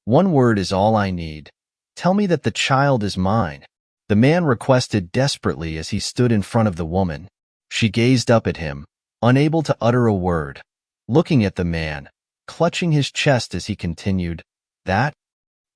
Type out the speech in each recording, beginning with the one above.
One word is all I need. Tell me that the child is mine. The man requested desperately as he stood in front of the woman. She gazed up at him, unable to utter a word, looking at the man, clutching his chest as he continued, "That?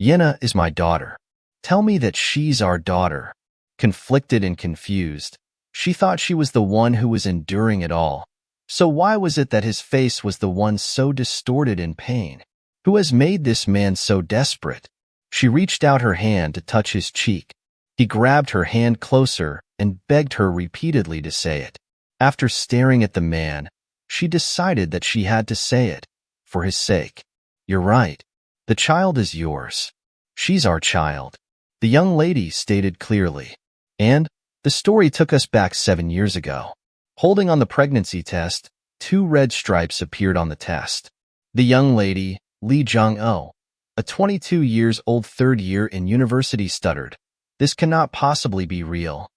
Yenna is my daughter. Tell me that she's our daughter." Conflicted and confused, she thought she was the one who was enduring it all. So why was it that his face was the one so distorted in pain? Who has made this man so desperate? She reached out her hand to touch his cheek. He grabbed her hand closer and begged her repeatedly to say it. After staring at the man, she decided that she had to say it, for his sake. "You're right. The child is yours. She's our child," the young lady stated clearly. And the story took us back 7 years ago. Holding on the pregnancy test, 2 red stripes appeared on the test. The young lady, Lee Jong-oh, a 22 years old third year in university, stuttered, "This cannot possibly be real."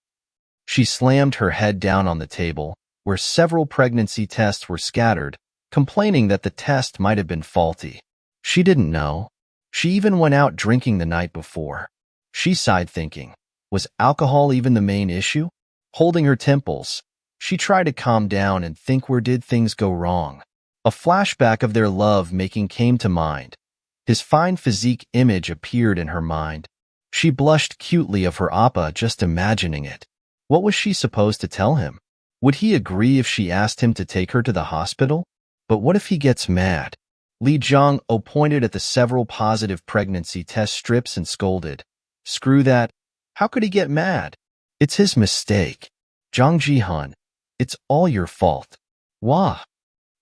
She slammed her head down on the table, where several pregnancy tests were scattered, complaining that the test might have been faulty. She didn't know. She even went out drinking the night before. She sighed, thinking, was alcohol even the main issue? Holding her temples, she tried to calm down and think, where did things go wrong? A flashback of their love-making came to mind. His fine physique image appeared in her mind. She blushed cutely of her appa just imagining it. What was she supposed to tell him? Would he agree if she asked him to take her to the hospital? But what if he gets mad? Lee Jong-oh pointed at the several positive pregnancy test strips and scolded, "Screw that. How could he get mad? It's his mistake. Ji-hun, it's all your fault." Wah.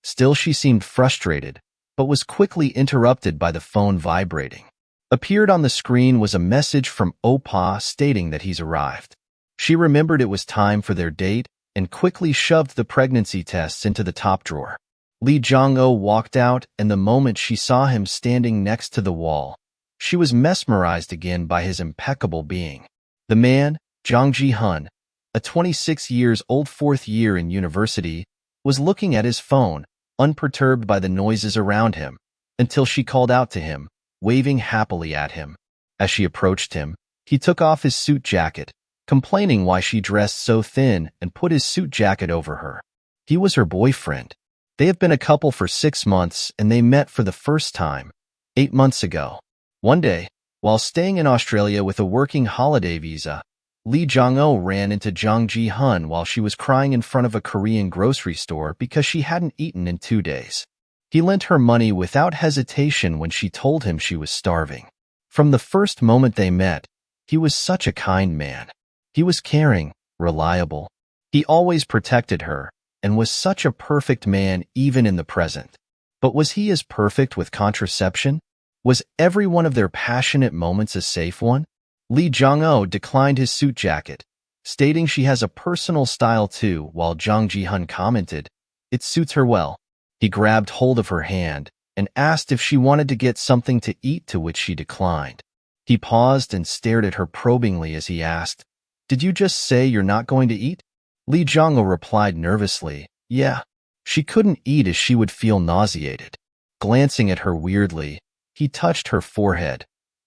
Still she seemed frustrated, but was quickly interrupted by the phone vibrating. Appeared on the screen was a message from Oppa stating that he's arrived. She remembered it was time for their date and quickly shoved the pregnancy tests into the top drawer. Lee Jong-oh walked out, and the moment she saw him standing next to the wall, she was mesmerized again by his impeccable being. The man, Ji-hun, a 26 years old fourth year in university, was looking at his phone, unperturbed by the noises around him, until she called out to him, waving happily at him. As she approached him, he took off his suit jacket, complaining why she dressed so thin, and put his suit jacket over her. He was her boyfriend. They have been a couple for 6 months, and they met for the first time 8 months ago. One day, while staying in Australia with a working holiday visa, Lee Jong-oh ran into Ji-hun while she was crying in front of a Korean grocery store because she hadn't eaten in 2 days. He lent her money without hesitation when she told him she was starving. From the first moment they met, he was such a kind man. He was caring, reliable. He always protected her, and was such a perfect man even in the present. But was he as perfect with contraception? Was every one of their passionate moments a safe one? Lee Jong-oh declined his suit jacket, stating she has a personal style too, while Ji-hun commented, "It suits her well." He grabbed hold of her hand and asked if she wanted to get something to eat, to which she declined. He paused and stared at her probingly as he asked, "Did you just say you're not going to eat?" Lee Jong-oh replied nervously, "Yeah." She couldn't eat as she would feel nauseated. Glancing at her weirdly, he touched her forehead,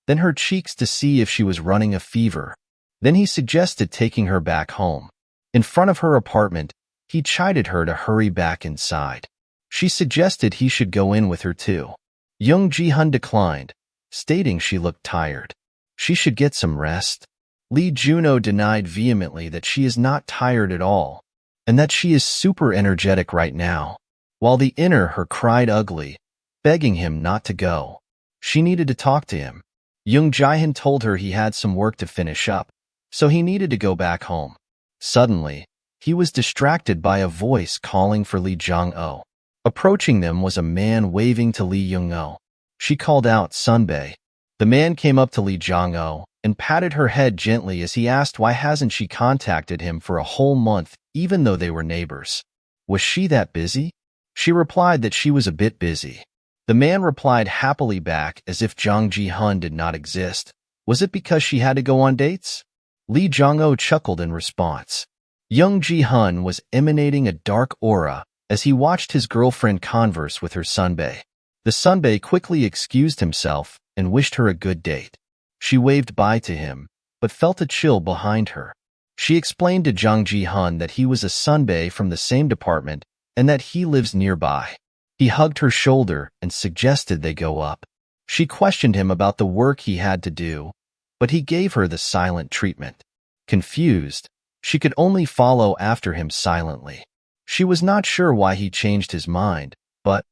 then her cheeks to see if she was running a fever. Then he suggested taking her back home. In front of her apartment, he chided her to hurry back inside. She suggested he should go in with her too. Ji-hun declined, stating she looked tired. She should get some rest. Lee Jong-oh denied vehemently that she is not tired at all, and that she is super energetic right now, while the inner her cried ugly, begging him not to go. She needed to talk to him. Ji-hun told her he had some work to finish up, so he needed to go back home. Suddenly, he was distracted by a voice calling for Lee Jong-oh. Approaching them was a man waving to Lee Jong-oh. She called out, "Sunbae." The man came up to Lee Jong-oh and patted her head gently as he asked why hasn't she contacted him for a whole month, even though they were neighbors. Was she that busy? She replied that she was a bit busy. The man replied happily back as if Ji-hun did not exist. Was it because she had to go on dates? Lee Jong-oh chuckled in response. Ji-hun was emanating a dark aura as he watched his girlfriend converse with her Sunbae. The Sunbae quickly excused himself, and wished her a good date. She waved bye to him, but felt a chill behind her. She explained to Ji-hun that he was a sunbae from the same department and that he lives nearby. He hugged her shoulder and suggested they go up. She questioned him about the work he had to do, but he gave her the silent treatment. Confused, she could only follow after him silently. She was not sure why he changed his mind, but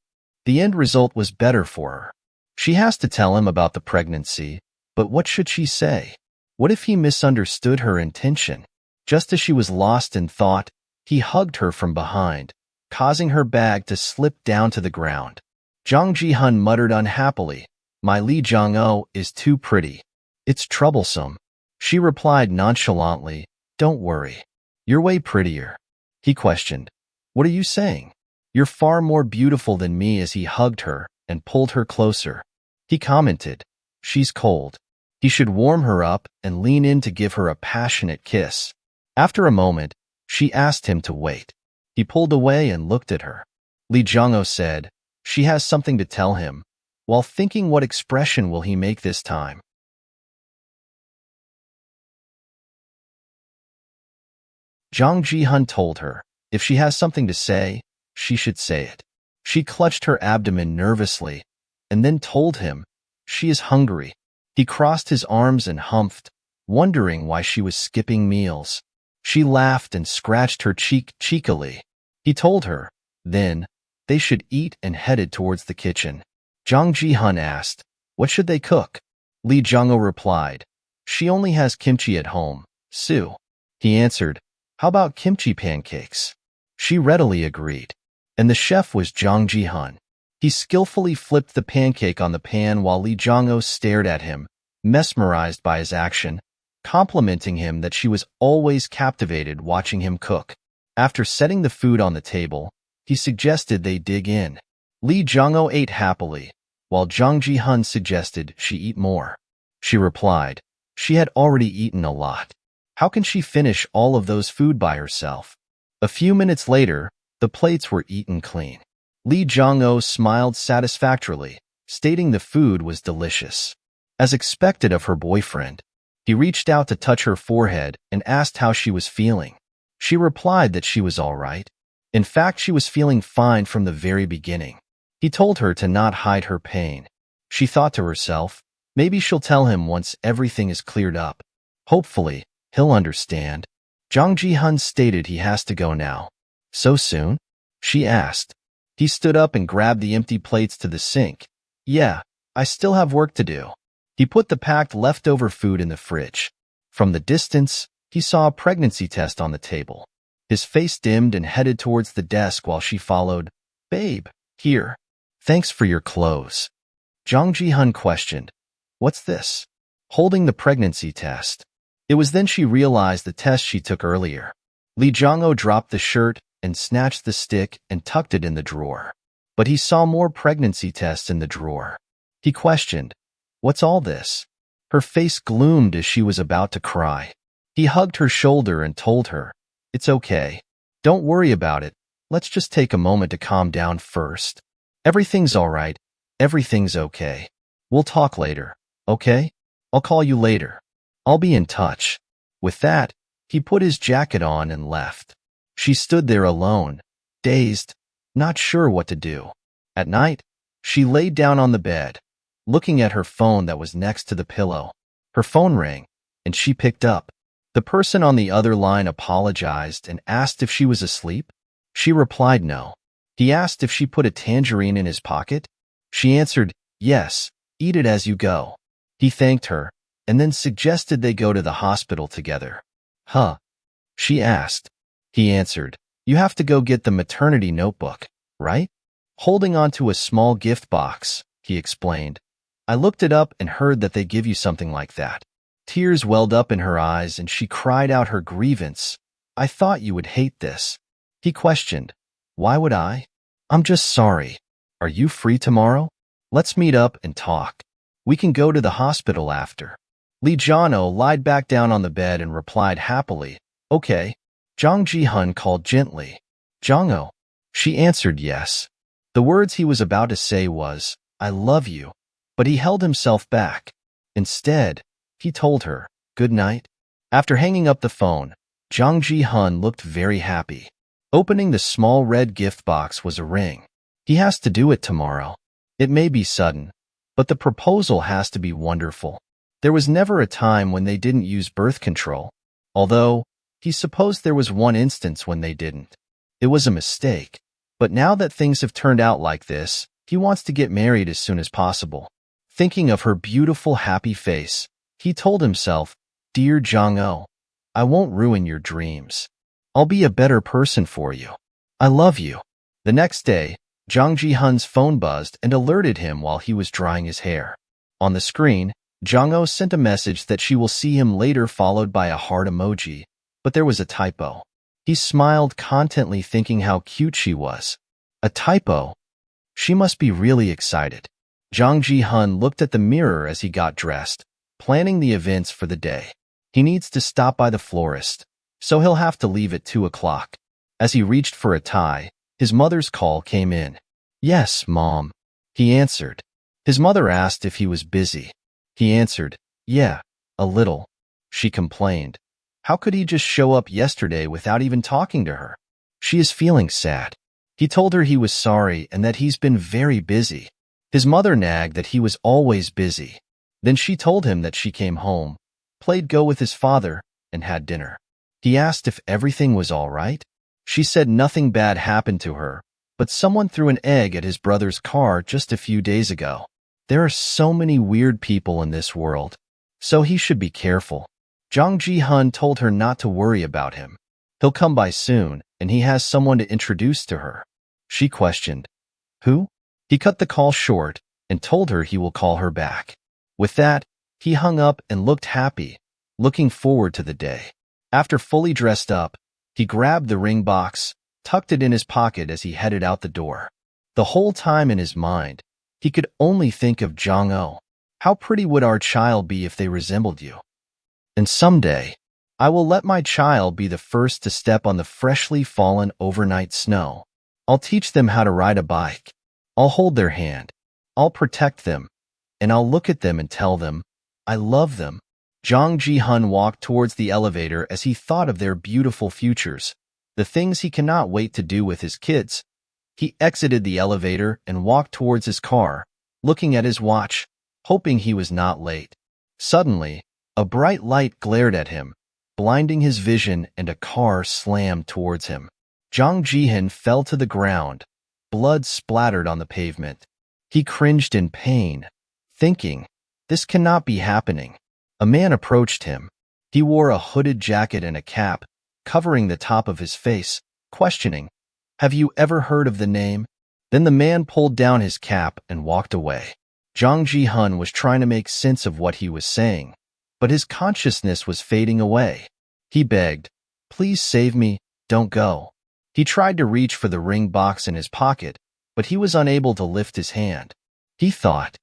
the end result was better for her. She has to tell him about the pregnancy, but what should she say? What if he misunderstood her intention? Just as she was lost in thought, he hugged her from behind, causing her bag to slip down to the ground. Ji-hun muttered unhappily, "My Lee Jong-oh is too pretty. It's troublesome." She replied nonchalantly, "Don't worry. You're way prettier." He questioned, "What are you saying?" "You're far more beautiful than me," as he hugged her and pulled her closer. He commented, "She's cold." He should warm her up and lean in to give her a passionate kiss. After a moment, she asked him to wait. He pulled away and looked at her. Lee Jong-oh said, "She has something to tell him," while thinking, what expression will he make this time? Ji-hun told her, if she has something to say, she should say it. She clutched her abdomen nervously, and then told him, she is hungry. He crossed his arms and humphed, wondering why she was skipping meals. She laughed and scratched her cheek cheekily. He told her, then, they should eat, and headed towards the kitchen. Ji-hun asked, what should they cook? Lee Jong-oh replied, she only has kimchi at home, Sue. He answered, how about kimchi pancakes? She readily agreed. And the chef was Ji-hun. He skillfully flipped the pancake on the pan while Lee Jong-oh stared at him, mesmerized by his action, complimenting him that she was always captivated watching him cook. After setting the food on the table, he suggested they dig in. Lee Jong-oh ate happily, while Ji-hun suggested she eat more. She replied, she had already eaten a lot. How can she finish all of those food by herself? A few minutes later, the plates were eaten clean. Lee Jong-oh smiled satisfactorily, stating the food was delicious. As expected of her boyfriend, he reached out to touch her forehead and asked how she was feeling. She replied that she was all right. In fact, she was feeling fine from the very beginning. He told her to not hide her pain. She thought to herself, maybe she'll tell him once everything is cleared up. Hopefully, he'll understand. Ji-hun stated he has to go now. So soon? She asked. He stood up and grabbed the empty plates to the sink. Yeah, I still have work to do. He put the packed leftover food in the fridge. From the distance, he saw a pregnancy test on the table. His face dimmed and headed towards the desk while she followed. Babe, here. Thanks for your clothes. Ji-hun questioned, what's this? Holding the pregnancy test. It was then she realized the test she took earlier. Lee Jong-oh dropped the shirt and snatched the stick and tucked it in the drawer. But he saw more pregnancy tests in the drawer. He questioned, what's all this? Her face gloomed as she was about to cry. He hugged her shoulder and told her, it's okay. Don't worry about it. Let's just take a moment to calm down first. Everything's all right. Everything's okay. We'll talk later, okay? I'll call you later. I'll be in touch. With that, he put his jacket on and left. She stood there alone, dazed, not sure what to do. At night, she laid down on the bed, looking at her phone that was next to the pillow. Her phone rang, and she picked up. The person on the other line apologized and asked if she was asleep. She replied no. He asked if she put a tangerine in his pocket. She answered, yes, eat it as you go. He thanked her, and then suggested they go to the hospital together. Huh? She asked. He answered, you have to go get the maternity notebook, right? Holding onto a small gift box, he explained. I looked it up and heard that they give you something like that. Tears welled up in her eyes and she cried out her grievance. I thought you would hate this. He questioned, why would I? I'm just sorry. Are you free tomorrow? Let's meet up and talk. We can go to the hospital after. Lee Jong-oh lied back down on the bed and replied happily, okay. Ji-hun called gently. Jong-oh. She answered yes. The words he was about to say was, I love you, but he held himself back. Instead, he told her, "Good night." After hanging up the phone, Ji-hun looked very happy. Opening the small red gift box was a ring. He has to do it tomorrow. It may be sudden, but the proposal has to be wonderful. There was never a time when they didn't use birth control, although he supposed there was one instance when they didn't. It was a mistake, but now that things have turned out like this, he wants to get married as soon as possible. Thinking of her beautiful, happy face, he told himself, "Dear Jong-oh, I won't ruin your dreams. I'll be a better person for you. I love you." The next day, Ji-hun's phone buzzed and alerted him while he was drying his hair. On the screen, Jong-oh sent a message that she will see him later, followed by a heart emoji, but there was a typo. He smiled contently, thinking how cute she was. A typo? She must be really excited. Ji-hun looked at the mirror as he got dressed, planning the events for the day. He needs to stop by the florist, so he'll have to leave at 2 o'clock. As he reached for a tie, his mother's call came in. "Yes, Mom," he answered. His mother asked if he was busy. He answered, "Yeah, a little." She complained. How could he just show up yesterday without even talking to her? She is feeling sad. He told her he was sorry and that he's been very busy. His mother nagged that he was always busy. Then she told him that she came home, played Go with his father, and had dinner. He asked if everything was all right. She said nothing bad happened to her, but someone threw an egg at his brother's car just a few days ago. There are so many weird people in this world, so he should be careful. Ji-hun told her not to worry about him. He'll come by soon, and he has someone to introduce to her. She questioned, "Who?" He cut the call short and told her he will call her back. With that, he hung up and looked happy, looking forward to the day. After fully dressed up, he grabbed the ring box, tucked it in his pocket as he headed out the door. The whole time in his mind, he could only think of Jong-oh. How pretty would our child be if they resembled you? And someday, I will let my child be the first to step on the freshly fallen overnight snow. I'll teach them how to ride a bike. I'll hold their hand. I'll protect them. And I'll look at them and tell them, I love them. Ji-hun walked towards the elevator as he thought of their beautiful futures, the things he cannot wait to do with his kids. He exited the elevator and walked towards his car, looking at his watch, hoping he was not late. Suddenly, a bright light glared at him, blinding his vision, and a car slammed towards him. Ji-hun fell to the ground. Blood splattered on the pavement. He cringed in pain, thinking, this cannot be happening. A man approached him. He wore a hooded jacket and a cap, covering the top of his face, questioning, "Have you ever heard of the name?" Then the man pulled down his cap and walked away. Ji-hun was trying to make sense of what he was saying, but his consciousness was fading away. He begged, "Please save me, don't go." He tried to reach for the ring box in his pocket, but he was unable to lift his hand. He thought,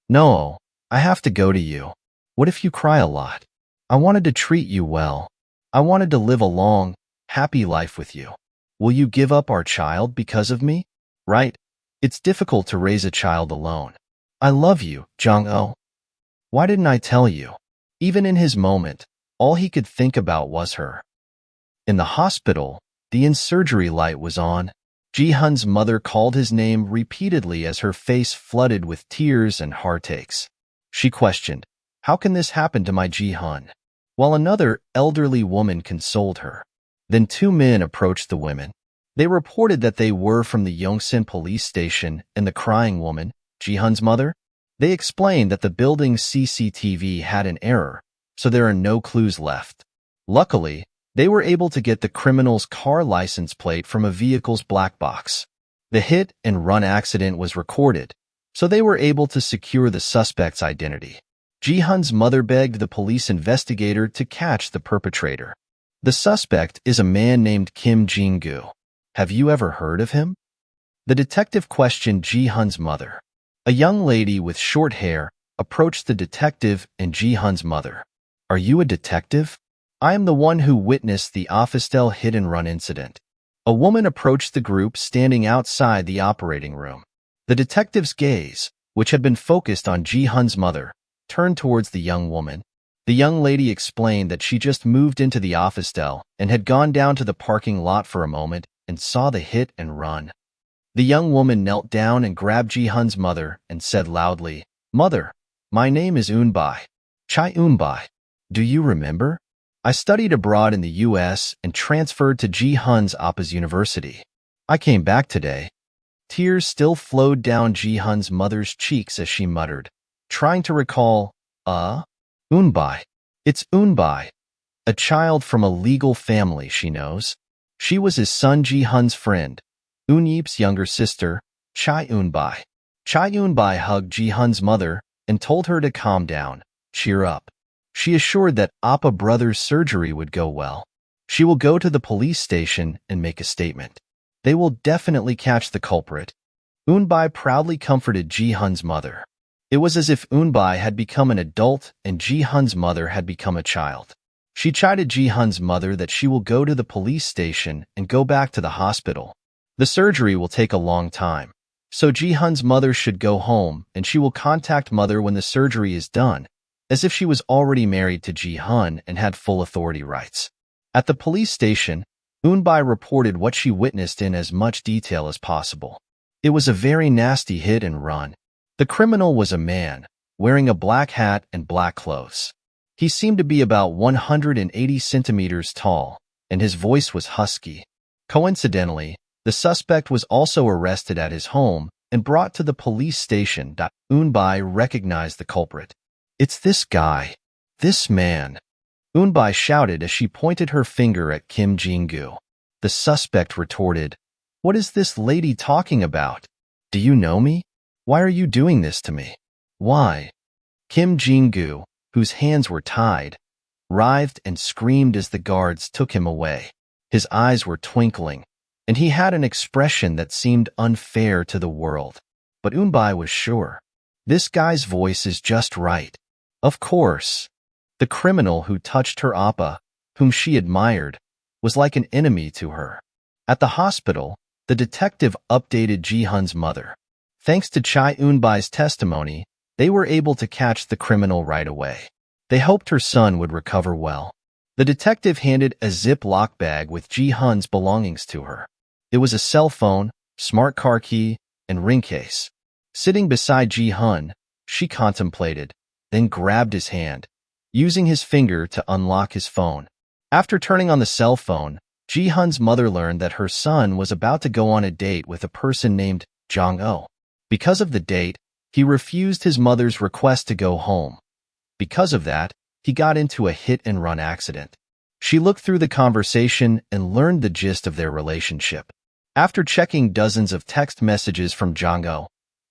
"No, I have to go to you. What if you cry a lot? I wanted to treat you well. I wanted to live a long, happy life with you. Will you give up our child because of me? Right? It's difficult to raise a child alone. I love you, Jong-oh. Why didn't I tell you?" Even in his moment, all he could think about was her. In the hospital, the in-surgery light was on. Ji-hun's mother called his name repeatedly as her face flooded with tears and heartaches. She questioned, "How can this happen to my Ji-hun?" While another elderly woman consoled her. Then two men approached the women. They reported that they were from the Yongsan police station and the crying woman, Ji-hun's mother. They explained that the building's CCTV had an error, so there are no clues left. Luckily, they were able to get the criminal's car license plate from a vehicle's black box. The hit-and-run accident was recorded, so they were able to secure the suspect's identity. Ji-hun's mother begged the police investigator to catch the perpetrator. The suspect is a man named Kim Jin-gu. Have you ever heard of him? The detective questioned Ji-hun's mother. A young lady with short hair approached the detective and Ji-hun's mother. Are you a detective? I am the one who witnessed the Officedale hit-and-run incident. A woman approached the group standing outside the operating room. The detective's gaze, which had been focused on Ji-hun's mother, turned towards the young woman. The young lady explained that she just moved into the office del and had gone down to the parking lot for a moment and saw the hit and run. The young woman knelt down and grabbed Ji-hun's mother and said loudly, "Mother, my name is Unbai. Chai Unbai. Do you remember? I studied abroad in the U.S. and transferred to Ji-hun's Appa's university. I came back today." Tears still flowed down Ji-hun's mother's cheeks as she muttered, trying to recall, Unbai. It's Unbai. A child from a legal family, she knows. She was his son Ji-hun's friend, Unyip's younger sister, Chai Unbai. Chai Unbai hugged Ji-hun's mother and told her to calm down, cheer up. She assured that Appa brother's surgery would go well. She will go to the police station and make a statement. They will definitely catch the culprit. Unbai proudly comforted Ji-hun's mother. It was as if Unbai had become an adult and Ji-hun's mother had become a child. She chided Ji-hun's mother that she will go to the police station and go back to the hospital. The surgery will take a long time, so Ji-hun's mother should go home and she will contact mother when the surgery is done, as if she was already married to Ji-hun and had full authority rights. At the police station, Unbai reported what she witnessed in as much detail as possible. It was a very nasty hit and run. The criminal was a man, wearing a black hat and black clothes. He seemed to be about 180 centimeters tall, and his voice was husky. Coincidentally, the suspect was also arrested at his home and brought to the police station. Unbai recognized the culprit. "It's this guy. This man," Unbai shouted as she pointed her finger at Kim Jin-gu. The suspect retorted, "What is this lady talking about? Do you know me? Why are you doing this to me? Why?" Kim Jin-gu, whose hands were tied, writhed and screamed as the guards took him away. His eyes were twinkling, and he had an expression that seemed unfair to the world. But Unbai was sure. This guy's voice is just right. Of course. The criminal who touched her Appa, whom she admired, was like an enemy to her. At the hospital, the detective updated Ji-hun's mother. Thanks to Chai Unbai's testimony, they were able to catch the criminal right away. They hoped her son would recover well. The detective handed a Ziploc bag with Ji-hun's belongings to her. It was a cell phone, smart car key, and ring case. Sitting beside Ji-hun, she contemplated, then grabbed his hand, using his finger to unlock his phone. After turning on the cell phone, Ji-hun's mother learned that her son was about to go on a date with a person named Jong-oh. Because of the date, he refused his mother's request to go home. Because of that, he got into a hit-and-run accident. She looked through the conversation and learned the gist of their relationship. After checking dozens of text messages from Jong-oh,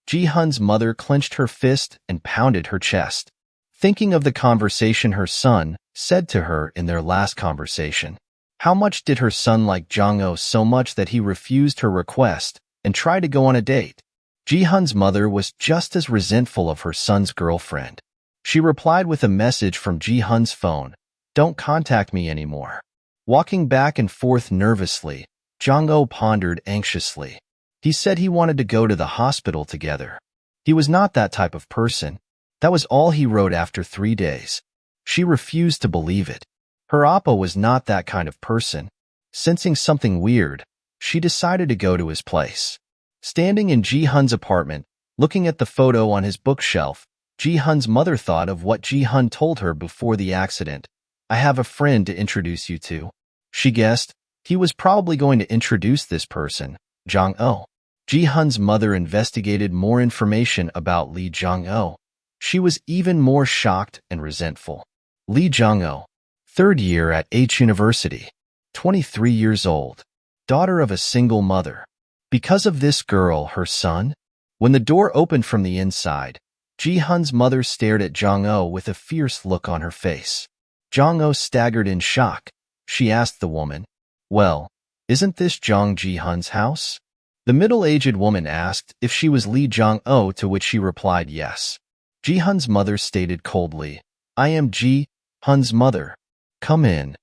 Ji-hun's mother clenched her fist and pounded her chest, thinking of the conversation her son said to her in their last conversation. How much did her son like Jong-oh so much that he refused her request and tried to go on a date? Ji-hun's mother was just as resentful of her son's girlfriend. She replied with a message from Ji-hun's phone, "Don't contact me anymore." Walking back and forth nervously, Jong-oh pondered anxiously. He said he wanted to go to the hospital together. He was not that type of person. That was all he wrote after 3 days. She refused to believe it. Her Appa was not that kind of person. Sensing something weird, she decided to go to his place. Standing in Ji-hun's apartment, looking at the photo on his bookshelf, Ji-hun's mother thought of what Ji-hun told her before the accident. "I have a friend to introduce you to." She guessed he was probably going to introduce this person, Jong-oh. Ji-hun's mother investigated more information about Lee Jong-oh. She was even more shocked and resentful. Lee Jong-oh, 3rd year at H University, 23 years old, daughter of a single mother. Because of this girl, her son? When the door opened from the inside, Ji-hun's mother stared at Jong-oh with a fierce look on her face. Jong-oh staggered in shock. She asked the woman, "Well, isn't this Jong Ji-hun's house?" The middle-aged woman asked if she was Lee Jong-oh, to which she replied yes. Ji-hun's mother stated coldly, "I am Ji-hun's mother. Come in."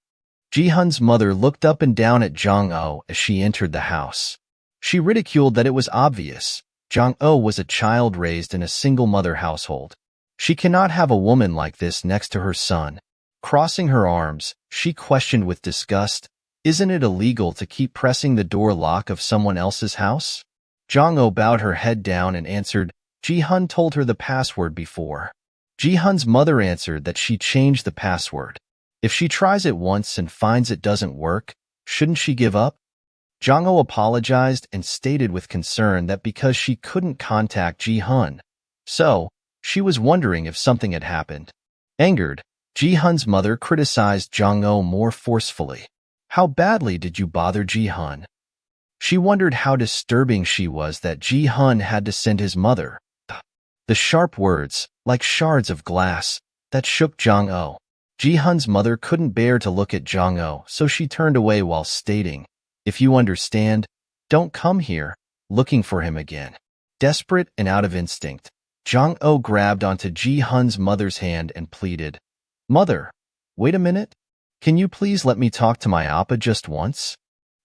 Ji-hun's mother looked up and down at Jong-oh as she entered the house. She ridiculed that it was obvious. Jong-oh was a child raised in a single-mother household. She cannot have a woman like this next to her son. Crossing her arms, she questioned with disgust, "Isn't it illegal to keep pressing the door lock of someone else's house?" Jong-oh bowed her head down and answered, "Ji-hun told her the password before." Ji-hun's mother answered that she changed the password. If she tries it once and finds it doesn't work, shouldn't she give up? Jong-oh apologized and stated with concern that because she couldn't contact Ji-hun, so she was wondering if something had happened. Angered, Ji-hun's mother criticized Jong-oh more forcefully. "How badly did you bother Ji-hun?" She wondered how disturbing she was that Ji-hun had to send his mother. The sharp words, like shards of glass, that shook Jong-oh. Ji-hun's mother couldn't bear to look at Jong-oh, so she turned away while stating, "If you understand, don't come here, looking for him again." Desperate and out of instinct, Jong-oh grabbed onto Ji-hun's mother's hand and pleaded, "Mother, wait a minute. Can you please let me talk to my appa just once?"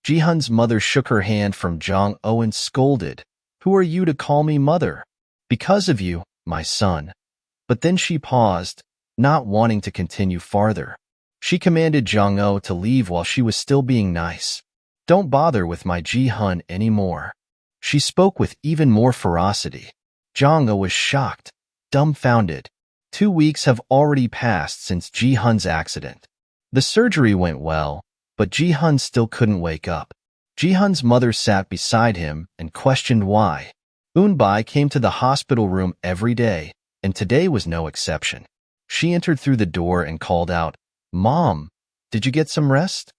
Ji-hun's mother shook her hand from Jong-oh and scolded, "Who are you to call me mother?" "Because of you, my son." But then she paused, not wanting to continue farther. She commanded Jong-oh to leave while she was still being nice. "Don't bother with my Ji-hun anymore." She spoke with even more ferocity. Jong-oh was shocked, dumbfounded. 2 weeks have already passed since Ji-hun's accident. The surgery went well, but Ji-hun still couldn't wake up. Ji-hun's mother sat beside him and questioned why. Eun-bai came to the hospital room every day, and today was no exception. She entered through the door and called out, "Mom, did you get some rest?"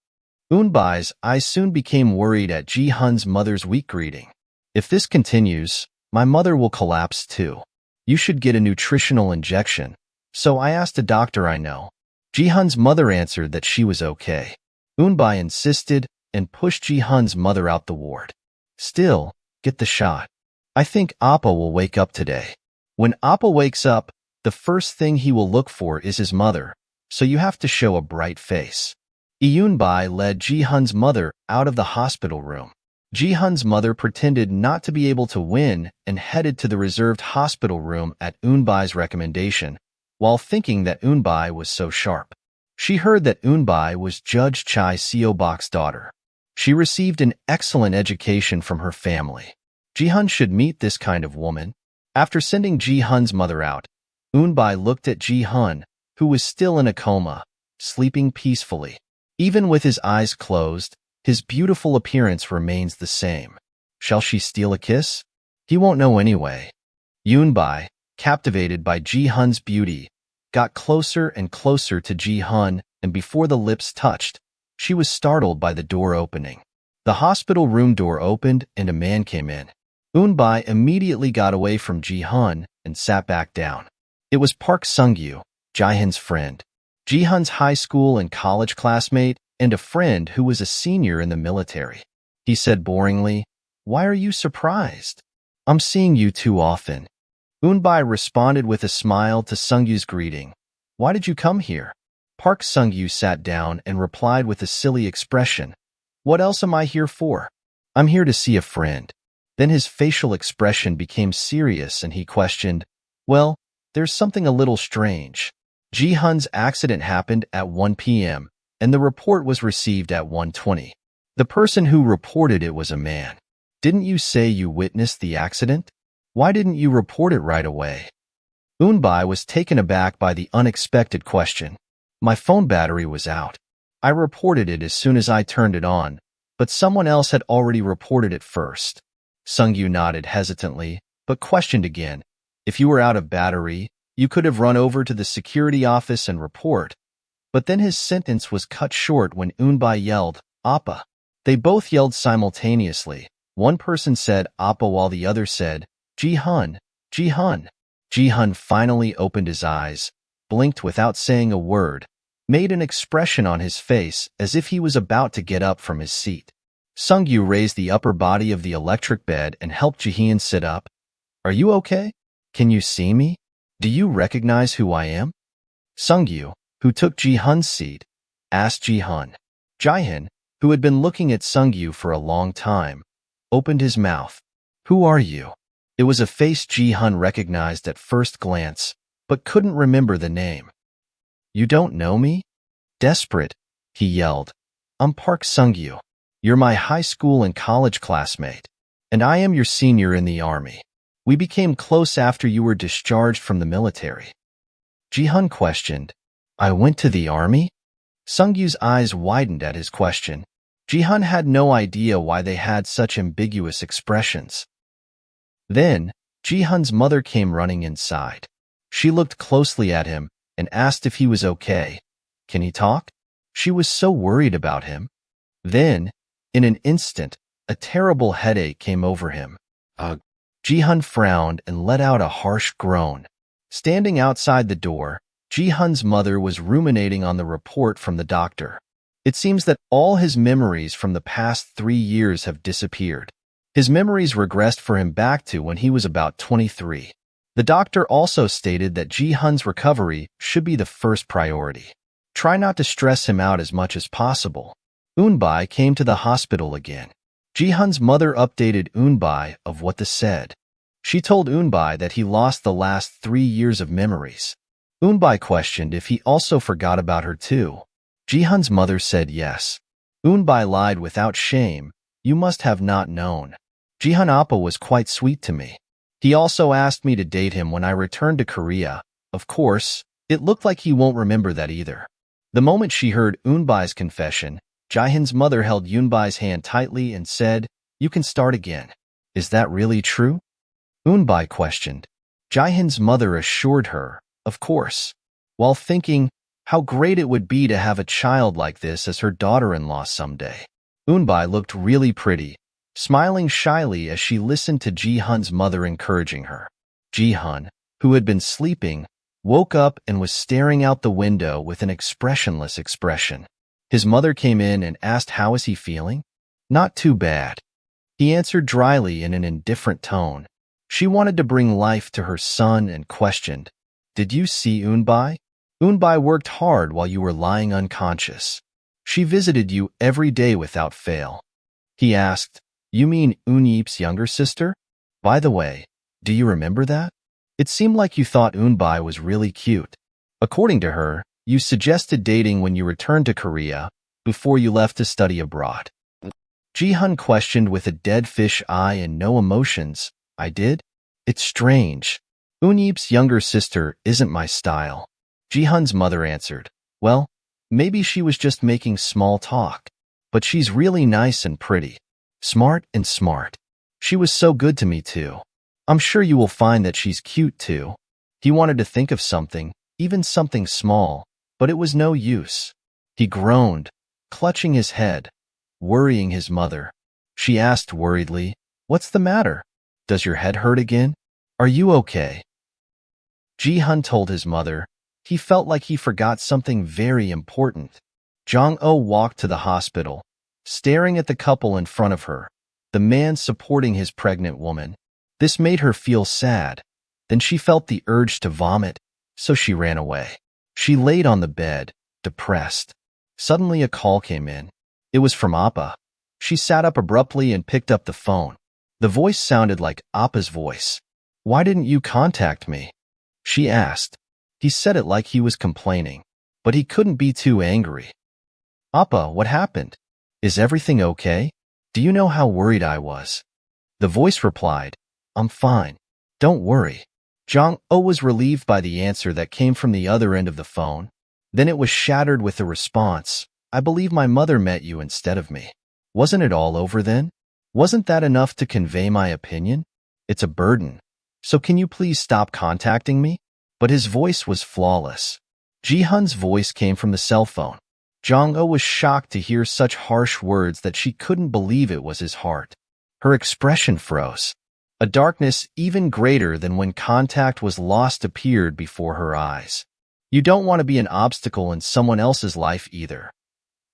Eun-bai's eyes soon became worried at Ji-hun's mother's weak greeting. "If this continues, my mother will collapse too. You should get a nutritional injection." "So I asked a doctor I know." Ji-hun's mother answered that she was okay. Eun-bai insisted and pushed Ji-hun's mother out the ward. "Still, get the shot. I think Appa will wake up today." When Appa wakes up, the first thing he will look for is his mother, so you have to show a bright face. Eun-bai led Ji-hun's mother out of the hospital room. Ji-hun's mother pretended not to be able to win and headed to the reserved hospital room at Eun-bai's recommendation, while thinking that Eun-bai was so sharp. She heard that Eun-bai was Judge Chai Seo-bok's daughter. She received an excellent education from her family. Ji-hun should meet this kind of woman. After sending Ji-hun's mother out, Eun-bai looked at Ji-hun, who was still in a coma, sleeping peacefully. Even with his eyes closed, his beautiful appearance remains the same. Shall she steal a kiss? He won't know anyway. Eun-bai, captivated by Ji-hun's beauty, got closer and closer to Ji-hun, and before the lips touched, she was startled by the door opening. The hospital room door opened and a man came in. Eun-bai immediately got away from Ji-hun and sat back down. It was Park Sung-yu, Ji-hun's friend. Ji-hun's high school and college classmate and a friend who was a senior in the military. He said boringly, "Why are you surprised? I'm seeing you too often." Eun-bai responded with a smile to Sung-yu's greeting. "Why did you come here?" Park Sung-yu sat down and replied with a silly expression. "What else am I here for? I'm here to see a friend." Then his facial expression became serious and he questioned, "Well, there's something a little strange. Ji-hun's accident happened at 1 p.m., and the report was received at 1:20. The person who reported it was a man. Didn't you say you witnessed the accident? Why didn't you report it right away?" Eun-bai was taken aback by the unexpected question. "My phone battery was out. I reported it as soon as I turned it on, but someone else had already reported it first." Sung-yu nodded hesitantly, but questioned again. "If you were out of battery, you could have run over to the security office and report." But then his sentence was cut short when Eun-bai yelled, "Appa." They both yelled simultaneously. One person said Appa while the other said, "Ji-hun, Ji-hun." Ji-hun finally opened his eyes, blinked without saying a word, made an expression on his face as if he was about to get up from his seat. Sung-yu raised the upper body of the electric bed and helped Ji-hun sit up. "Are you okay? Can you see me? Do you recognize who I am?" Sung-yu, who took Ji-hun's seat, asked Ji-hun. Ji-hun, who had been looking at Sung-yu for a long time, opened his mouth. "Who are you?" It was a face Ji-hun recognized at first glance, but couldn't remember the name. "You don't know me?" Desperate, he yelled. "I'm Park Sung-gyu. You're my high school and college classmate, and I am your senior in the army. We became close after you were discharged from the military." Ji-hun questioned. "I went to the army?" Sung-gyu's eyes widened at his question. Ji-hun had no idea why they had such ambiguous expressions. Then, Ji-hun's mother came running inside. She looked closely at him and asked if he was okay. Can he talk? She was so worried about him. Then, in an instant, a terrible headache came over him. Ugh. Ji-hun frowned and let out a harsh groan. Standing outside the door, Ji-hun's mother was ruminating on the report from the doctor. It seems that all his memories from the past 3 years have disappeared. His memories regressed for him back to when he was about 23. The doctor also stated that Ji-hun's recovery should be the first priority. Try not to stress him out as much as possible. Eunbai came to the hospital again. Ji-hun's mother updated Eunbai of what the said. She told Eunbai that he lost the last 3 years of memories. Eunbai questioned if he also forgot about her too. Ji-hun's mother said yes. Eunbai lied without shame. "You must have not known. Ji-hun Appa was quite sweet to me. He also asked me to date him when I returned to Korea. Of course, it looked like he won't remember that either." The moment she heard Eunbai's confession, Ji-hun's mother held Eunbai's hand tightly and said, "You can start again." "Is that really true?" Eunbai questioned. Ji-hun's mother assured her, "Of course," while thinking how great it would be to have a child like this as her daughter-in-law someday. Eunbai looked really pretty, smiling shyly as she listened to Ji-hun's mother encouraging her. Ji-hun, who had been sleeping, woke up and was staring out the window with an expressionless expression. His mother came in and asked how is he feeling? "Not too bad," he answered dryly in an indifferent tone. She wanted to bring life to her son and questioned, "Did you see Eunbai? Eunbai worked hard while you were lying unconscious. She visited you every day without fail." He asked, "You mean Eunyeep's younger sister? By the way, do you remember that? It seemed like you thought Eunbai was really cute. According to her, you suggested dating when you returned to Korea, before you left to study abroad." Ji-hun questioned with a dead fish eye and no emotions. "I did? It's strange. Eunyeep's younger sister isn't my style." Ji-hun's mother answered, "Well, maybe she was just making small talk. But she's really nice and pretty. Smart and smart. She was so good to me too. I'm sure you will find that she's cute too." He wanted to think of something, even something small, but it was no use. He groaned, clutching his head, worrying his mother. She asked worriedly, "What's the matter? Does your head hurt again? Are you okay?" Ji-hun told his mother he felt like he forgot something very important. Jong-oh walked to the hospital, staring at the couple in front of her, the man supporting his pregnant woman. This made her feel sad. Then she felt the urge to vomit, so she ran away. She laid on the bed, depressed. Suddenly a call came in. It was from Appa. She sat up abruptly and picked up the phone. The voice sounded like Appa's voice. "Why didn't you contact me?" she asked. He said it like he was complaining, but he couldn't be too angry. "Appa, what happened? Is everything okay? Do you know how worried I was?" The voice replied, "I'm fine. Don't worry." Jong-oh was relieved by the answer that came from the other end of the phone. Then it was shattered with the response, "I believe my mother met you instead of me." Wasn't it all over then? Wasn't that enough to convey my opinion? It's a burden. So can you please stop contacting me? But his voice was flawless. Ji-hun's voice came from the cell phone. Jong-oh was shocked to hear such harsh words that she couldn't believe it was his heart. Her expression froze. A darkness even greater than when contact was lost appeared before her eyes. You don't want to be an obstacle in someone else's life either.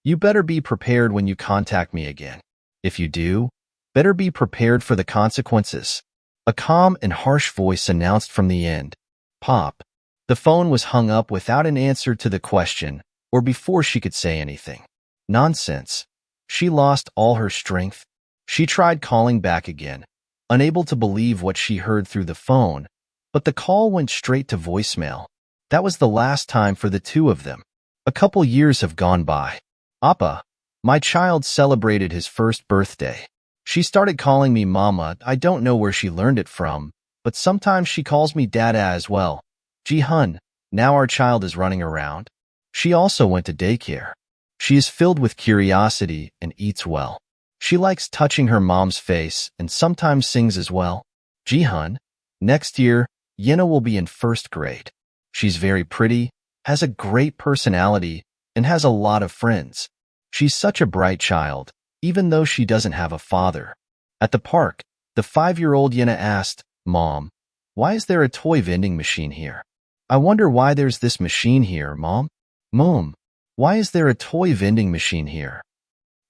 You better be prepared when you contact me again. If you do, better be prepared for the consequences. A calm and harsh voice announced from the end. Pop. The phone was hung up without an answer to the question, or before she could say anything. Nonsense. She lost all her strength. She tried calling back again, unable to believe what she heard through the phone, but the call went straight to voicemail. That was the last time for the two of them. A couple years have gone by. Appa, my child celebrated his first birthday. She started calling me Mama. I don't know where she learned it from, but sometimes she calls me Dada as well. Ji-hun, now our child is running around. She also went to daycare. She is filled with curiosity and eats well. She likes touching her mom's face and sometimes sings as well. Ji-hun, next year, Yenna will be in first grade. She's very pretty, has a great personality, and has a lot of friends. She's such a bright child, even though she doesn't have a father. At the park, the 5-year-old Yenna asked, Mom, why is there a toy vending machine here? I wonder why there's this machine here, Mom. Mom, why is there a toy vending machine here?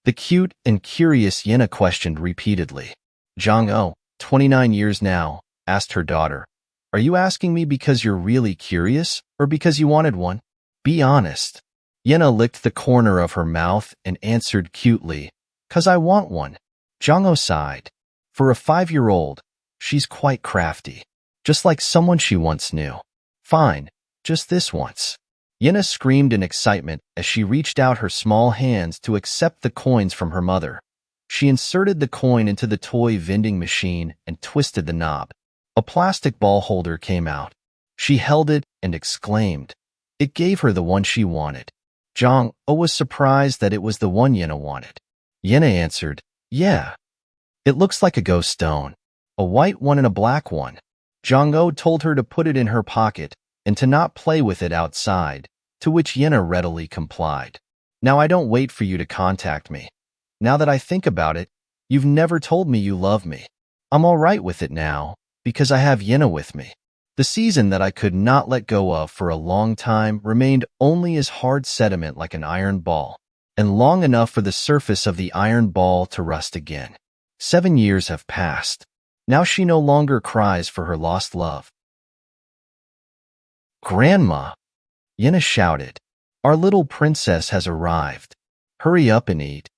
The cute and curious Yenna questioned repeatedly. Jong-oh, 29 years now, asked her daughter, Are you asking me because you're really curious or because you wanted one? Be honest. Yenna licked the corner of her mouth and answered cutely, 'Cause I want one. Jong-oh sighed. For a 5-year-old, she's quite crafty, just like someone she once knew. Fine, just this once. Yenna screamed in excitement as she reached out her small hands to accept the coins from her mother. She inserted the coin into the toy vending machine and twisted the knob. A plastic ball holder came out. She held it and exclaimed. It gave her the one she wanted. Jong-oh was surprised that it was the one Yenna wanted. Yenna answered, Yeah. It looks like a ghost stone. A white one and a black one. Jong-oh told her to put it in her pocket and to not play with it outside, to which Yenna readily complied. Now I don't wait for you to contact me. Now that I think about it, you've never told me you love me. I'm all right with it now, because I have Yenna with me. The season that I could not let go of for a long time remained only as hard sediment like an iron ball, and long enough for the surface of the iron ball to rust again. 7 years have passed. Now she no longer cries for her lost love. Grandma, Yenna shouted, our little princess has arrived. Hurry up and eat.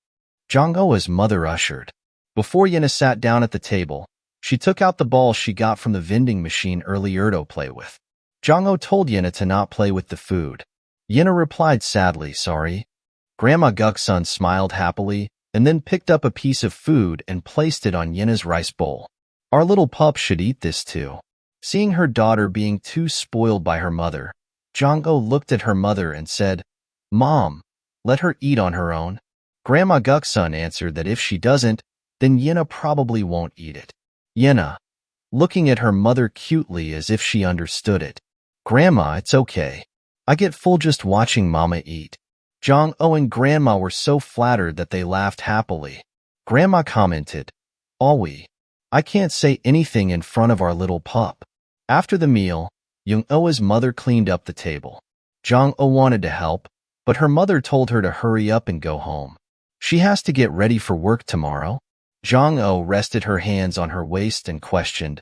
Jong-oh's mother ushered. Before Yenna sat down at the table, she took out the ball she got from the vending machine earlier to play with. Jong-oh told Yenna to not play with the food. Yenna replied sadly, sorry. Grandma Guk-sun smiled happily and then picked up a piece of food and placed it on Yenna's rice bowl. Our little pup should eat this too. Seeing her daughter being too spoiled by her mother, Jong-oh looked at her mother and said, Mom, let her eat on her own. Grandma Guk-sun answered that if she doesn't, then Yenna probably won't eat it. Yenna, looking at her mother cutely as if she understood it. Grandma, it's okay. I get full just watching Mama eat. Jong-oh and Grandma were so flattered that they laughed happily. Grandma commented, Awi, I can't say anything in front of our little pup. After the meal, Jong-oh's mother cleaned up the table. Jong-oh wanted to help, but her mother told her to hurry up and go home. She has to get ready for work tomorrow. Jong-oh rested her hands on her waist and questioned,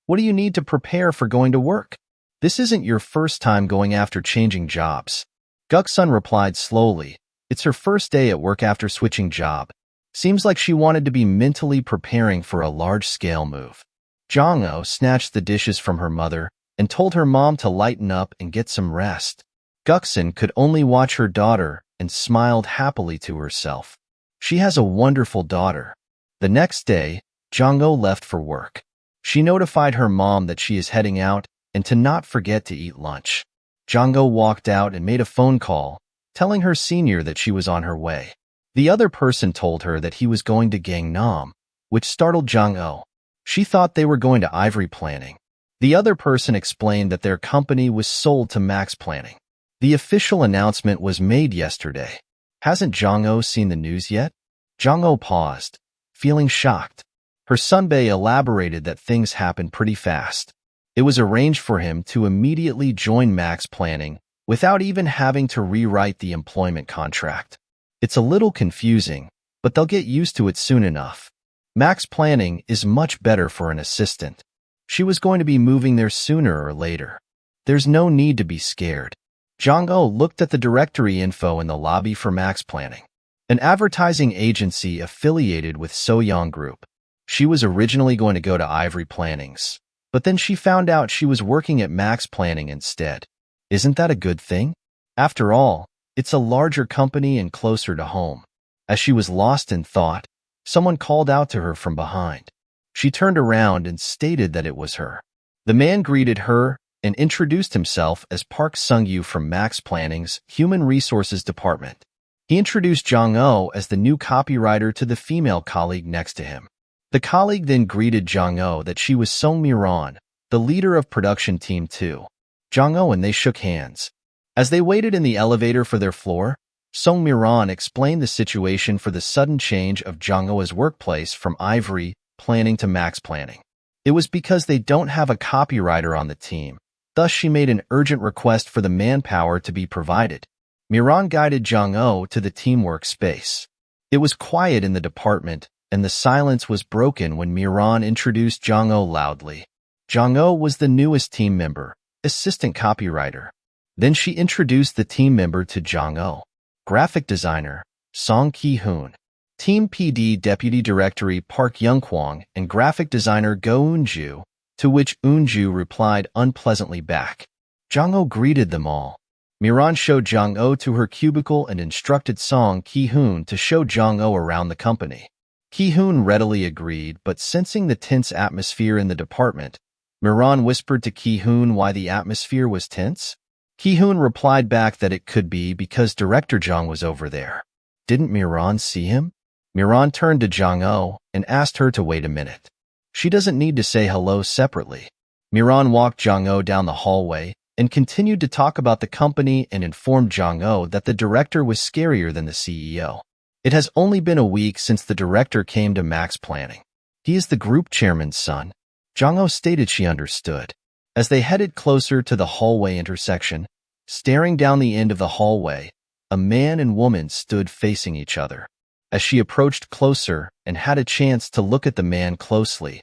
What do you need to prepare for going to work? This isn't your first time going after changing jobs. Guk-sun replied slowly, It's her first day at work after switching job. Seems like she wanted to be mentally preparing for a large-scale move. Jong-oh snatched the dishes from her mother and told her mom to lighten up and get some rest. Guk-sun could only watch her daughter and smiled happily to herself. She has a wonderful daughter. The next day, Jong-oh left for work. She notified her mom that she is heading out and to not forget to eat lunch. Jong-oh walked out and made a phone call, telling her senior that she was on her way. The other person told her that he was going to Gangnam, which startled Jong-oh. She thought they were going to Ivory Planning. The other person explained that their company was sold to Max Planning. The official announcement was made yesterday. Hasn't Jong-oh seen the news yet? Jong-oh paused, feeling shocked. Her sunbae elaborated that things happened pretty fast. It was arranged for him to immediately join Max Planning without even having to rewrite the employment contract. It's a little confusing, but they'll get used to it soon enough. Max Planning is much better for an assistant. She was going to be moving there sooner or later. There's no need to be scared. Jong-oh looked at the directory info in the lobby for Max Planning, an advertising agency affiliated with Soyoung Group. She was originally going to go to Ivory Plannings, but then she found out she was working at Max Planning instead. Isn't that a good thing? After all, it's a larger company and closer to home. As she was lost in thought, someone called out to her from behind. She turned around and stated that it was her. The man greeted her and introduced himself as Park Sung-yu from Max Planning's Human Resources Department. He introduced Jong-oh as the new copywriter to the female colleague next to him. The colleague then greeted Jong-oh that she was Song Mi-ran, the leader of production team 2. Jong-oh and they shook hands. As they waited in the elevator for their floor, Song Mi-ran explained the situation for the sudden change of Jong-oh's workplace from Ivory Planning to Max Planning. It was because they don't have a copywriter on the team. Thus, she made an urgent request for the manpower to be provided. Mi-ran guided Jong-oh to the teamwork space. It was quiet in the department, and the silence was broken when Mi-ran introduced Jong-oh loudly. Jong-oh was the newest team member, assistant copywriter. Then she introduced the team member to Jong-oh. Graphic designer, Song Ki-hun. Team PD Deputy Directory Park Young-kwang and graphic designer Go Eun-ju, to which Eun-ju replied unpleasantly back. Jong-oh greeted them all. Mi-ran showed Jong-oh to her cubicle and instructed Song Ki-hun to show Jong-oh around the company. Ki-hun readily agreed, but sensing the tense atmosphere in the department, Mi-ran whispered to Ki-hun why the atmosphere was tense. Ki-hun replied back that it could be because Director Jong was over there. Didn't Mi-ran see him? Mi-ran turned to Jong-oh and asked her to wait a minute. She doesn't need to say hello separately. Mi-ran walked Jong-oh down the hallway and continued to talk about the company and informed Jong-oh that the director was scarier than the CEO. It has only been a week since the director came to Max Planning. He is the group chairman's son. Jong-oh stated she understood. As they headed closer to the hallway intersection, staring down the end of the hallway, a man and woman stood facing each other. As she approached closer and had a chance to look at the man closely,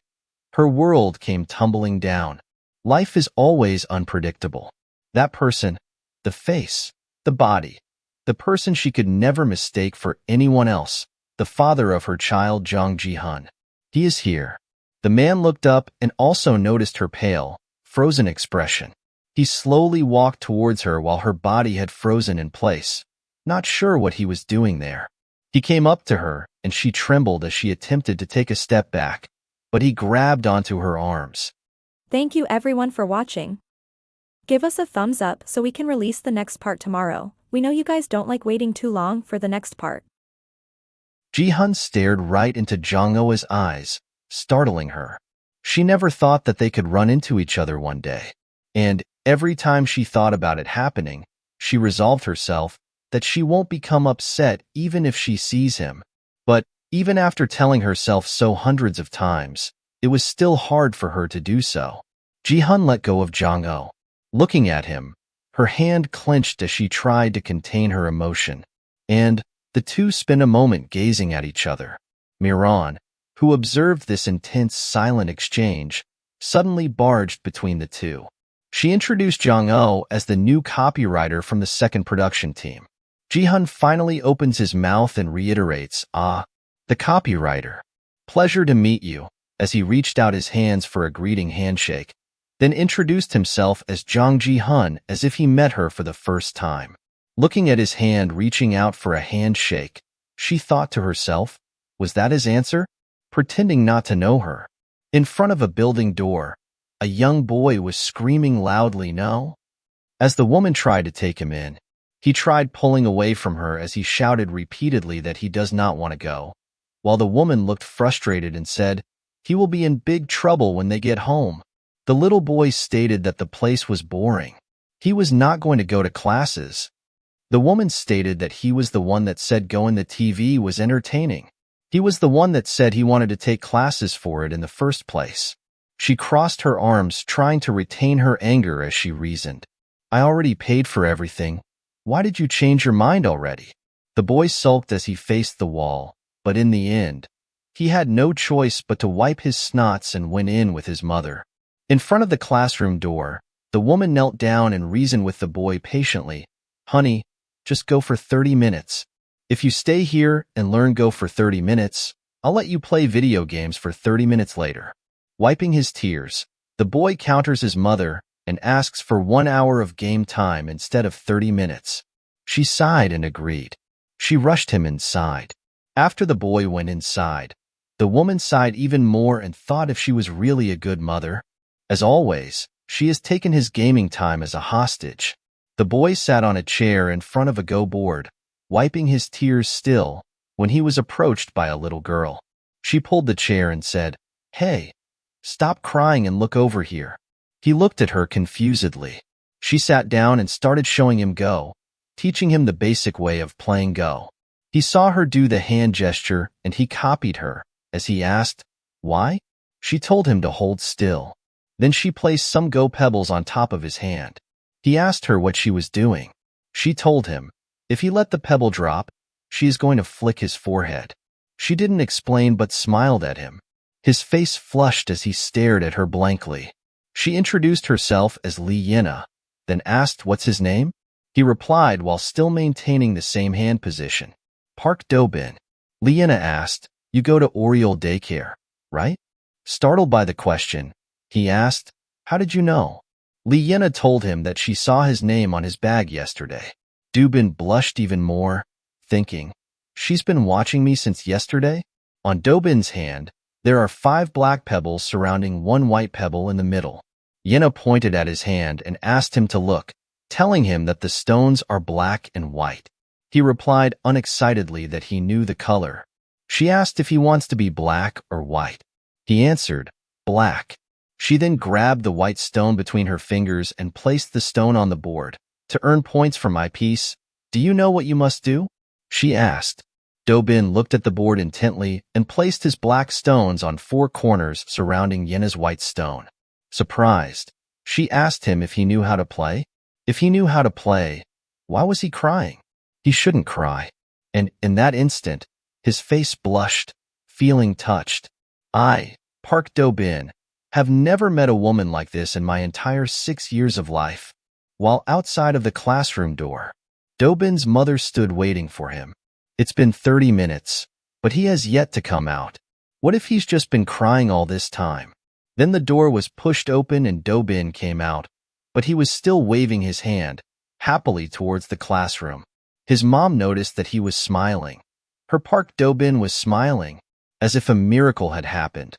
her world came tumbling down. Life is always unpredictable. That person, the face, the body, the person she could never mistake for anyone else, the father of her child Jong Ji-hun. He is here. The man looked up and also noticed her pale, frozen expression. He slowly walked towards her while her body had frozen in place, not sure what he was doing there. He came up to her, and she trembled as she attempted to take a step back, but he grabbed onto her arms. Thank you everyone for watching. Give us a thumbs up so we can release the next part tomorrow. We know you guys don't like waiting too long for the next part. Ji-hun stared right into Jong-oh's eyes, startling her. She never thought that they could run into each other one day. And every time she thought about it happening, she resolved herself that she won't become upset even if she sees him. But even after telling herself so hundreds of times, it was still hard for her to do so. Ji-hun let go of Jong-oh. Looking at him, her hand clenched as she tried to contain her emotion, and the two spent a moment gazing at each other. Mi-ran, who observed this intense, silent exchange, suddenly barged between the two. She introduced Jong-oh as the new copywriter from the second production team. Ji-hun finally opens his mouth and reiterates, the copywriter. Pleasure to meet you, as he reached out his hands for a greeting handshake, then introduced himself as Jong Ji-hun as if he met her for the first time. Looking at his hand reaching out for a handshake, she thought to herself, was that his answer? Pretending not to know her. In front of a building door, a young boy was screaming loudly no. As the woman tried to take him in, he tried pulling away from her as he shouted repeatedly that he does not want to go, while the woman looked frustrated and said, he will be in big trouble when they get home. The little boy stated that the place was boring. He was not going to go to classes. The woman stated that he was the one that said going the TV was entertaining. He was the one that said he wanted to take classes for it in the first place. She crossed her arms, trying to retain her anger as she reasoned. I already paid for everything. Why did you change your mind already? The boy sulked as he faced the wall, but in the end, he had no choice but to wipe his snots and went in with his mother. In front of the classroom door, the woman knelt down and reasoned with the boy patiently. Honey, just go for 30 minutes. If you stay here and learn go for 30 minutes, I'll let you play video games for 30 minutes later. Wiping his tears, the boy counters his mother and asks for 1 hour of game time instead of 30 minutes. She sighed and agreed. She rushed him inside. After the boy went inside, the woman sighed even more and thought if she was really a good mother. As always, she has taken his gaming time as a hostage. The boy sat on a chair in front of a Go board, wiping his tears still, when he was approached by a little girl. She pulled the chair and said, "Hey, stop crying and look over here." He looked at her confusedly. She sat down and started showing him Go, teaching him the basic way of playing Go. He saw her do the hand gesture and he copied her. As he asked, "Why?" She told him to hold still. Then she placed some Go pebbles on top of his hand. He asked her what she was doing. She told him, if he let the pebble drop, she is going to flick his forehead. She didn't explain but smiled at him. His face flushed as he stared at her blankly. She introduced herself as Yenna, then asked what's his name? He replied while still maintaining the same hand position. Park Dobin. Yenna asked, "You go to Oriole daycare, right?" Startled by the question, he asked, "How did you know?" Yenna told him that she saw his name on his bag yesterday. Dobin blushed even more, thinking, she's been watching me since yesterday? On Dobin's hand, there are 5 black pebbles surrounding 1 white pebble in the middle. Yenna pointed at his hand and asked him to look, telling him that the stones are black and white. He replied unexcitedly that he knew the color. She asked if he wants to be black or white. He answered, black. She then grabbed the white stone between her fingers and placed the stone on the board. To earn points for my piece, do you know what you must do? She asked. Dobin looked at the board intently and placed his black stones on 4 corners surrounding Yenna's white stone. Surprised, she asked him if he knew how to play. If he knew how to play, why was he crying? He shouldn't cry. And in that instant, his face blushed, feeling touched. I, Park Dobin, have never met a woman like this in my entire 6 years of life. While outside of the classroom door, Dobin's mother stood waiting for him. It's been 30 minutes, but he has yet to come out. What if he's just been crying all this time? Then the door was pushed open and Dobin came out, but he was still waving his hand, happily towards the classroom. His mom noticed that he was smiling. Her Park Dobin was smiling, as if a miracle had happened.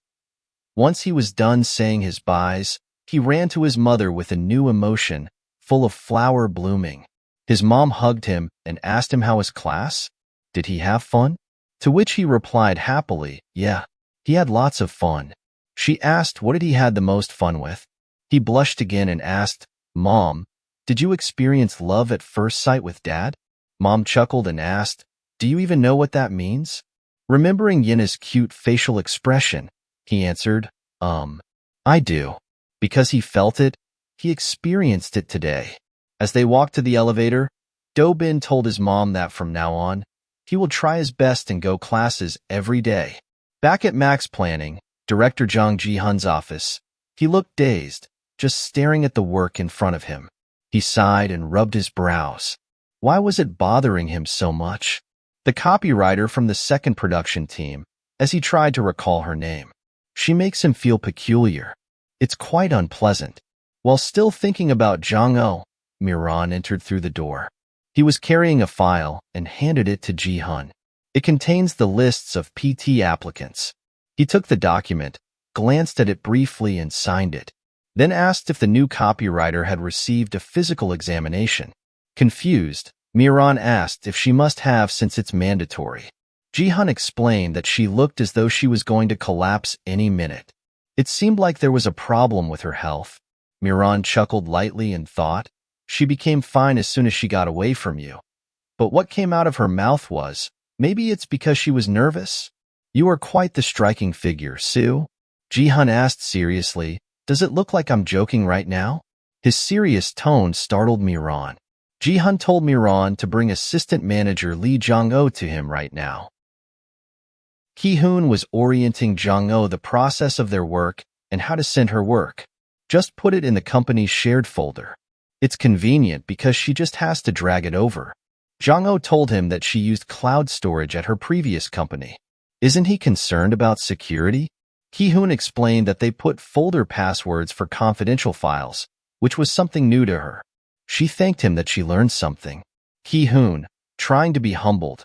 Once he was done saying his byes, he ran to his mother with a new emotion, full of flower blooming. His mom hugged him and asked him how his class? Did he have fun? To which he replied happily, yeah, he had lots of fun. She asked what did he had the most fun with? He blushed again and asked, Mom, did you experience love at first sight with Dad? Mom chuckled and asked, do you even know what that means? Remembering Yenna's cute facial expression, he answered, I do. Because he felt it, he experienced it today. As they walked to the elevator, Dobin told his mom that from now on, he will try his best and go classes every day. Back at Max Planning, Director Ji-hun's office, he looked dazed, just staring at the work in front of him. He sighed and rubbed his brows. Why was it bothering him so much? The copywriter from the second production team, as he tried to recall her name. She makes him feel peculiar. It's quite unpleasant. While still thinking about Jong-oh, Miran entered through the door. He was carrying a file and handed it to Ji-hun. It contains the lists of PT applicants. He took the document, glanced at it briefly and signed it, then asked if the new copywriter had received a physical examination. Confused, Miran asked if she must have since it's mandatory. Ji-hun explained that she looked as though she was going to collapse any minute. It seemed like there was a problem with her health. Miran chuckled lightly and thought, she became fine as soon as she got away from you. But what came out of her mouth was, maybe it's because she was nervous? You are quite the striking figure, Sue. Ji-hun asked seriously, does it look like I'm joking right now? His serious tone startled Miran. Ji-hun told Miran to bring assistant manager Lee Jong-oh to him right now. Ji-hun was orienting Jong-oh the process of their work and how to send her work. Just put it in the company's shared folder. It's convenient because she just has to drag it over. Jong-oh told him that she used cloud storage at her previous company. Isn't he concerned about security? Ji-hun explained that they put folder passwords for confidential files, which was something new to her. She thanked him that she learned something. Ji-hun, trying to be humbled,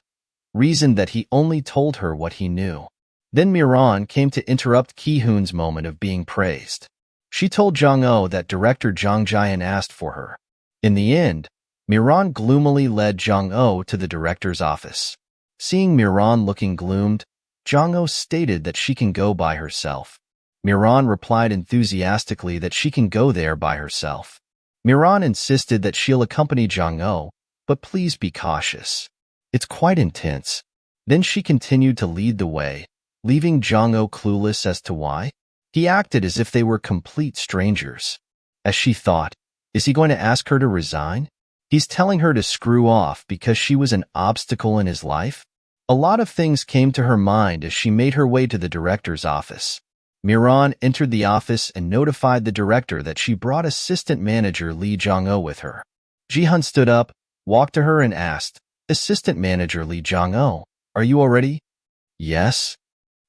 reasoned that he only told her what he knew. Then Miran came to interrupt Ji-hun's moment of being praised. She told Jong-oh that director Jang Ji-hun asked for her. In the end, Miran gloomily led Jong-oh to the director's office. Seeing Miran looking gloomed, Jong-oh stated that she can go by herself. Miran replied enthusiastically that she can go there by herself. Miran insisted that she'll accompany Jong-oh, but please be cautious. It's quite intense. Then she continued to lead the way, leaving Jong-oh clueless as to why. He acted as if they were complete strangers. As she thought, is he going to ask her to resign? He's telling her to screw off because she was an obstacle in his life? A lot of things came to her mind as she made her way to the director's office. Miran entered the office and notified the director that she brought assistant manager Lee Jong-oh with her. Ji-hun stood up, walked to her and asked, "Assistant manager Lee Jong-oh, are you all ready?" "Yes."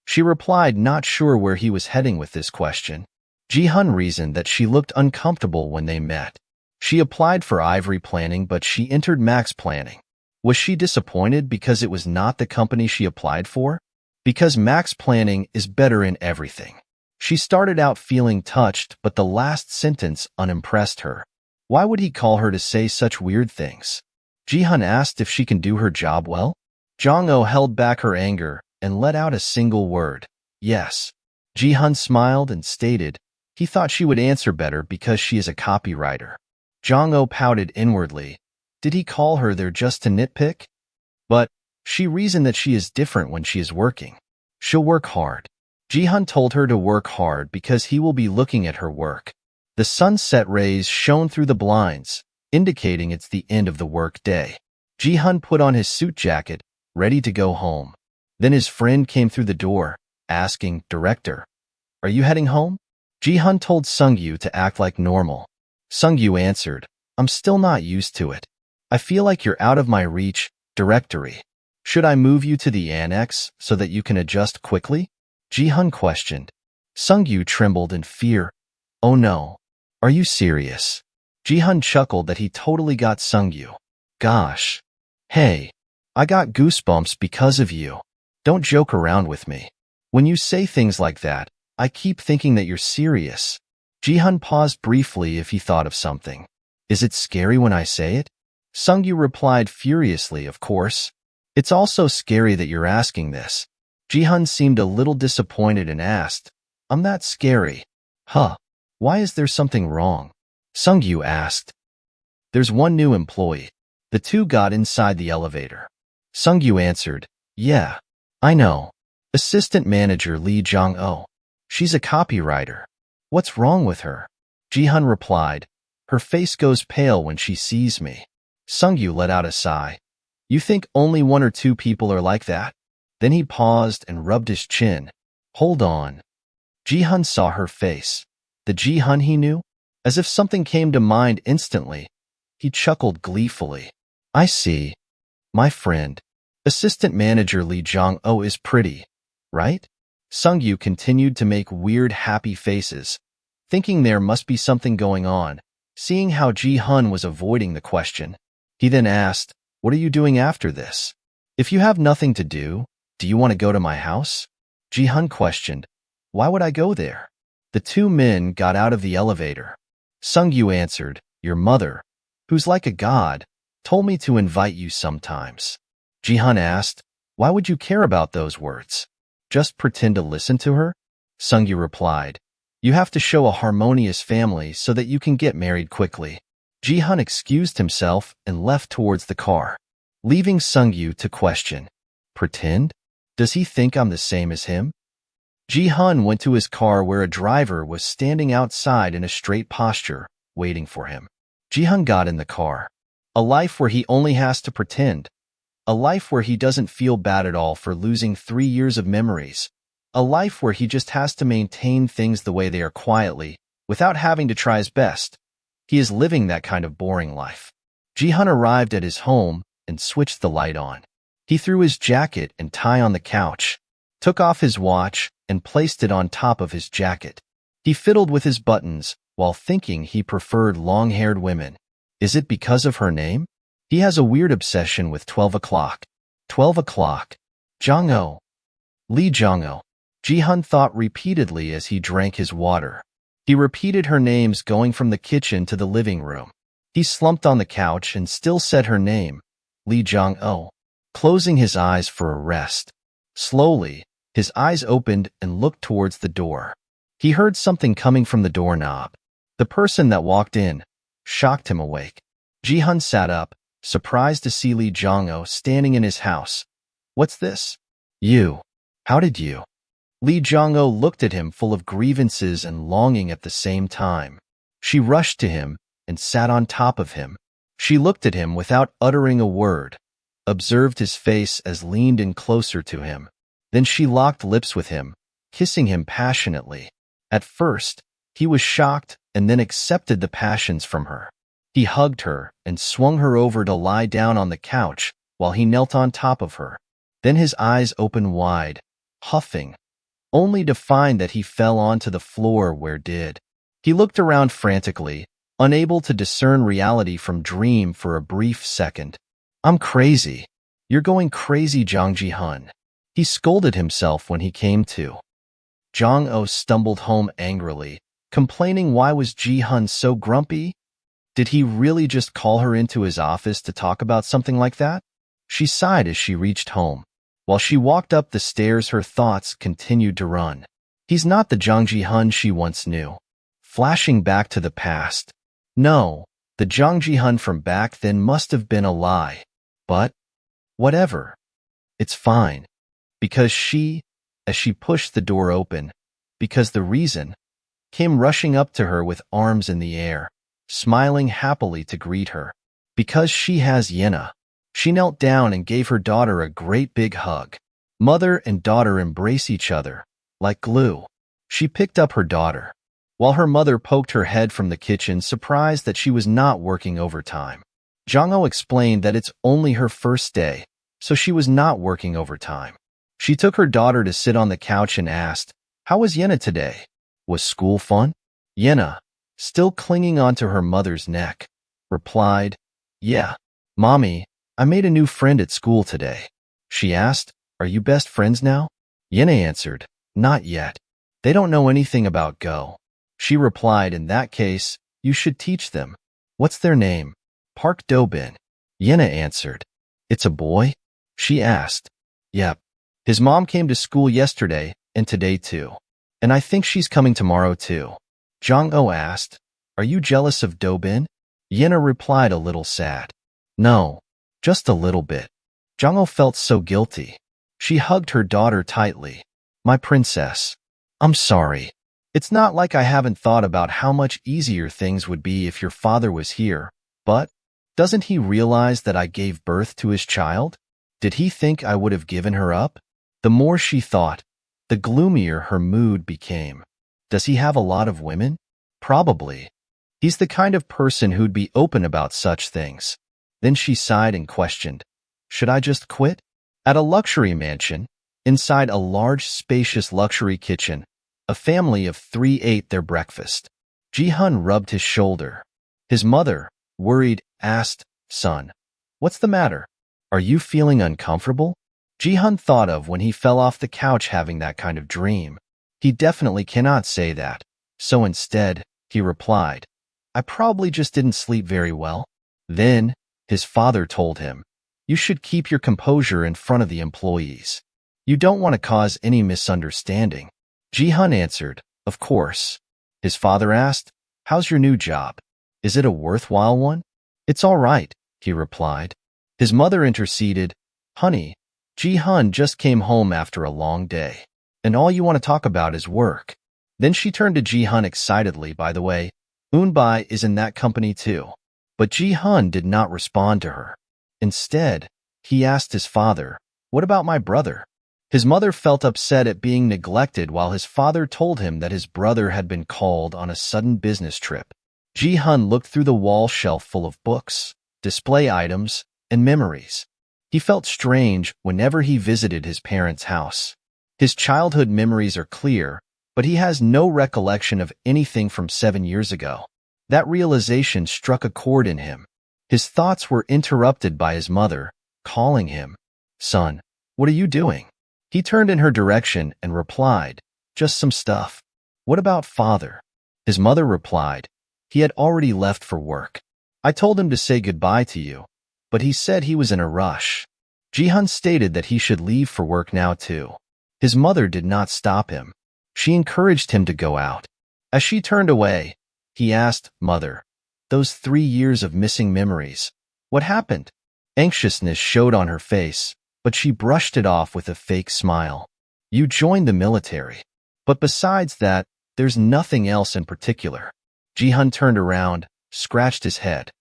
She replied, not sure where he was heading with this question. Ji-hun reasoned that she looked uncomfortable when they met. She applied for Ivory Planning, but she entered Max Planning. Was she disappointed because it was not the company she applied for? Because Max Planning is better in everything. She started out feeling touched, but the last sentence unimpressed her. Why would he call her to say such weird things? Ji-hun asked if she can do her job well. Jong-oh held back her anger and let out a single word, "Yes." Ji-hun smiled and stated he thought she would answer better because she is a copywriter. Jong-oh pouted inwardly. Did he call her there just to nitpick? But she reasoned that she is different when she is working. She'll work hard. Ji-hun told her to work hard because he will be looking at her work. The sunset rays shone through the blinds, indicating it's the end of the work day. Ji-hun put on his suit jacket, ready to go home. Then his friend came through the door, asking, "Director, are you heading home?" Ji-hun told Sung-yu to act like normal. Sung-yu answered, "I'm still not used to it. I feel like you're out of my reach, directory. Should I move you to the annex so that you can adjust quickly?" Ji-hun questioned. Sung-yu trembled in fear. "Oh no. Are you serious?" Ji-hun chuckled that he totally got Sung-yu. "Gosh. Hey, I got goosebumps because of you. Don't joke around with me. When you say things like that, I keep thinking that you're serious." Ji-hun paused briefly if he thought of something. "Is it scary when I say it?" Sung-yu replied furiously, "Of course. It's also scary that you're asking this." Ji-hun seemed a little disappointed and asked, "I'm that scary?" "Huh. Why is there something wrong?" Sung-yu asked. "There's one new employee." The two got inside the elevator. Sung-yu answered, "Yeah, I know. Assistant manager Lee Jong-oh. She's a copywriter. What's wrong with her?" Ji-hun replied, "Her face goes pale when she sees me." Sung-yu let out a sigh. "You think only one or two people are like that?" Then he paused and rubbed his chin. "Hold on." Ji-hun saw her face. The Ji-hun he knew? As if something came to mind instantly, he chuckled gleefully. "I see. My friend. Assistant manager Lee Jong-oh is pretty, right?" Sung-yu continued to make weird happy faces, thinking there must be something going on, seeing how Ji-hun was avoiding the question. He then asked, "What are you doing after this? If you have nothing to do you want to go to my house?" Ji-hun questioned, "Why would I go there?" The two men got out of the elevator. Sung-yu answered, "Your mother, who's like a god, told me to invite you sometimes." Ji-hun asked, "Why would you care about those words? Just pretend to listen to her?" Sung-yu replied, "You have to show a harmonious family so that you can get married quickly." Ji-hun excused himself and left towards the car, leaving Sung-yu to question, "Pretend? Does he think I'm the same as him?" Ji-hun went to his car where a driver was standing outside in a straight posture, waiting for him. Ji-hun got in the car. A life where he only has to pretend. A life where he doesn't feel bad at all for losing 3 years of memories. A life where he just has to maintain things the way they are quietly, without having to try his best. He is living that kind of boring life. Ji-hun arrived at his home and switched the light on. He threw his jacket and tie on the couch. took off his watch, and placed it on top of his jacket. He fiddled with his buttons while thinking he preferred long-haired women. Is it because of her name? He has a weird obsession with 12 o'clock. 12 o'clock. Jong-oh. Lee Jong-oh. Ji-hun thought repeatedly as he drank his water. He repeated her names going from the kitchen to the living room. He slumped on the couch and still said her name, Lee Jong-oh, closing his eyes for a rest. Slowly, his eyes opened and looked towards the door. He heard something coming from the doorknob. The person that walked in shocked him awake. Ji-hun sat up, surprised to see Lee Jong-oh standing in his house. What's this? You. How did you? Lee Jong-oh looked at him full of grievances and longing at the same time. She rushed to him and sat on top of him. She looked at him without uttering a word, observed his face as leaned in closer to him. Then she locked lips with him, kissing him passionately. At first, he was shocked and then accepted the passions from her. He hugged her and swung her over to lie down on the couch while he knelt on top of her. Then his eyes opened wide, huffing, only to find that he fell onto the floor where did. He looked around frantically, unable to discern reality from dream for a brief second. I'm crazy. You're going crazy, Ji-hun. He scolded himself when he came to. Jong-oh stumbled home angrily, complaining why was Ji-hun so grumpy? Did he really just call her into his office to talk about something like that? She sighed as she reached home. While she walked up the stairs, her thoughts continued to run. He's not the Ji-hun she once knew. Flashing back to the past. No, the Ji-hun from back then must have been a lie. But, whatever. It's fine. Because as she pushed the door open, because the reason, came rushing up to her with arms in the air, smiling happily to greet her. Because she has Yenna. She knelt down and gave her daughter a great big hug. Mother and daughter embrace each other, like glue. She picked up her daughter, while her mother poked her head from the kitchen, surprised that she was not working overtime. Jong-oh explained that it's only her first day, so she was not working overtime. She took her daughter to sit on the couch and asked, "How was Yenna today? Was school fun?" Yenna, still clinging onto her mother's neck, replied, "Yeah, Mommy, I made a new friend at school today." She asked, "Are you best friends now?" Yenna answered, "Not yet. They don't know anything about Go." She replied, "In that case, you should teach them." "What's their name?" "Park Do-bin." Yenna answered. "It's a boy?" She asked. "Yep. His mom came to school yesterday and today too. And I think she's coming tomorrow too." Jong-oh asked, "Are you jealous of Do-bin?" Yenna replied, a little sad. "No, just a little bit." Jong-oh felt so guilty. She hugged her daughter tightly. "My princess, I'm sorry. It's not like I haven't thought about how much easier things would be if your father was here, but doesn't he realize that I gave birth to his child? Did he think I would have given her up?" The more she thought, the gloomier her mood became. Does he have a lot of women? Probably. He's the kind of person who'd be open about such things. Then she sighed and questioned, "Should I just quit?" At a luxury mansion, inside a large, spacious luxury kitchen, a family of 3 ate their breakfast. Ji-hun rubbed his shoulder. His mother, worried, asked, "Son, what's the matter? Are you feeling uncomfortable?" Ji-hun thought of when he fell off the couch having that kind of dream. He definitely cannot say that, so instead, he replied, "I probably just didn't sleep very well." Then, his father told him, "You should keep your composure in front of the employees. You don't want to cause any misunderstanding." Ji-hun answered, "Of course." His father asked, "How's your new job? Is it a worthwhile one?" "It's all right," he replied. His mother interceded, "Honey, Ji-hun just came home after a long day, and all you want to talk about is work." Then she turned to Ji-hun excitedly, "By the way, Unbai is in that company too." But Ji-hun did not respond to her. Instead, he asked his father, "What about my brother?" His mother felt upset at being neglected while his father told him that his brother had been called on a sudden business trip. Ji-hun looked through the wall shelf full of books, display items, and memories. He felt strange whenever he visited his parents' house. His childhood memories are clear, but he has no recollection of anything from 7 years ago. That realization struck a chord in him. His thoughts were interrupted by his mother, calling him. "Son, what are you doing?" He turned in her direction and replied, "Just some stuff." "What about father?" His mother replied, "He had already left for work. I told him to say goodbye to you, but he said he was in a rush." Ji-hun stated that he should leave for work now too. His mother did not stop him. She encouraged him to go out. As she turned away, he asked, "Mother, those 3 years of missing memories, what happened?" Anxiousness showed on her face, but she brushed it off with a fake smile. "You joined the military. But besides that, there's nothing else in particular." Ji-hun turned around, scratched his head.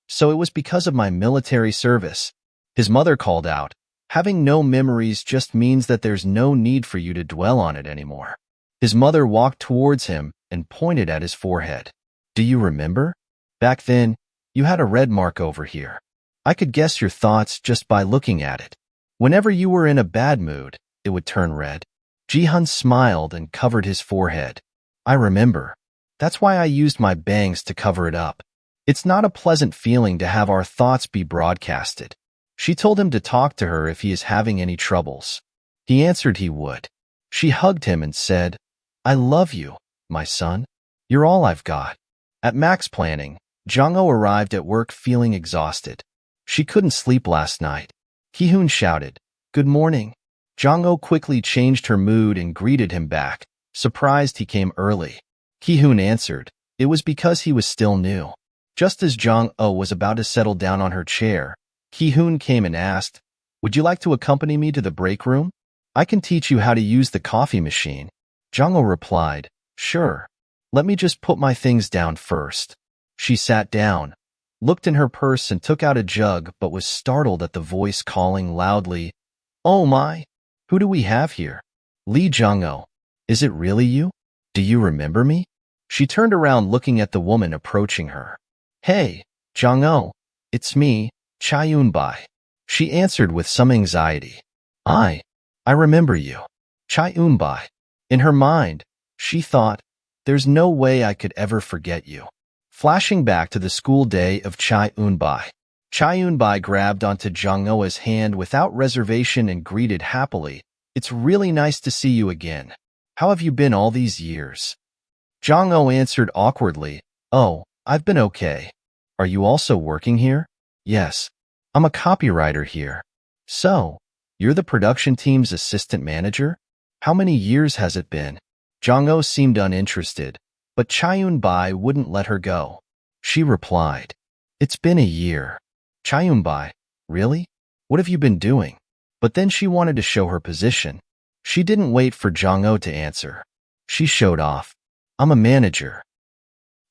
"So it was because of my military service." His mother called out, "Having no memories just means that there's no need for you to dwell on it anymore." His mother walked towards him and pointed at his forehead. "Do you remember? Back then, you had a red mark over here. I could guess your thoughts just by looking at it. Whenever you were in a bad mood, it would turn red." Ji-hun smiled and covered his forehead. "I remember. That's why I used my bangs to cover it up. It's not a pleasant feeling to have our thoughts be broadcasted." She told him to talk to her if he is having any troubles. He answered he would. She hugged him and said, "I love you, my son. You're all I've got." At Max Planning, Jong-ho arrived at work feeling exhausted. She couldn't sleep last night. Ji-hun shouted, "Good morning." Jong-ho quickly changed her mood and greeted him back, surprised he came early. Ji-hun answered, it was because he was still new. Just as Jong-ho was about to settle down on her chair, Ji-hun came and asked, "Would you like to accompany me to the break room? I can teach you how to use the coffee machine." Jong-ho replied, "Sure. Let me just put my things down first." She sat down, looked in her purse and took out a jug but was startled at the voice calling loudly, "Oh my! Who do we have here?" "Lee Jong-ho. Is it really you? Do you remember me?" She turned around looking at the woman approaching her. "Hey, Jong-ho, it's me, Chaeun-bai." She answered with some anxiety. I remember you. Chaeun-bai. In her mind, she thought, there's no way I could ever forget you. Flashing back to the school day of Chaeun-bai. Chaeun-bai grabbed onto Jong-ho's hand without reservation and greeted happily, "It's really nice to see you again. How have you been all these years?" Jong-ho answered awkwardly, "Oh, I've been okay. Are you also working here?" "Yes. I'm a copywriter here." "So, you're the production team's assistant manager? How many years has it been?" Jong-ho seemed uninterested, but Chaeun-bai wouldn't let her go. She replied, "It's been a year." Chaeun-bai, "Really? What have you been doing?" But then she wanted to show her position. She didn't wait for Jong-ho to answer. She showed off. "I'm a manager."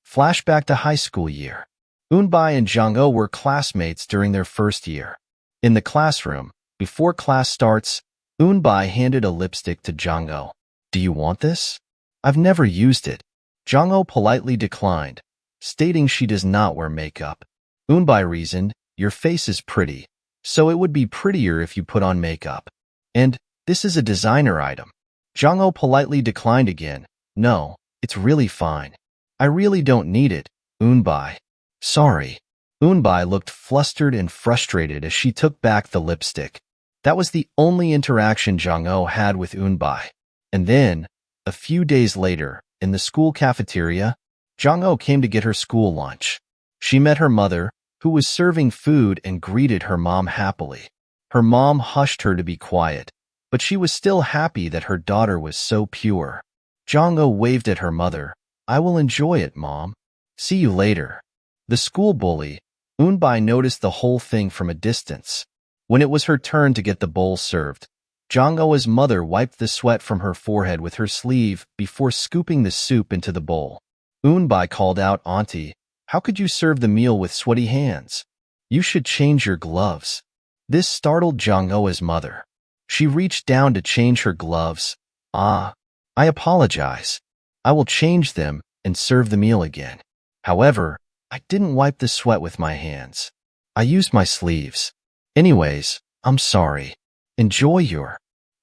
Flashback to high school year. Eun-bai and Jong-ho were classmates during their first year. In the classroom, before class starts, Eun-bai handed a lipstick to Jong-ho. "Do you want this?" "I've never used it." Jong-ho politely declined, stating she does not wear makeup. Eun-bai reasoned, "Your face is pretty, so it would be prettier if you put on makeup. And this is a designer item." Jong-ho politely declined again. "No, it's really fine. I really don't need it, Eun-bai." "Sorry." Eun-bai looked flustered and frustrated as she took back the lipstick. That was the only interaction Jong-ho had with Eun-bai. And then, a few days later, in the school cafeteria, Jong-ho came to get her school lunch. She met her mother, who was serving food, and greeted her mom happily. Her mom hushed her to be quiet, but she was still happy that her daughter was so pure. Jong-ho waved at her mother. "I will enjoy it, Mom. See you later." The school bully, Eun-bai, noticed the whole thing from a distance. When it was her turn to get the bowl served, Jong-ho's mother wiped the sweat from her forehead with her sleeve before scooping the soup into the bowl. Eun-bai called out, "Auntie, how could you serve the meal with sweaty hands? You should change your gloves." This startled Jong-ho's mother. She reached down to change her gloves. "I apologize. I will change them and serve the meal again. However, I didn't wipe the sweat with my hands. I used my sleeves. Anyways, I'm sorry. Enjoy your..."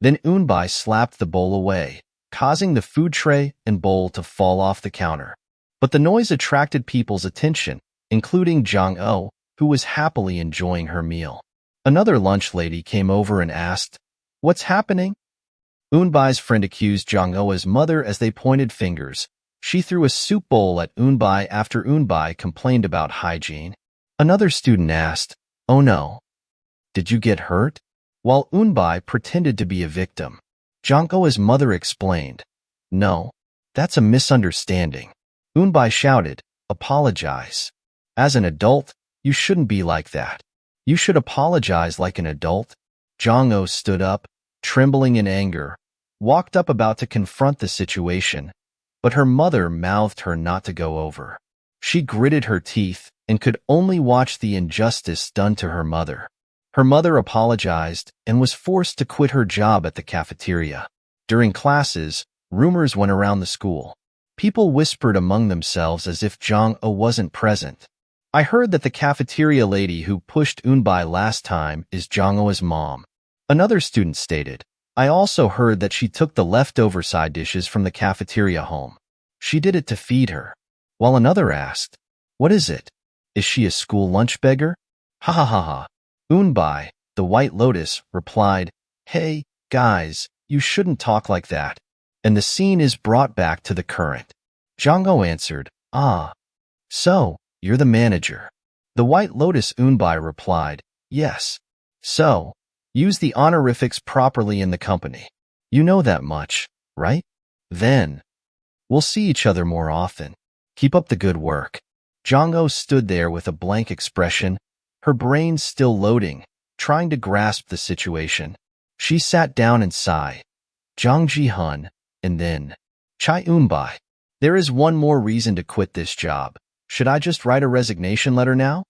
Then Unbai slapped the bowl away, causing the food tray and bowl to fall off the counter. But the noise attracted people's attention, including Jong-oh, who was happily enjoying her meal. Another lunch lady came over and asked, "What's happening?" Unbai's friend accused Jong-oh's mother as they pointed fingers. She threw a soup bowl at Unbai after Unbai complained about hygiene. Another student asked, "Oh no, did you get hurt?" While Unbai pretended to be a victim. Jong-oh's mother explained, "No, that's a misunderstanding." Unbai shouted, "Apologize. As an adult, you shouldn't be like that. You should apologize like an adult." Jong-oh stood up, trembling in anger, walked up about to confront the situation, but her mother mouthed her not to go over. She gritted her teeth and could only watch the injustice done to her mother. Her mother apologized and was forced to quit her job at the cafeteria. During classes, rumors went around the school. People whispered among themselves as if Jong-oh wasn't present. "I heard that the cafeteria lady who pushed Unbai last time is Jong-oh's mom." Another student stated, "I also heard that she took the leftover side dishes from the cafeteria home. She did it to feed her." While another asked, "What is it? Is she a school lunch beggar?" "Ha ha ha ha." Unbai, the White Lotus, replied, "Hey, guys, you shouldn't talk like that." And the scene is brought back to the current. Jong-oh answered, "Ah, so, you're the manager." The White Lotus Unbai replied, "Yes. So, use the honorifics properly in the company. You know that much, right? Then, we'll see each other more often. Keep up the good work." Jong-oh stood there with a blank expression, her brain still loading, trying to grasp the situation. She sat down and sighed. Ji-hun, and then, "Chai Unbai. There is one more reason to quit this job. Should I just write a resignation letter now?"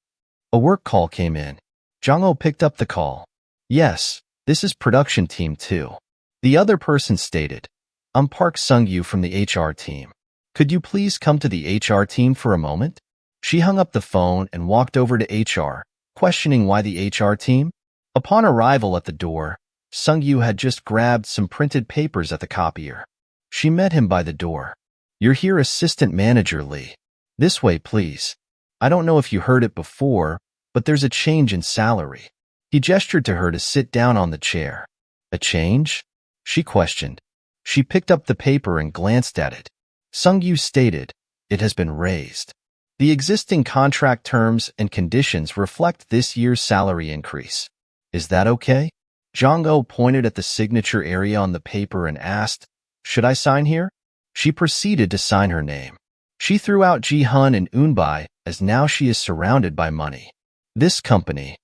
A work call came in. Jong-oh picked up the call. "Yes, this is production team 2. The other person stated, "I'm Park Sung-yu from the HR team. Could you please come to the HR team for a moment?" She hung up the phone and walked over to HR, questioning why the HR team. Upon arrival at the door, Sung-yu had just grabbed some printed papers at the copier. She met him by the door. "You're here, Assistant Manager Lee. This way, please. I don't know if you heard it before, but there's a change in salary." He gestured to her to sit down on the chair. "A change?" she questioned. She picked up the paper and glanced at it. Sung-yu stated, "It has been raised. The existing contract terms and conditions reflect this year's salary increase. Is that okay?" Jong-oh pointed at the signature area on the paper and asked, "Should I sign here?" She proceeded to sign her name. She threw out Ji-hun and Unbai as now she is surrounded by money. "This company,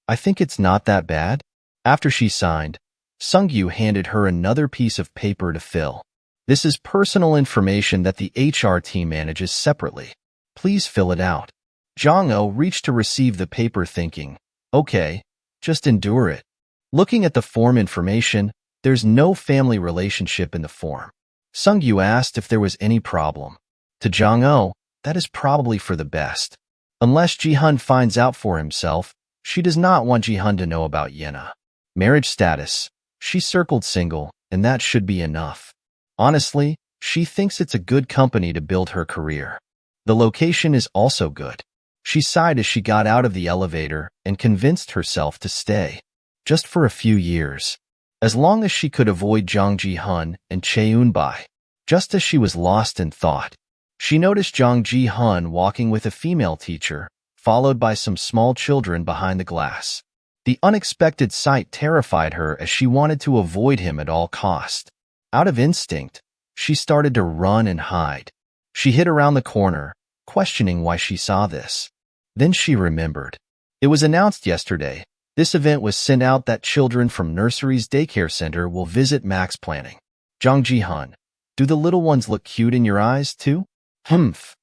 I think it's not that bad." After she signed, Sung-yu handed her another piece of paper to fill. "This is personal information that the HR team manages separately. Please fill it out." Jong-oh reached to receive the paper thinking, "Okay, just endure it." Looking at the form information, there's no family relationship in the form. Sung-yu asked if there was any problem. To Jong-oh, that is probably for the best. Unless Ji-hun finds out for himself, she does not want Ji-hun to know about Yenna. Marriage status, she circled single, and that should be enough. Honestly, she thinks it's a good company to build her career. The location is also good. She sighed as she got out of the elevator and convinced herself to stay. Just for a few years. As long as she could avoid Jang Ji-hun and Chae Unbai. Just as she was lost in thought, she noticed Jang Ji-hun walking with a female teacher, followed by some small children behind the glass. The unexpected sight terrified her as she wanted to avoid him at all cost. Out of instinct, she started to run and hide. She hid around the corner, questioning why she saw this. Then she remembered. It was announced yesterday. This event was sent out that children from nursery's daycare center will visit Max Planning. Jang Ji-hun, do the little ones look cute in your eyes, too? Humph.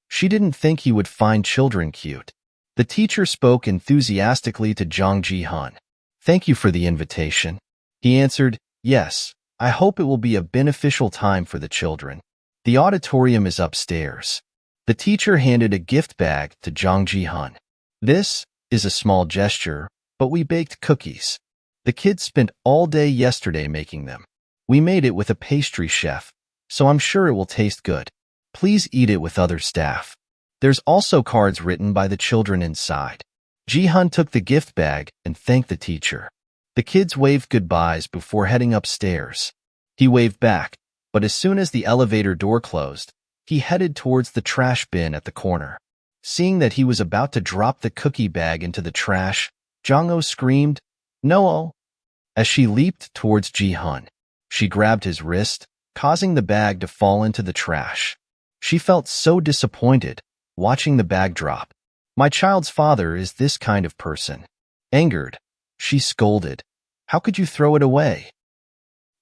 She didn't think he would find children cute. The teacher spoke enthusiastically to Jang Ji-hun. Thank you for the invitation. He answered, yes, I hope it will be a beneficial time for the children. The auditorium is upstairs. The teacher handed a gift bag to Jang Ji-hun. This is a small gesture, but we baked cookies. The kids spent all day yesterday making them. We made it with a pastry chef, so I'm sure it will taste good. Please eat it with other staff. There's also cards written by the children inside. Ji-hun took the gift bag and thanked the teacher. The kids waved goodbyes before heading upstairs. He waved back, but as soon as the elevator door closed, he headed towards the trash bin at the corner. Seeing that he was about to drop the cookie bag into the trash, Jong-ho screamed, "No!" As she leaped towards Ji-hun. She grabbed his wrist, causing the bag to fall into the trash. She felt so disappointed, watching the bag drop. My child's father is this kind of person. Angered, she scolded, "How could you throw it away?"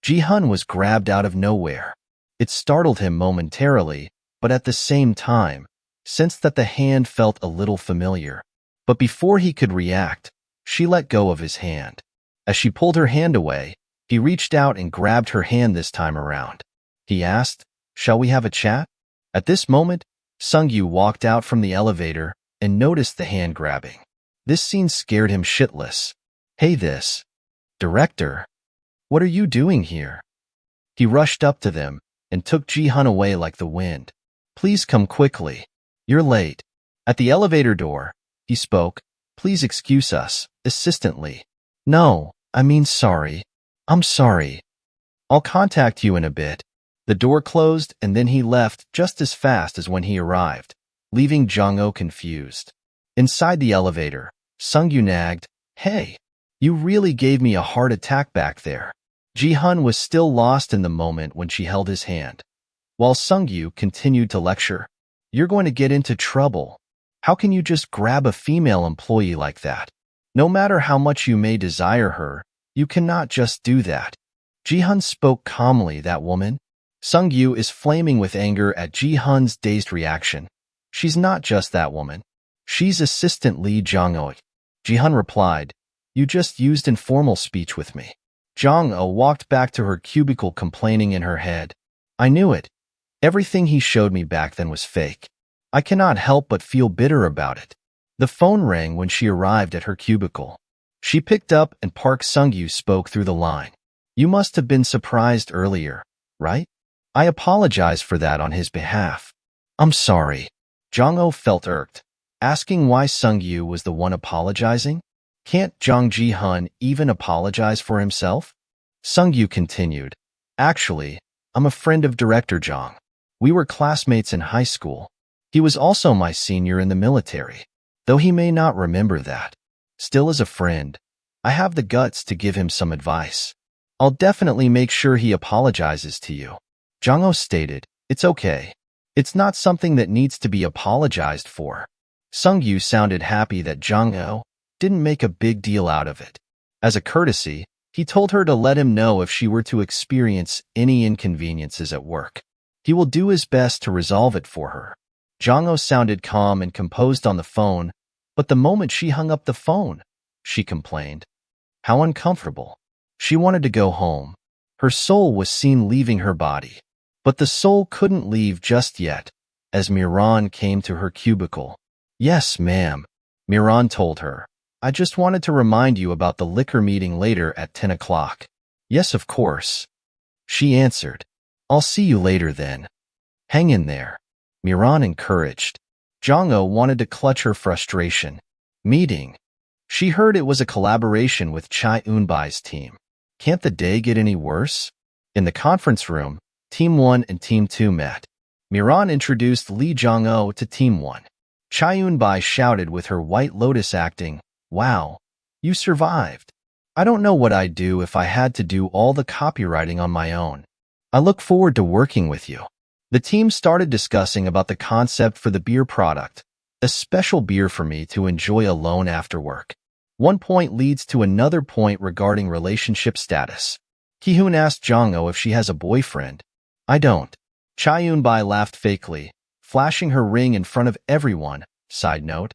Ji-hun was grabbed out of nowhere. It startled him momentarily, but at the same time, sensed that the hand felt a little familiar. But before he could react, she let go of his hand. As she pulled her hand away, he reached out and grabbed her hand this time around. He asked, "Shall we have a chat?" At this moment, Sung-yu walked out from the elevator and noticed the hand grabbing. This scene scared him shitless. "Hey this, director, what are you doing here?" He rushed up to them and took Ji-hun away like the wind. "Please come quickly. You're late." At the elevator door, he spoke, "Please excuse us," insistently. "No, I mean sorry. I'm sorry. I'll contact you in a bit." The door closed and then he left just as fast as when he arrived, leaving Jong-ho confused. Inside the elevator, Sung-yu nagged, "Hey, you really gave me a heart attack back there." Ji-hun was still lost in the moment when she held his hand, while Sung-yu continued to lecture, "You're going to get into trouble. How can you just grab a female employee like that? No matter how much you may desire her, you cannot just do that." Ji-hun spoke calmly, "That woman?" Sung-yu is flaming with anger at Ji-hun's dazed reaction. "She's not just that woman. She's Assistant Lee Jong-ho." Ji-hun replied, "You just used informal speech with me." Jong-ho walked back to her cubicle complaining in her head, "I knew it. Everything he showed me back then was fake. I cannot help but feel bitter about it." The phone rang when she arrived at her cubicle. She picked up and Park Sung-yu spoke through the line. "You must have been surprised earlier, right? I apologize for that on his behalf." "I'm sorry." Jong-ho felt irked, asking why Sung-yu was the one apologizing. Can't Jong Ji-hun even apologize for himself? Sung-yu continued, "Actually, I'm a friend of Director Jong. We were classmates in high school. He was also my senior in the military, though he may not remember that. Still, as a friend, I have the guts to give him some advice. I'll definitely make sure he apologizes to you." Jong-ho stated, "It's okay. It's not something that needs to be apologized for." Sung-yu sounded happy that Jong-ho didn't make a big deal out of it. As a courtesy, he told her to let him know if she were to experience any inconveniences at work. He will do his best to resolve it for her. Jong-ho sounded calm and composed on the phone, but the moment she hung up the phone, she complained. How uncomfortable. She wanted to go home. Her soul was seen leaving her body. But the soul couldn't leave just yet, as Miran came to her cubicle. "Yes, ma'am," Miran told her. "I just wanted to remind you about the liquor meeting later at 10 o'clock. "Yes, of course," she answered. "I'll see you later then. Hang in there," Miran encouraged. Jong-ho wanted to clutch her frustration. Meeting. She heard it was a collaboration with Chai Eun-bai's team. Can't the day get any worse? In the conference room, Team 1 and Team 2 met. Miran introduced Lee Jong-ho to Team 1. Chai Eun-bai shouted with her White Lotus acting, "Wow, you survived. I don't know what I'd do if I had to do all the copywriting on my own. I look forward to working with you." The team started discussing about the concept for the beer product, a special beer for me to enjoy alone after work. One point leads to another point regarding relationship status. Ji-hun asked Jong-ho if she has a boyfriend. "I don't." Chai Eun-bai laughed fakely, flashing her ring in front of everyone. Side note,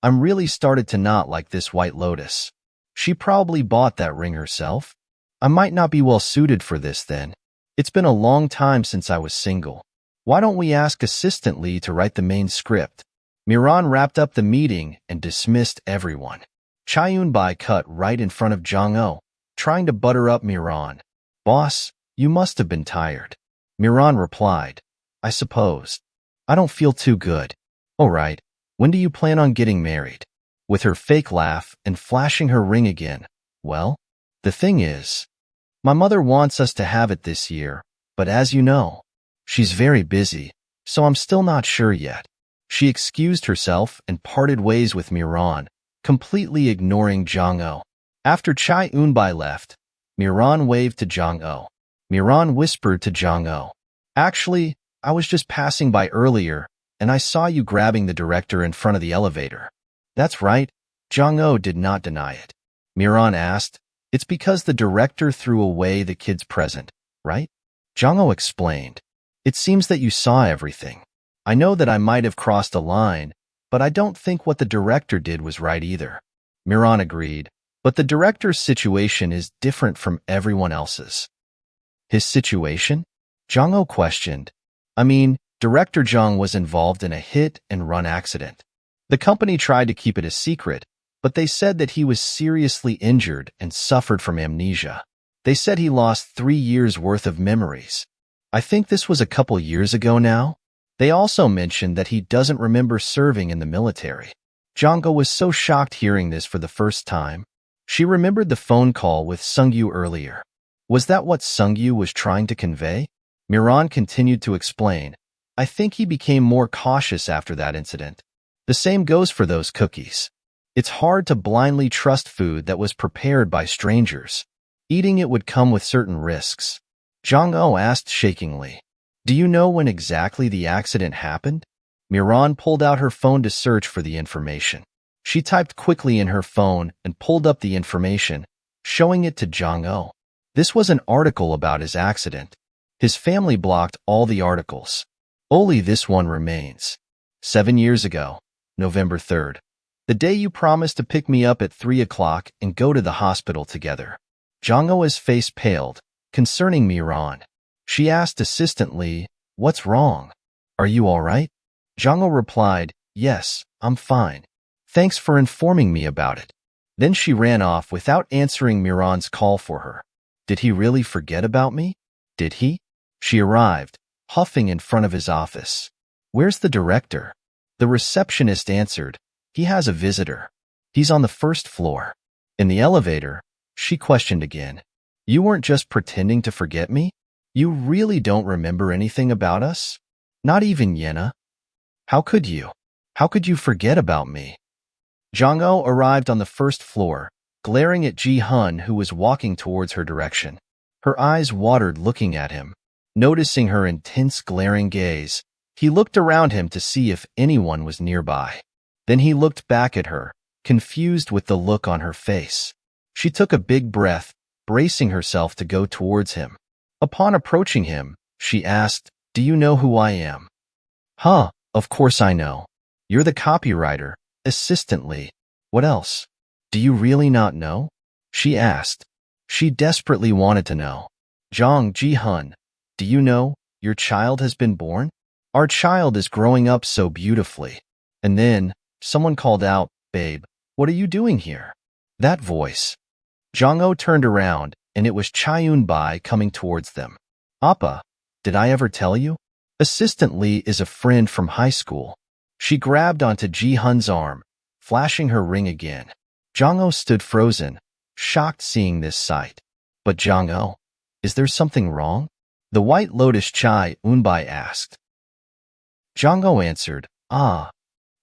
I'm really started to not like this White Lotus. She probably bought that ring herself. I might not be well suited for this then. It's been a long time since I was single. Why don't we ask Assistant Lee to write the main script? Miran wrapped up the meeting and dismissed everyone. Chai Eun-bai cut right in front of Jong-ho. trying to butter up Miran. Boss, you must have been tired. Miran replied, I suppose. I don't feel too good. All right, when do you plan on getting married? With her fake laugh and flashing her ring again. Well, the thing is, my mother wants us to have it this year, but as you know, she's very busy, so I'm still not sure yet. She excused herself and parted ways with Miran, completely ignoring Jong-oh. After Chai Eunbai left, Miran waved to Jong-oh. Miran whispered to Jong-oh, actually, I was just passing by earlier, and I saw you grabbing the director in front of the elevator. That's right, Jong-oh did not deny it. Miran asked, it's because the director threw away the kid's present, right? Jong-oh explained, it seems that you saw everything. I know that I might have crossed a line, but I don't think what the director did was right either. Miran agreed, but the director's situation is different from everyone else's. His situation? Jong-oh questioned. I mean, Director Jung was involved in a hit-and-run accident. The company tried to keep it a secret, but they said that he was seriously injured and suffered from amnesia. They said he lost 3 years' worth of memories. I think this was a couple years ago now. They also mentioned that he doesn't remember serving in the military. Jong-oh was so shocked hearing this for the first time. She remembered the phone call with Sung-yu earlier. Was that what Sung-yu was trying to convey? Miran continued to explain, I think he became more cautious after that incident. The same goes for those cookies. It's hard to blindly trust food that was prepared by strangers. Eating it would come with certain risks. Jong-oh asked shakingly, do you know when exactly the accident happened? Miran pulled out her phone to search for the information. She typed quickly in her phone and pulled up the information, showing it to Jong-oh. This was an article about his accident. His family blocked all the articles. Only this one remains. 7 years ago, November 3rd, the day you promised to pick me up at 3 o'clock and go to the hospital together. Jong-oh's face paled, concerning Miran. She asked assistantly, what's wrong? Are you all right? Jong-oh replied, yes, I'm fine. Thanks for informing me about it. Then she ran off without answering Miran's call for her. Did he really forget about me? Did he? She arrived, huffing in front of his office. Where's the director? The receptionist answered, he has a visitor. He's on the first floor. In the elevator, she questioned again. You weren't just pretending to forget me? You really don't remember anything about us? Not even Yenna? How could you? How could you forget about me? Jong-oh arrived on the first floor, glaring at Ji-hun, who was walking towards her direction. Her eyes watered looking at him. Noticing her intense glaring gaze, he looked around him to see if anyone was nearby. Then he looked back at her, confused with the look on her face. She took a big breath, bracing herself to go towards him. Upon approaching him, she asked, do you know who I am? Huh, of course I know. You're the copywriter, Assistant Lee. What else? Do you really not know? She asked. She desperately wanted to know. Ji-hun, do you know, your child has been born? Our child is growing up so beautifully. And then, someone called out, babe, what are you doing here? That voice. Jong-oh turned around, and it was Chai Eunbai coming towards them. Appa, did I ever tell you? Assistant Lee is a friend from high school. She grabbed onto Ji-hun's arm, flashing her ring again. Jong-oh stood frozen, shocked seeing this sight. But Jong-oh, is there something wrong? The White Lotus Chai Eunbai asked. Jong-oh answered,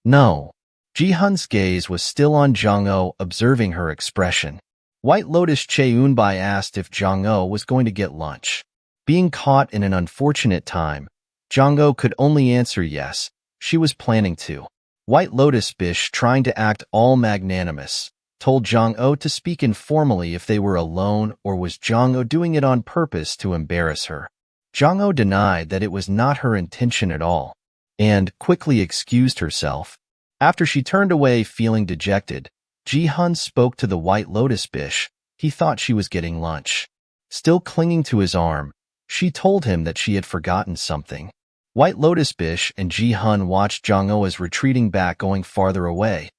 no. Ji-hun's gaze was still on Jong-oh, observing her expression. White Lotus Chai Eunbai asked if Jong-oh was going to get lunch. Being caught in an unfortunate time, Jong-oh could only answer yes, she was planning to. White Lotus Bish, trying to act all magnanimous, told Jong-oh to speak informally if they were alone, or was Jong-oh doing it on purpose to embarrass her. Jong-oh denied that it was not her intention at all, and quickly excused herself. After she turned away feeling dejected, Ji-hun spoke to the White Lotus Bish. He thought she was getting lunch. Still clinging to his arm, she told him that she had forgotten something. White Lotus Bish and Ji-hun watched Jong-oh as retreating back, going farther away.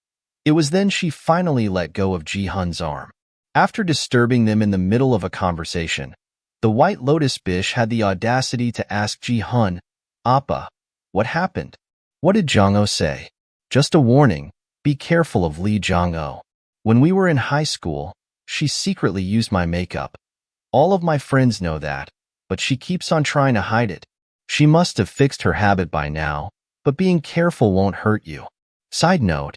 It was then she finally let go of Ji-hun's arm. After disturbing them in the middle of a conversation, the White Lotus bish had the audacity to ask Ji-hun, "Appa, what happened? What did Jong-oh say?" "Just a warning, be careful of Lee Jong-oh. When we were in high school, she secretly used my makeup. All of my friends know that, but she keeps on trying to hide it. She must have fixed her habit by now, but being careful won't hurt you. Side note,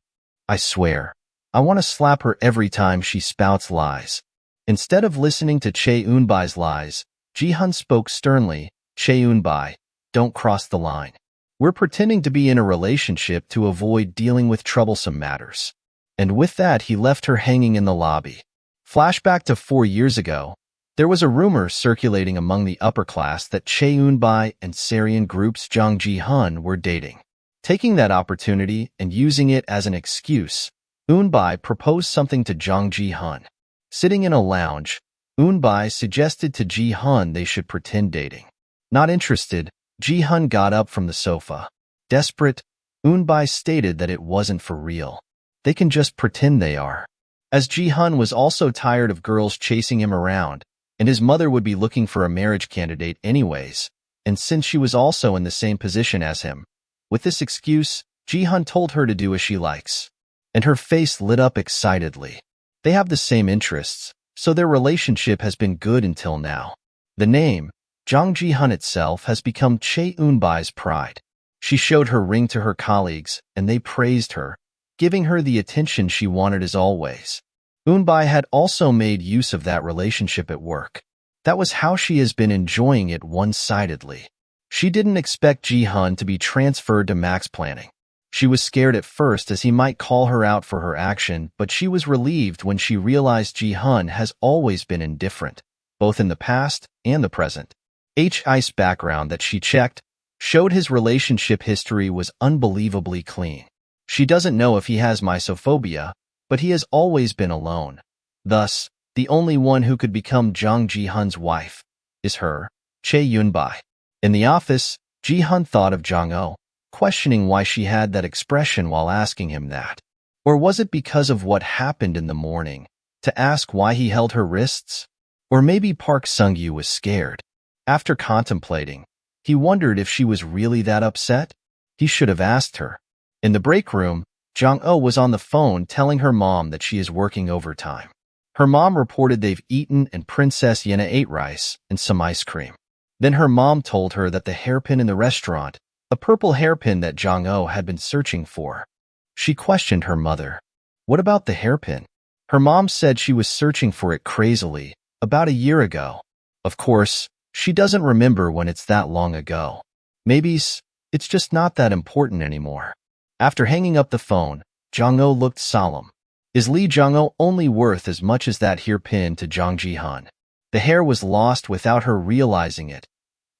I swear, I want to slap her every time she spouts lies." Instead of listening to Chae Eun-bai's lies, Ji-hun spoke sternly, "Chae Eun-bai, don't cross the line. We're pretending to be in a relationship to avoid dealing with troublesome matters." And with that, he left her hanging in the lobby. Flashback to 4 years ago, there was a rumor circulating among the upper class that Chae Eun-bai and Sarian group's Jang Ji-hun were dating. Taking that opportunity and using it as an excuse, Eun-bai proposed something to Jang Ji-hun. Sitting in a lounge, Eun-bai suggested to Ji-hun they should pretend dating. Not interested, Ji-hun got up from the sofa. Desperate, Eun-bai stated that it wasn't for real. They can just pretend they are. As Ji-hun was also tired of girls chasing him around, and his mother would be looking for a marriage candidate anyways, and since she was also in the same position as him, with this excuse, Ji-hun told her to do as she likes. And her face lit up excitedly. They have the same interests, so their relationship has been good until now. The name, Jang Ji-hun itself, has become Chae Eun-bai's pride. She showed her ring to her colleagues, and they praised her, giving her the attention she wanted as always. Eun-bai had also made use of that relationship at work. That was how she has been enjoying it one-sidedly. She didn't expect Ji-hun to be transferred to Max Planning. She was scared at first as he might call her out for her action, but she was relieved when she realized Ji-hun has always been indifferent, both in the past and the present. H's background that she checked showed his relationship history was unbelievably clean. She doesn't know if he has misophobia, but he has always been alone. Thus, the only one who could become Jang Ji-hun's wife is her, Chae Eun-bai. In the office, Ji-hun thought of Jong-oh, questioning why she had that expression while asking him that. Or was it because of what happened in the morning, to ask why he held her wrists? Or maybe Park Sung-yu was scared. After contemplating, he wondered if she was really that upset. He should have asked her. In the break room, Jong-oh was on the phone telling her mom that she is working overtime. Her mom reported they've eaten and Princess Yenna ate rice and some ice cream. Then her mom told her that the hairpin in the restaurant, a purple hairpin that Jong-oh had been searching for. She questioned her mother. What about the hairpin? Her mom said she was searching for it crazily, about a year ago. Of course, she doesn't remember when it's that long ago. Maybe it's just not that important anymore. After hanging up the phone, Jong-oh looked solemn. Is Lee Jong-oh only worth as much as that hairpin to Jang Ji-hun? The hair was lost without her realizing it,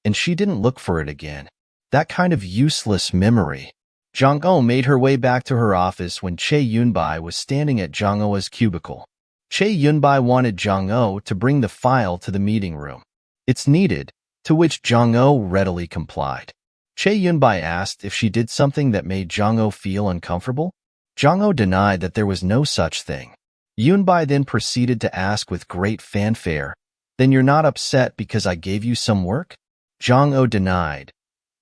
and she didn't look for it again. That kind of useless memory. Jong-oh made her way back to her office when Chae Eun-bai was standing at Jong-oh's cubicle. Chae Eun-bai wanted Jong-oh to bring the file to the meeting room. It's needed, to which Jong-oh readily complied. Chae Eun-bai asked if she did something that made Jong-oh feel uncomfortable. Jong-oh denied that there was no such thing. Eun-bai then proceeded to ask with great fanfare, "Then you're not upset because I gave you some work?" Jong-oh denied.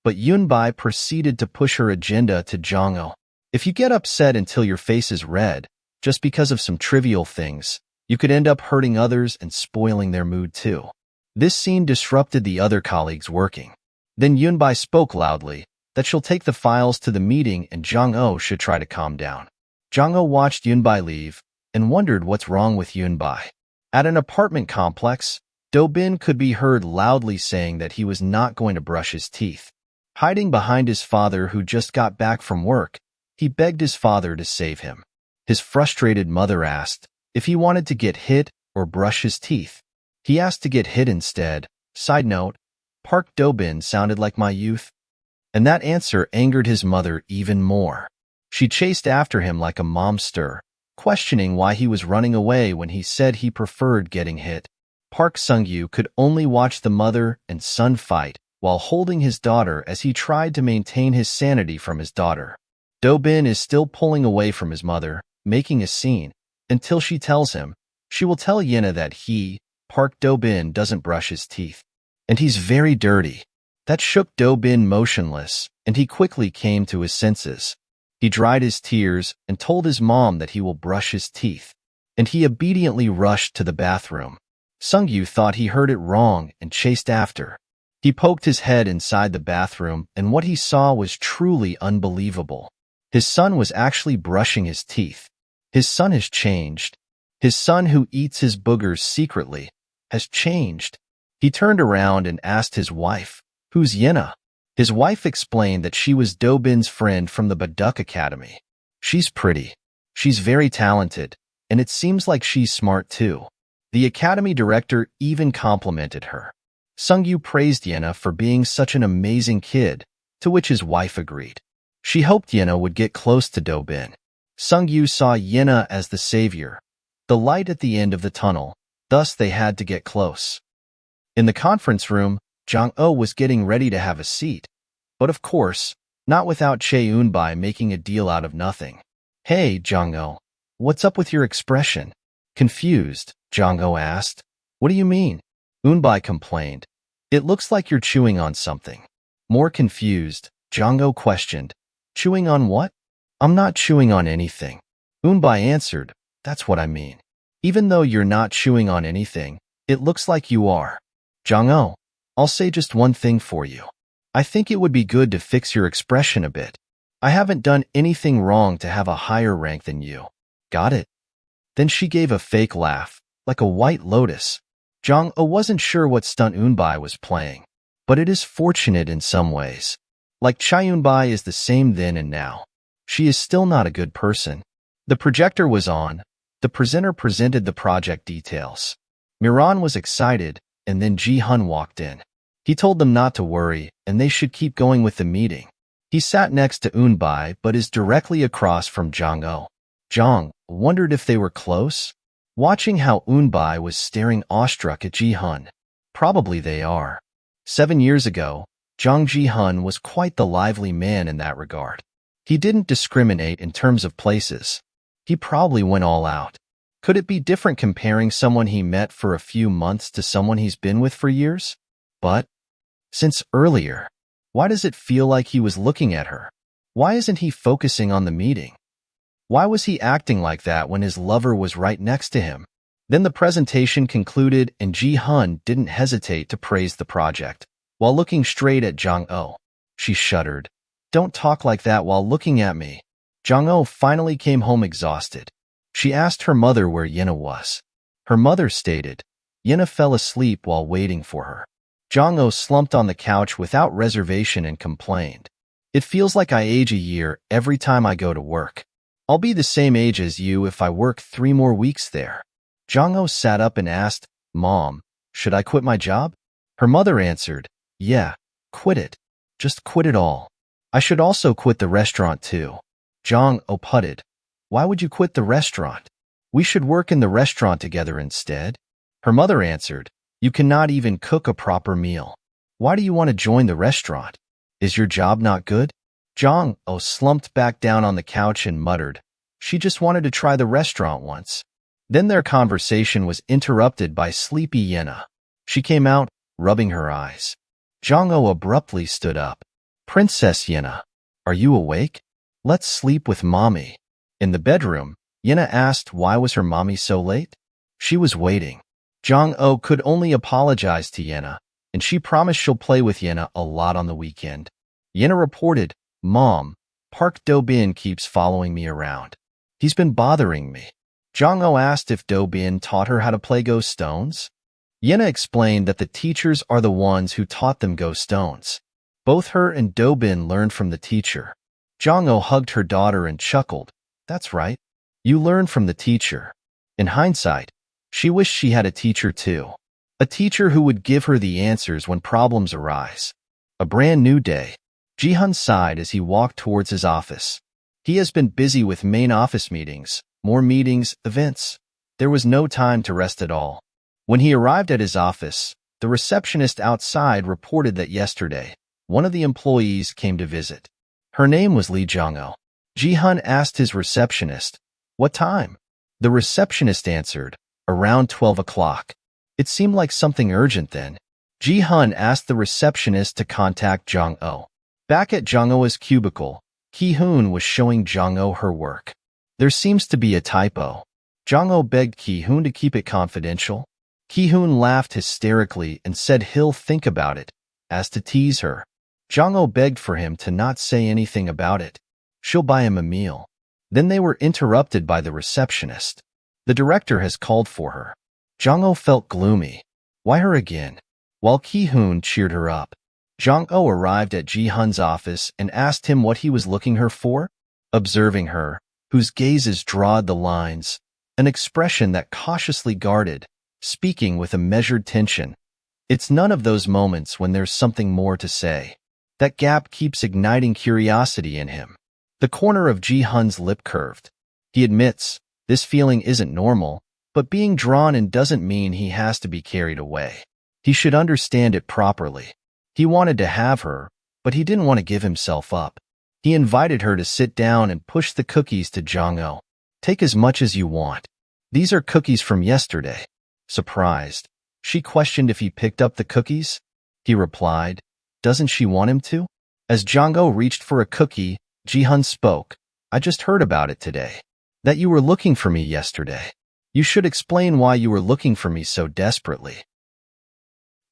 But Eun-bai proceeded to push her agenda to Jong-oh. If you get upset until your face is red, just because of some trivial things, you could end up hurting others and spoiling their mood too. This scene disrupted the other colleagues working. Then Eun-bai spoke loudly that she'll take the files to the meeting and Jong-oh should try to calm down. Jong-oh watched Eun-bai leave and wondered what's wrong with Eun-bai. At an apartment complex, Do-bin could be heard loudly saying that he was not going to brush his teeth. Hiding behind his father who just got back from work, he begged his father to save him. His frustrated mother asked if he wanted to get hit or brush his teeth. He asked to get hit instead. Side note, Park Do-bin sounded like my youth. And that answer angered his mother even more. She chased after him like a momster, questioning why he was running away when he said he preferred getting hit. Park Sung-yu could only watch the mother and son fight while holding his daughter as he tried to maintain his sanity from his daughter. Do-bin is still pulling away from his mother, making a scene, until she tells him, She will tell Yenna that Park Do-bin, doesn't brush his teeth. And he's very dirty. That shook Do-bin motionless, and he quickly came to his senses. He dried his tears and told his mom that he will brush his teeth. And he obediently rushed to the bathroom. Sung-yu thought he heard it wrong and chased after. He poked his head inside the bathroom, and what he saw was truly unbelievable. His son was actually brushing his teeth. His son has changed. His son, who eats his boogers secretly, has changed. He turned around and asked his wife, "Who's Yenna?" His wife explained that she was Do-bin's friend from the Baduk Academy. She's pretty. She's very talented, and it seems like she's smart too. The academy director even complimented her. Sung-yu praised Yenna for being such an amazing kid, to which his wife agreed. She hoped Yenna would get close to Do-bin. Sung-yu saw Yenna as the savior, the light at the end of the tunnel, thus they had to get close. In the conference room, Jong-oh was getting ready to have a seat, but of course, not without Che-eun-bai making a deal out of nothing. "Hey, Jong-oh, what's up with your expression?" Confused, Jong-oh asked. "What do you mean?" Eun-bai complained. "It looks like you're chewing on something." More confused, Jong-oh questioned. "Chewing on what?" "I'm not chewing on anything." Eun-bai answered. "That's what I mean. Even though you're not chewing on anything, it looks like you are." "Jong-oh, I'll say just one thing for you. I think it would be good to fix your expression a bit. I haven't done anything wrong to have a higher rank than you. Got it?" Then she gave a fake laugh, like a White Lotus. Jong-oh wasn't sure what stunt Eun-bai was playing, but it is fortunate in some ways. Like Che-eun-bai is the same then and now. She is still not a good person. The projector was on. The presenter presented the project details. Miran was excited, and then Ji-hun walked in. He told them not to worry, and they should keep going with the meeting. He sat next to Eun-bai, but is directly across from Jong-oh. Jong wondered if they were close, watching how Eun-bai was staring awestruck at Ji-hun. Probably they are. 7 years ago, Jong Ji-hun was quite the lively man in that regard. He didn't discriminate in terms of places. He probably went all out. Could it be different comparing someone he met for a few months to someone he's been with for years? But, since earlier, why does it feel like he was looking at her? Why isn't he focusing on the meeting? Why was he acting like that when his lover was right next to him? Then the presentation concluded and Ji-hun didn't hesitate to praise the project. While looking straight at Jong-oh, she shuddered. "Don't talk like that while looking at me." Jong-oh finally came home exhausted. She asked her mother where Yenna was. Her mother stated, "Yenna fell asleep while waiting for her." Jong-oh slumped on the couch without reservation and complained. "It feels like I age a year every time I go to work. I'll be the same age as you if I work 3 more weeks there." Jong-oh sat up and asked, "Mom, should I quit my job?" Her mother answered, "Yeah, quit it. Just quit it all. I should also quit the restaurant too." Jong-oh putted, "Why would you quit the restaurant? We should work in the restaurant together instead." Her mother answered, "You cannot even cook a proper meal. Why do you want to join the restaurant? Is your job not good?" Jong-oh slumped back down on the couch and muttered, "She just wanted to try the restaurant once." Then their conversation was interrupted by sleepy Yenna. She came out, rubbing her eyes. Jong-oh abruptly stood up. "Princess Yenna, are you awake? Let's sleep with mommy." In the bedroom, Yenna asked why was her mommy so late? She was waiting. Jong-oh could only apologize to Yenna, and she promised she'll play with Yenna a lot on the weekend. Yenna reported, "Mom, Park Do-bin keeps following me around. He's been bothering me." Jong-oh asked if Do-bin taught her how to play Go Stones. Yenna explained that the teachers are the ones who taught them Go Stones. Both her and Do-bin learned from the teacher. Jong-oh hugged her daughter and chuckled. "That's right. You learn from the teacher." In hindsight, she wished she had a teacher too. A teacher who would give her the answers when problems arise. A brand new day. Ji-hun sighed as he walked towards his office. He has been busy with main office meetings, more meetings, events. There was no time to rest at all. When he arrived at his office, the receptionist outside reported that yesterday, one of the employees came to visit. Her name was Lee Jong-oh. Ji-hun asked his receptionist, "What time?" The receptionist answered, Around 12 o'clock. It seemed like something urgent then. Ji-hun asked the receptionist to contact Jong-oh. Back at Jong-oh's cubicle, Ki-hun was showing Jong-oh her work. There seems to be a typo. Jong-oh begged Ki-hun to keep it confidential. Ki-hun laughed hysterically and said he'll think about it, as to tease her. Jong-oh begged for him to not say anything about it. She'll buy him a meal. Then they were interrupted by the receptionist. The director has called for her. Jong-oh felt gloomy. Why her again? While Ki-hun cheered her up, Jong-oh arrived at Ji-hun's office and asked him what he was looking her for. Observing her, whose gazes drawed the lines, an expression that cautiously guarded, speaking with a measured tension. It's none of those moments when there's something more to say. That gap keeps igniting curiosity in him. The corner of Ji-hun's lip curved. He admits, this feeling isn't normal, but being drawn in doesn't mean he has to be carried away. He should understand it properly. He wanted to have her, but he didn't want to give himself up. He invited her to sit down and push the cookies to Jong-oh. Take as much as you want. These are cookies from yesterday. Surprised, she questioned if he picked up the cookies. He replied, doesn't she want him to? As Jong-oh reached for a cookie, Ji-hun spoke. I just heard about it today. That you were looking for me yesterday. You should explain why you were looking for me so desperately.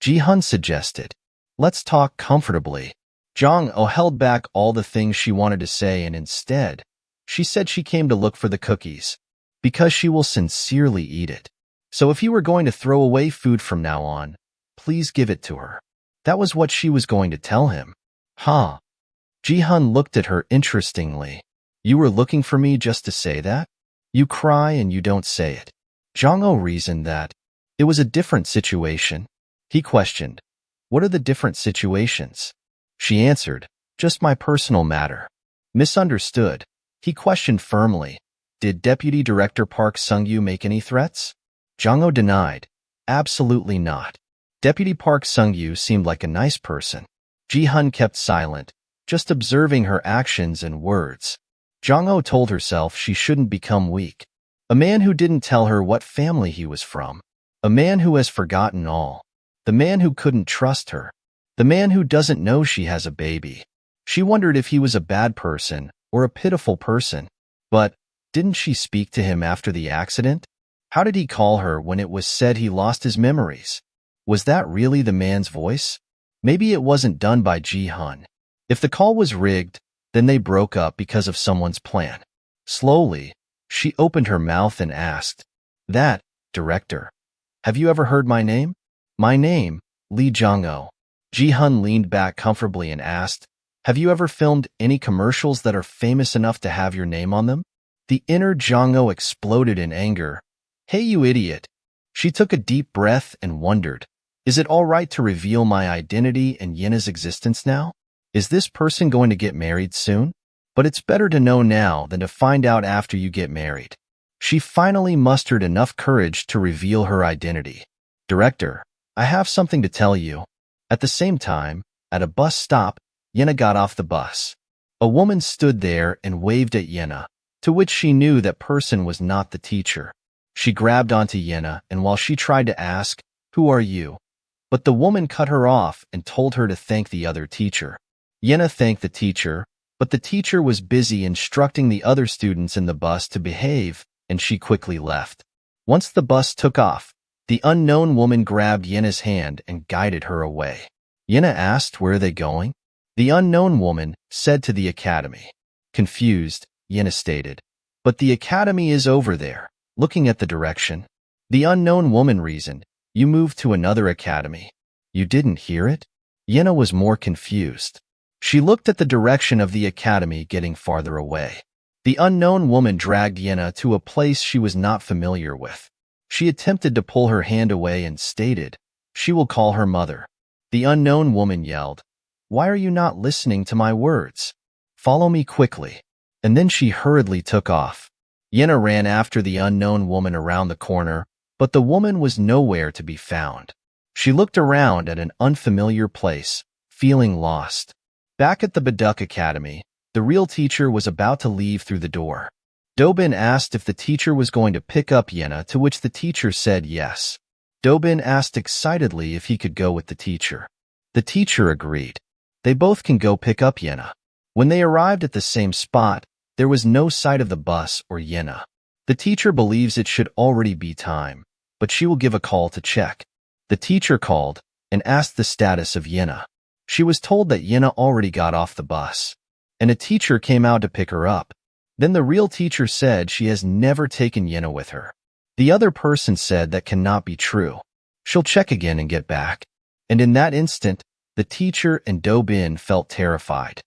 Ji-hun suggested. Let's talk comfortably. Jong-oh held back all the things she wanted to say and instead, she said she came to look for the cookies. Because she will sincerely eat it. So if you were going to throw away food from now on, please give it to her. That was what she was going to tell him. Huh? Ji-hun looked at her interestingly. You were looking for me just to say that? You cry and you don't say it. Jong-oh reasoned that it was a different situation. He questioned, what are the different situations? She answered, just my personal matter. Misunderstood. He questioned firmly, did Deputy Director Park Sung-yu make any threats? Jong-oh denied, absolutely not. Deputy Park Sung-yu seemed like a nice person. Ji-hun kept silent, just observing her actions and words. Jong-oh told herself she shouldn't become weak. A man who didn't tell her what family he was from. A man who has forgotten all. The man who couldn't trust her. The man who doesn't know she has a baby. She wondered if he was a bad person or a pitiful person. But didn't she speak to him after the accident? How did he call her when it was said he lost his memories? Was that really the man's voice? Maybe it wasn't done by Ji-hun. If the call was rigged, then they broke up because of someone's plan. Slowly, she opened her mouth and asked, that, director, have you ever heard my name? My name, Lee Jong-oh. Ji-hun leaned back comfortably and asked, have you ever filmed any commercials that are famous enough to have your name on them? The inner Jong-oh exploded in anger. Hey, you idiot. She took a deep breath and wondered, is it all right to reveal my identity and Yenna's existence now? Is this person going to get married soon? But it's better to know now than to find out after you get married. She finally mustered enough courage to reveal her identity. Director, I have something to tell you. At the same time, at a bus stop, Yenna got off the bus. A woman stood there and waved at Yenna, to which she knew that person was not the teacher. She grabbed onto Yenna, and while she tried to ask, who are you? But the woman cut her off and told her to thank the other teacher. Yenna thanked the teacher, but the teacher was busy instructing the other students in the bus to behave, and she quickly left. Once the bus took off, the unknown woman grabbed Yenna's hand and guided her away. Yenna asked, where are they going? The unknown woman said to the academy. Confused, Yenna stated, but the academy is over there. Looking at the direction, the unknown woman reasoned, you moved to another academy. You didn't hear it? Yenna was more confused. She looked at the direction of the academy getting farther away. The unknown woman dragged Yenna to a place she was not familiar with. She attempted to pull her hand away and stated, she will call her mother. The unknown woman yelled, why are you not listening to my words? Follow me quickly. And then she hurriedly took off. Yenna ran after the unknown woman around the corner, but the woman was nowhere to be found. She looked around at an unfamiliar place, feeling lost. Back at the Baduk Academy, the real teacher was about to leave through the door. Dobin asked if the teacher was going to pick up Yenna, to which the teacher said yes. Dobin asked excitedly if he could go with the teacher. The teacher agreed. They both can go pick up Yenna. When they arrived at the same spot, there was no sight of the bus or Yenna. The teacher believes it should already be time, but she will give a call to check. The teacher called and asked the status of Yenna. She was told that Yenna already got off the bus, and a teacher came out to pick her up. Then the real teacher said she has never taken Yenna with her. The other person said that cannot be true. She'll check again and get back. And in that instant, the teacher and Dobin felt terrified.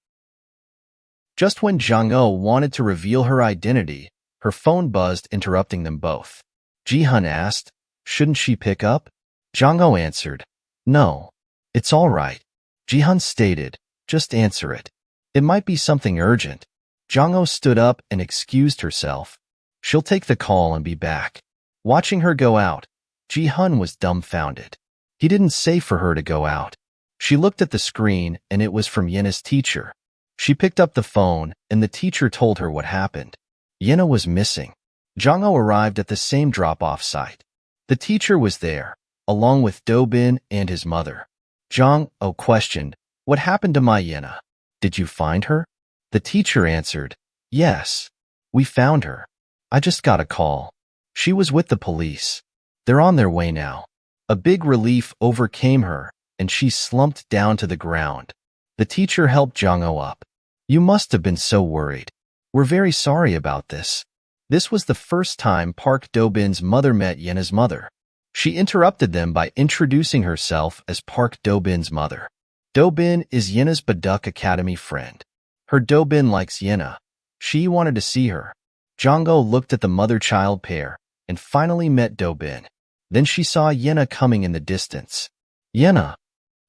Just when Jong-oh wanted to reveal her identity, her phone buzzed, interrupting them both. Ji-hun asked, "Shouldn't she pick up?" Jong-oh answered, "No, it's all right." Ji-hun stated, "Just answer it. It might be something urgent." Jong-oh stood up and excused herself. She'll take the call and be back. Watching her go out, Ji-hun was dumbfounded. He didn't say for her to go out. She looked at the screen, and it was from Yenna's teacher. She picked up the phone, and the teacher told her what happened. Yenna was missing. Jong-oh arrived at the same drop-off site. The teacher was there, along with Dobin and his mother. Jong-oh questioned, "What happened to my Yenna? Did you find her?" The teacher answered, "Yes, we found her. I just got a call. She was with the police. They're on their way now." A big relief overcame her, and she slumped down to the ground. The teacher helped Jong-oh up. "You must have been so worried. We're very sorry about this." This was the first time Park Do-bin's mother met Yenna's mother. She interrupted them by introducing herself as Park Do-bin's mother. Do-bin is Yenna's Baduk Academy friend. Her Do-bin likes Yenna. She wanted to see her. Jong-oh looked at the mother-child pair and finally met Do-bin. Then she saw Yenna coming in the distance. "Yenna!"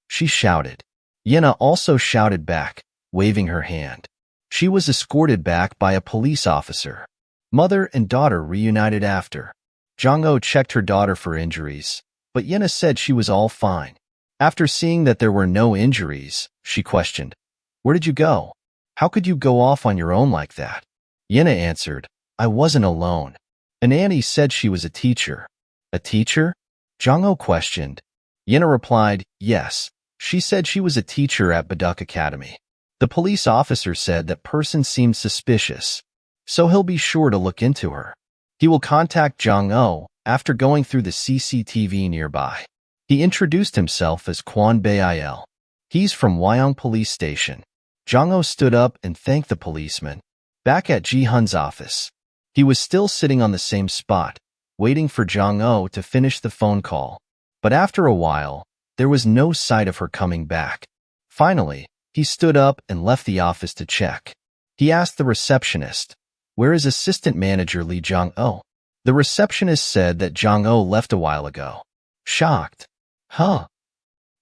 she shouted. Yenna also shouted back, waving her hand. She was escorted back by a police officer. Mother and daughter reunited after. Jong-oh checked her daughter for injuries, but Yenna said she was all fine. After seeing that there were no injuries, she questioned, "Where did you go? How could you go off on your own like that?" Yenna answered, "I wasn't alone. An auntie said she was a teacher." "A teacher?" Jong-oh questioned. Yenna replied, "Yes. She said she was a teacher at Baduk Academy." The police officer said that person seemed suspicious, so he'll be sure to look into her. He will contact Jong-oh after going through the CCTV nearby. He introduced himself as Kwon Bail. He's from Wyong Police Station. Jong-oh stood up and thanked the policeman. Back at Ji-hun's office, he was still sitting on the same spot, waiting for Jong-oh to finish the phone call. But after a while, there was no sight of her coming back. Finally, he stood up and left the office to check. He asked the receptionist, "Where is assistant manager Lee Jong-oh?" The receptionist said that Jong-oh left a while ago. Shocked. "Huh.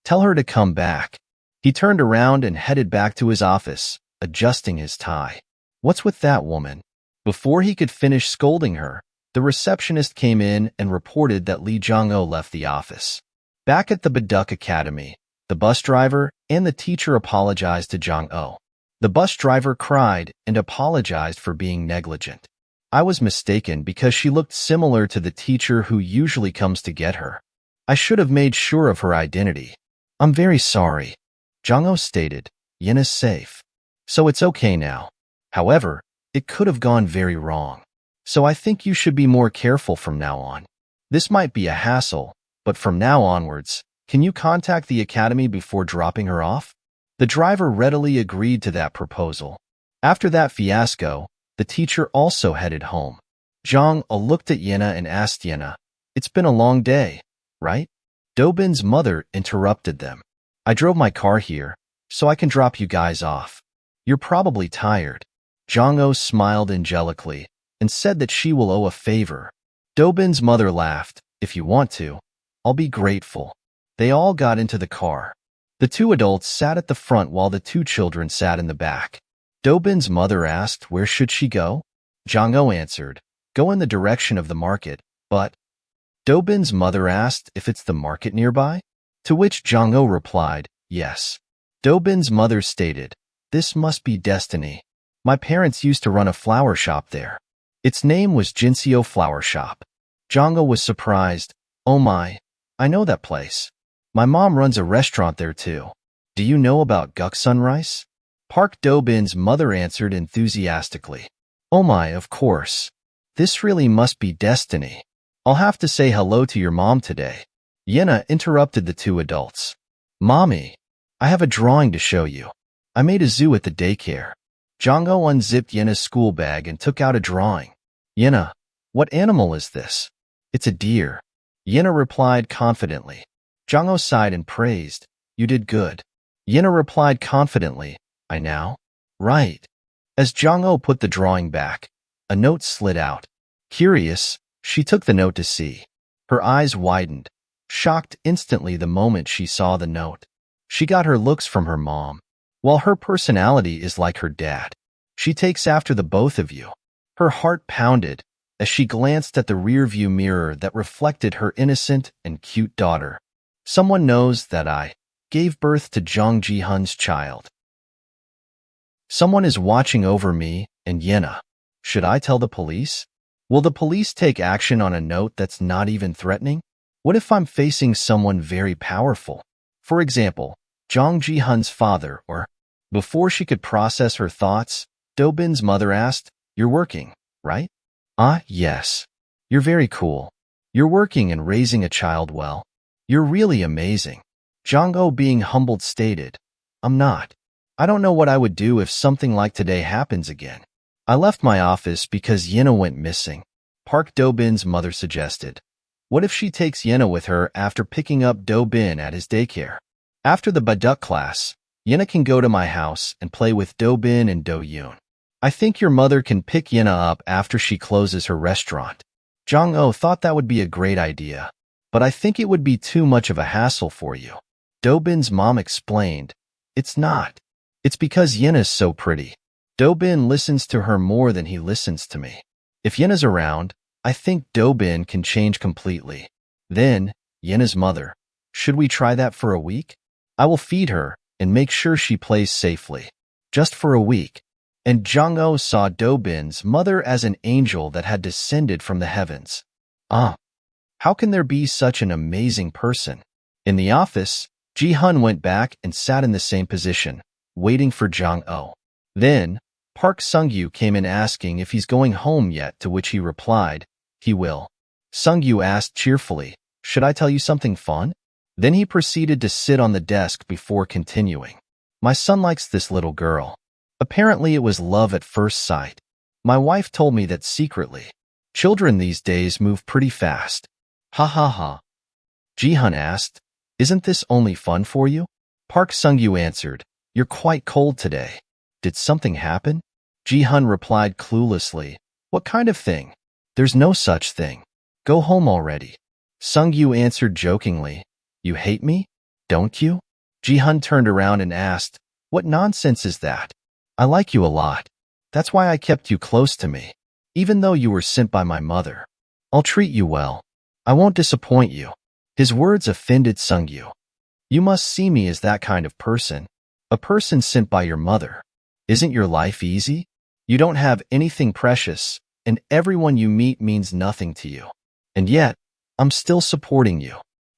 Tell her to come back." He turned around and headed back to his office, adjusting his tie. "What's with that woman?" Before he could finish scolding her, the receptionist came in and reported that Lee Jong-oh left the office. Back at the Baduk Academy, the bus driver and the teacher apologized to Jong-oh. The bus driver cried and apologized for being negligent. "I was mistaken because she looked similar to the teacher who usually comes to get her. I should have made sure of her identity. I'm very sorry." Jong-oh stated, "Yenna's safe, so it's okay now. However, it could have gone very wrong. So I think you should be more careful from now on. This might be a hassle, but from now onwards, can you contact the academy before dropping her off?" The driver readily agreed to that proposal. After that fiasco, the teacher also headed home. Jong-oh looked at Yenna and asked Yenna, "It's been a long day, right?" Do-bin's mother interrupted them. "I drove my car here, so I can drop you guys off. You're probably tired." Jong-oh smiled angelically and said that she will owe a favor. Do-bin's mother laughed. "If you want to, I'll be grateful." They all got into the car. The two adults sat at the front while the two children sat in the back. Do-bin's mother asked where should she go. Jong-oh answered, "Go in the direction of the market, but..." Do-bin's mother asked if it's the market nearby, to which Jong-oh replied, "Yes." Do-bin's mother stated, "This must be destiny. My parents used to run a flower shop there." Its name was Jinseo Flower Shop. Jongho was surprised. Oh my, I know that place. My mom runs a restaurant there too. Do you know about Guksun rice? Park Do-bin's mother answered enthusiastically. Oh my, of course. This really must be destiny. I'll have to say hello to your mom today. Yenna interrupted the two adults. Mommy, I have a drawing to show you. I made a zoo at the daycare. Jongho unzipped Yenna's school bag and took out a drawing. Yenna, what animal is this? It's a deer. Yenna replied confidently. Jongho sighed and praised. You did good. Yenna replied confidently. I now? Right. As Jongho put the drawing back, a note slid out. Curious, she took the note to see. Her eyes widened, shocked instantly the moment she saw the note. She got her looks from her mom. While her personality is like her dad, she takes after the both of you. Her heart pounded as she glanced at the rearview mirror that reflected her innocent and cute daughter. Someone knows that I gave birth to Ji-hun's child. Someone is watching over me and Yenna. Should I tell the police? Will the police take action on a note that's not even threatening? What if I'm facing someone very powerful? For example, Ji-hun's father, or... Before she could process her thoughts, Do-bin's mother asked, You're working, right? Ah, yes. You're very cool. You're working and raising a child well. You're really amazing. Jongho, being humbled, stated, I'm not. I don't know what I would do if something like today happens again. I left my office because Yenna went missing. Park Do-bin's mother suggested. What if she takes Yenna with her after picking up Do-bin at his daycare? After the baduk class, Yenna can go to my house and play with Do-bin and Do-yun. I think your mother can pick Yenna up after she closes her restaurant. Jongho thought that would be a great idea, but I think it would be too much of a hassle for you. Do-bin's mom explained, It's not. It's because Yenna's so pretty. Do-bin listens to her more than he listens to me. If Yenna's around, I think Do-bin can change completely. Then, Yenna's mother, should we try that for a week? I will feed her and make sure she plays safely. Just for a week. And Jongho saw Do-bin's mother as an angel that had descended from the heavens. Ah, how can there be such an amazing person? In the office, Ji-hun went back and sat in the same position, waiting for Jongho. Then, Park Sung-yu came in asking if he's going home yet, to which he replied, he will. Sung-yu asked cheerfully, should I tell you something fun? Then he proceeded to sit on the desk before continuing. My son likes this little girl. Apparently it was love at first sight. My wife told me that secretly. Children these days move pretty fast. Ha ha ha. Ji-hun asked, isn't this only fun for you? Park Sung-yu answered, you're quite cold today. Did something happen? Ji-hun replied cluelessly, what kind of thing? There's no such thing. Go home already. Sung-yu answered jokingly, you hate me? Don't you? Ji-hun turned around and asked, what nonsense is that? I like you a lot. That's why I kept you close to me, even though you were sent by my mother. I'll treat you well. I won't disappoint you. His words offended Sung-yu. You must see me as that kind of person, a person sent by your mother. Isn't your life easy? You don't have anything precious, and everyone you meet means nothing to you. And yet, I'm still supporting you.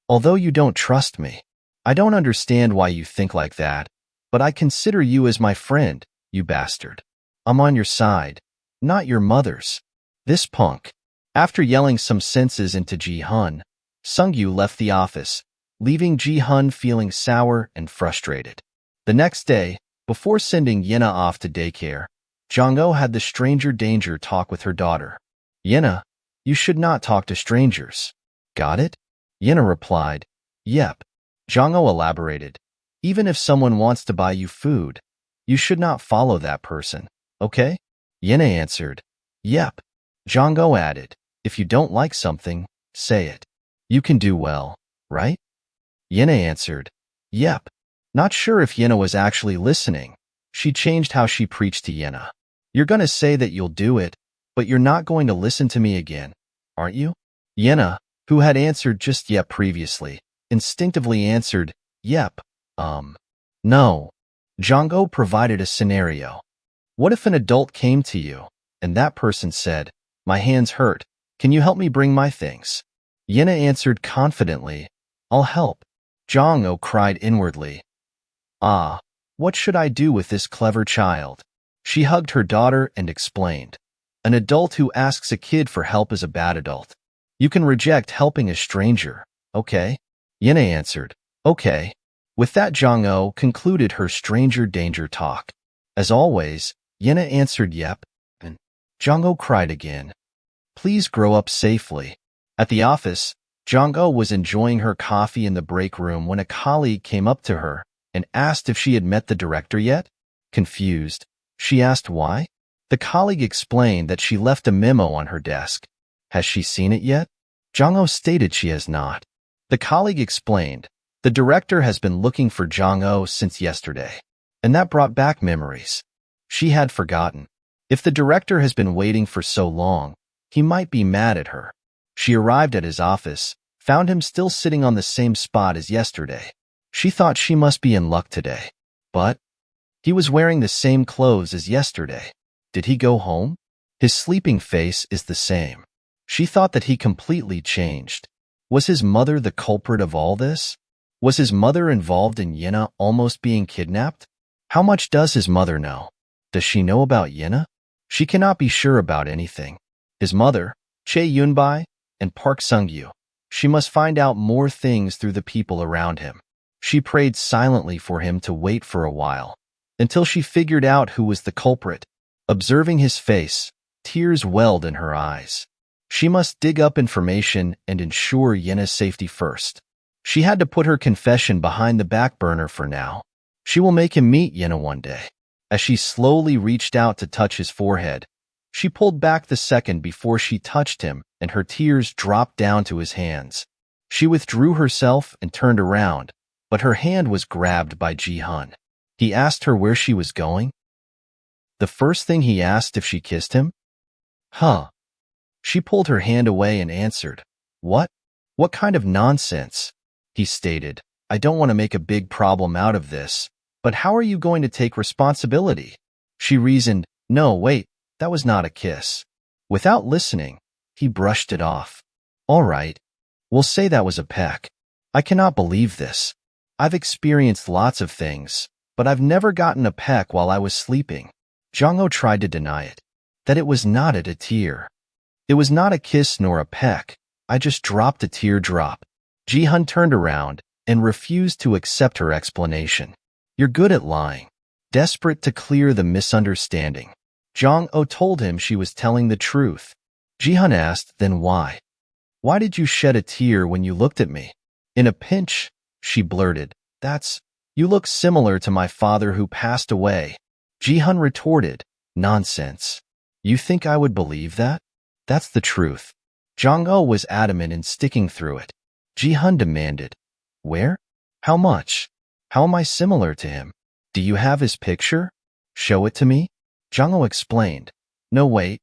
Although you don't trust me. I don't understand why you think like that, but I consider you as my friend, you bastard. I'm on your side, not your mother's. This punk. After yelling some senses into Ji-hun, Sung-yu left the office, leaving Ji-hun feeling sour and frustrated. The next day, before sending Yenna off to daycare, Jongho had the stranger danger talk with her daughter. Yenna, you should not talk to strangers. Got it? Yenna replied, yep. Jongho elaborated, even if someone wants to buy you food, you should not follow that person, okay? Yenna answered, yep. Jongho added, if you don't like something, say it. You can do well, right? Yenna answered, yep. Not sure if Yenna was actually listening. She changed how she preached to Yenna. You're gonna say that you'll do it, but you're not going to listen to me again, aren't you? Yenna, who had answered just yep previously, instinctively answered, yep, no. Jongho provided a scenario. What if an adult came to you, and that person said, My hands hurt. Can you help me bring my things? Yenna answered confidently, I'll help. Jong-ho cried inwardly. Ah, what should I do with this clever child? She hugged her daughter and explained. An adult who asks a kid for help is a bad adult. You can reject helping a stranger, okay? Yenna answered, okay. With that, Jong-ho concluded her stranger danger talk. As always, Yenna answered yep, and Jong-ho cried again. Please grow up safely. At the office, Jong-ho was enjoying her coffee in the break room when a colleague came up to her and asked if she had met the director yet. Confused, she asked why. The colleague explained that she left a memo on her desk. Has she seen it yet? Jong-ho stated she has not. The colleague explained, the director has been looking for Jong-ho since yesterday, and that brought back memories. She had forgotten. If the director has been waiting for so long, he might be mad at her. She arrived at his office, found him still sitting on the same spot as yesterday. She thought she must be in luck today. But he was wearing the same clothes as yesterday. Did he go home? His sleeping face is the same. She thought that he completely changed. Was his mother the culprit of all this? Was his mother involved in Yenna almost being kidnapped? How much does his mother know? Does she know about Yenna? She cannot be sure about anything. His mother, Che-Yunbai, and Park Sung-gyu. She must find out more things through the people around him. She prayed silently for him to wait for a while, until she figured out who was the culprit. Observing his face, tears welled in her eyes. She must dig up information and ensure Yenna's safety first. She had to put her confession behind the back burner for now. She will make him meet Yenna one day. As she slowly reached out to touch his forehead, she pulled back the second before she touched him, and her tears dropped down to his hands. She withdrew herself and turned around, but her hand was grabbed by Ji-hun. He asked her where she was going. The first thing he asked if she kissed him? Huh. She pulled her hand away and answered, What? What kind of nonsense? He stated, I don't want to make a big problem out of this, but how are you going to take responsibility? She reasoned, No, wait, that was not a kiss. Without listening, he brushed it off. All right, we'll say that was a peck. I cannot believe this. I've experienced lots of things, but I've never gotten a peck while I was sleeping. Jong-ho tried to deny it, that it was not a tear. It was not a kiss nor a peck. I just dropped a teardrop. Ji-hun turned around and refused to accept her explanation. You're good at lying. Desperate to clear the misunderstanding, Jong-ho told him she was telling the truth. Ji-hun asked, then why? Why did you shed a tear when you looked at me? In a pinch, she blurted, you look similar to my father who passed away. Ji-hun retorted, nonsense. You think I would believe that? That's the truth. Jong-ho was adamant in sticking through it. Ji-hun demanded, where? How much? How am I similar to him? Do you have his picture? Show it to me? Jong-ho explained, no wait.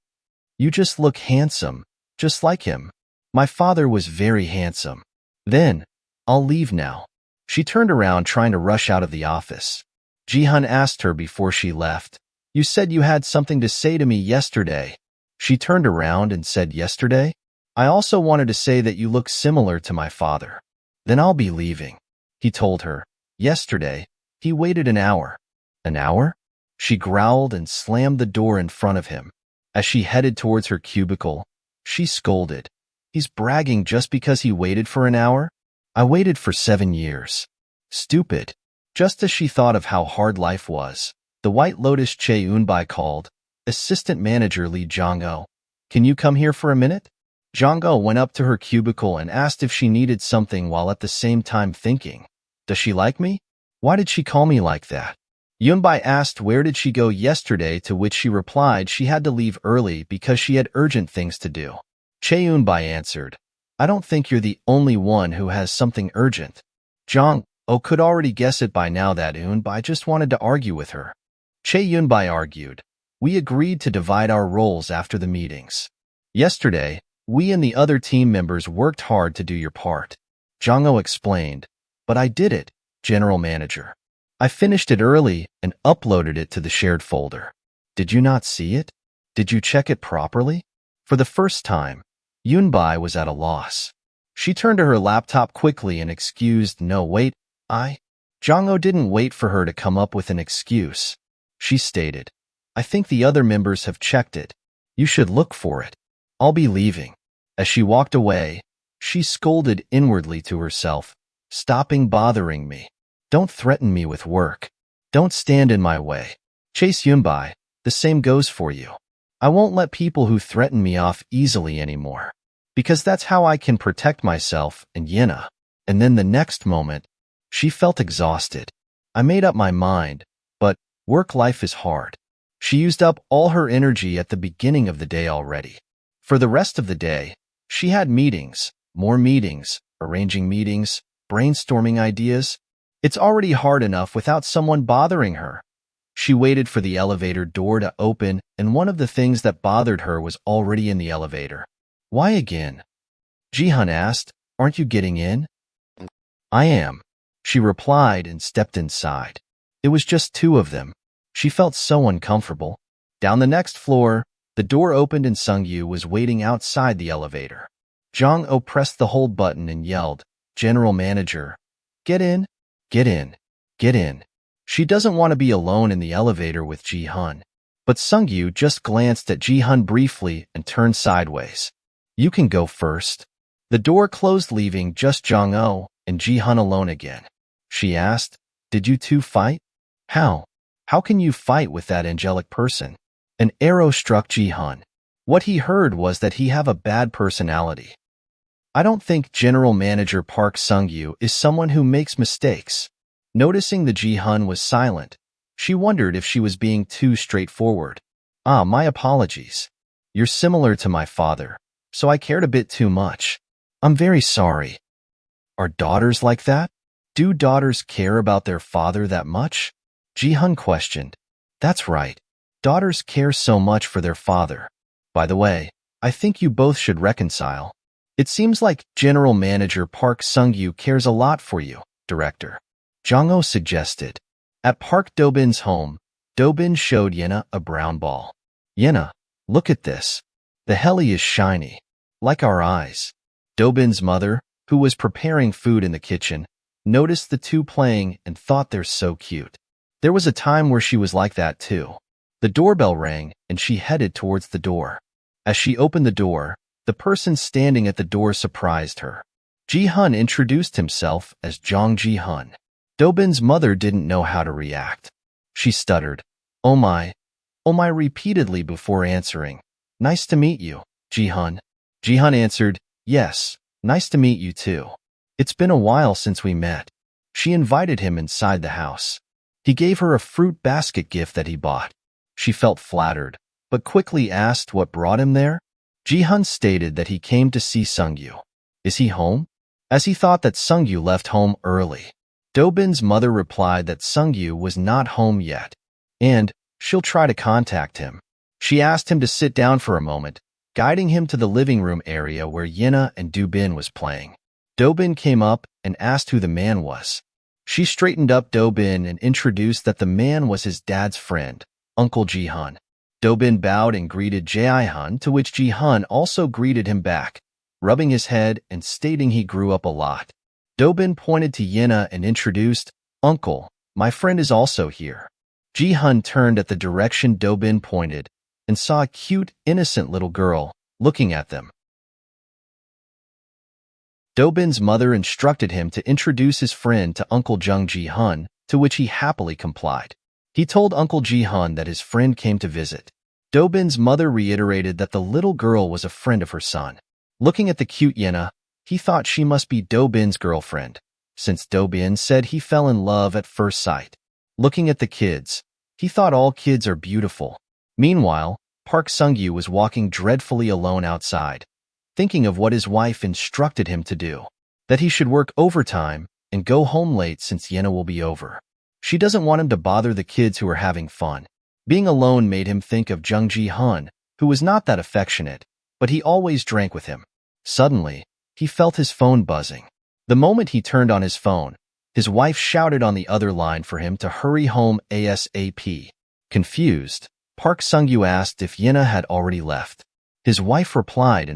You just look handsome, just like him. My father was very handsome. Then, I'll leave now. She turned around trying to rush out of the office. Ji-hun asked her before she left, you said you had something to say to me yesterday. She turned around and said, yesterday? I also wanted to say that you look similar to my father. Then I'll be leaving. He told her. Yesterday, he waited an hour. An hour? She growled and slammed the door in front of him. As she headed towards her cubicle, she scolded. He's bragging just because he waited for an hour? I waited for 7 years. Stupid. Just as she thought of how hard life was, the White Lotus Che-Yunbai called. Assistant Manager Lee Jong-ho. Can you come here for a minute? Jong-ho went up to her cubicle and asked if she needed something while at the same time thinking, does she like me? Why did she call me like that? Yunbai asked where did she go yesterday, to which she replied she had to leave early because she had urgent things to do. Che-Yunbai answered, I don't think you're the only one who has something urgent. Jong-ho could already guess it by now that Yunbai just wanted to argue with her. Che-Yunbai argued, we agreed to divide our roles after the meetings. Yesterday, we and the other team members worked hard to do your part. Jong-ho explained, but I did it, General Manager. I finished it early and uploaded it to the shared folder. Did you not see it? Did you check it properly? For the first time, Yunbai was at a loss. She turned to her laptop quickly and excused, "No, wait, Jong-ho didn't wait for her to come up with an excuse. She stated, "I think the other members have checked it. You should look for it. I'll be leaving." As she walked away, she scolded inwardly to herself, "Stopping bothering me. Don't threaten me with work. Don't stand in my way. Chase Yunbai, the same goes for you. I won't let people who threaten me off easily anymore, because that's how I can protect myself and Yenna." And then the next moment, she felt exhausted. "I made up my mind, but work life is hard." She used up all her energy at the beginning of the day already. For the rest of the day, she had meetings, more meetings, arranging meetings, brainstorming ideas. It's already hard enough without someone bothering her. She waited for the elevator door to open, and one of the things that bothered her was already in the elevator. "Why again?" Ji-hun asked. "Aren't you getting in?" "I am," she replied and stepped inside. It was just two of them. She felt so uncomfortable. Down the next floor, the door opened and Sung-yu was waiting outside the elevator. Jong-ho pressed the hold button and yelled, "General Manager, get in, get in, get in." She doesn't want to be alone in the elevator with Ji-hun. But Sung-yu just glanced at Ji-hun briefly and turned sideways. "You can go first." The door closed, leaving just Jong-ho and Ji-hun alone again. She asked, "Did you two fight?" "How? How can you fight with that angelic person?" An arrow struck Ji-hun. What he heard was that he have a bad personality. "I don't think General Manager Park Sung-yu is someone who makes mistakes." Noticing that Ji-hun was silent, she wondered if she was being too straightforward. My apologies. You're similar to my father, so I cared a bit too much. I'm very sorry." "Are daughters like that? Do daughters care about their father that much?" Ji-hun questioned. "That's right. Daughters care so much for their father. By the way, I think you both should reconcile. It seems like General Manager Park Sung-yu cares a lot for you, Director." Jong-ho suggested. At Park Do-bin's home, Do-bin showed Yenna a brown ball. "Yenna, look at this. The heli is shiny, like our eyes." Do-bin's mother, who was preparing food in the kitchen, noticed the two playing and thought they're so cute. There was a time where she was like that too. The doorbell rang and she headed towards the door. As she opened the door, the person standing at the door surprised her. Ji-hun introduced himself as Jong Ji-hun. Do-bin's mother didn't know how to react. She stuttered, oh my," repeatedly before answering. "Nice to meet you, Ji-hun." Ji-hun answered, "Yes, nice to meet you too. It's been a while since we met." She invited him inside the house. He gave her a fruit basket gift that he bought. She felt flattered, but quickly asked what brought him there. Ji-hun stated that he came to see Sung-yu. "Is he home?" As he thought that Sung-yu left home early. Do-bin's mother replied that Sung-yu was not home yet, and she'll try to contact him. She asked him to sit down for a moment, guiding him to the living room area where Yenna and Do-bin was playing. Do-bin came up and asked who the man was. She straightened up Do-bin and introduced that the man was his dad's friend, Uncle Ji-hun. Do-bin bowed and greeted Ji-hun, to which Ji-hun also greeted him back, rubbing his head and stating he grew up a lot. Do-bin pointed to Yenna and introduced, "Uncle, my friend is also here." Ji-hun turned at the direction Do-bin pointed and saw a cute, innocent little girl looking at them. Do-bin's mother instructed him to introduce his friend to Uncle Jung Ji-hun, to which he happily complied. He told Uncle Ji-hun that his friend came to visit. Do-bin's mother reiterated that the little girl was a friend of her son. Looking at the cute Yenna, he thought she must be Do-bin's girlfriend, since Do-bin said he fell in love at first sight. Looking at the kids, he thought all kids are beautiful. Meanwhile, Park Sung-yu was walking dreadfully alone outside, thinking of what his wife instructed him to do, that he should work overtime and go home late since Yenna will be over. She doesn't want him to bother the kids who are having fun. Being alone made him think of Jung Ji-hun, who was not that affectionate, but he always drank with him. Suddenly, he felt his phone buzzing. The moment he turned on his phone, his wife shouted on the other line for him to hurry home ASAP. Confused, Park Sung-yu asked if Yenna had already left. His wife replied,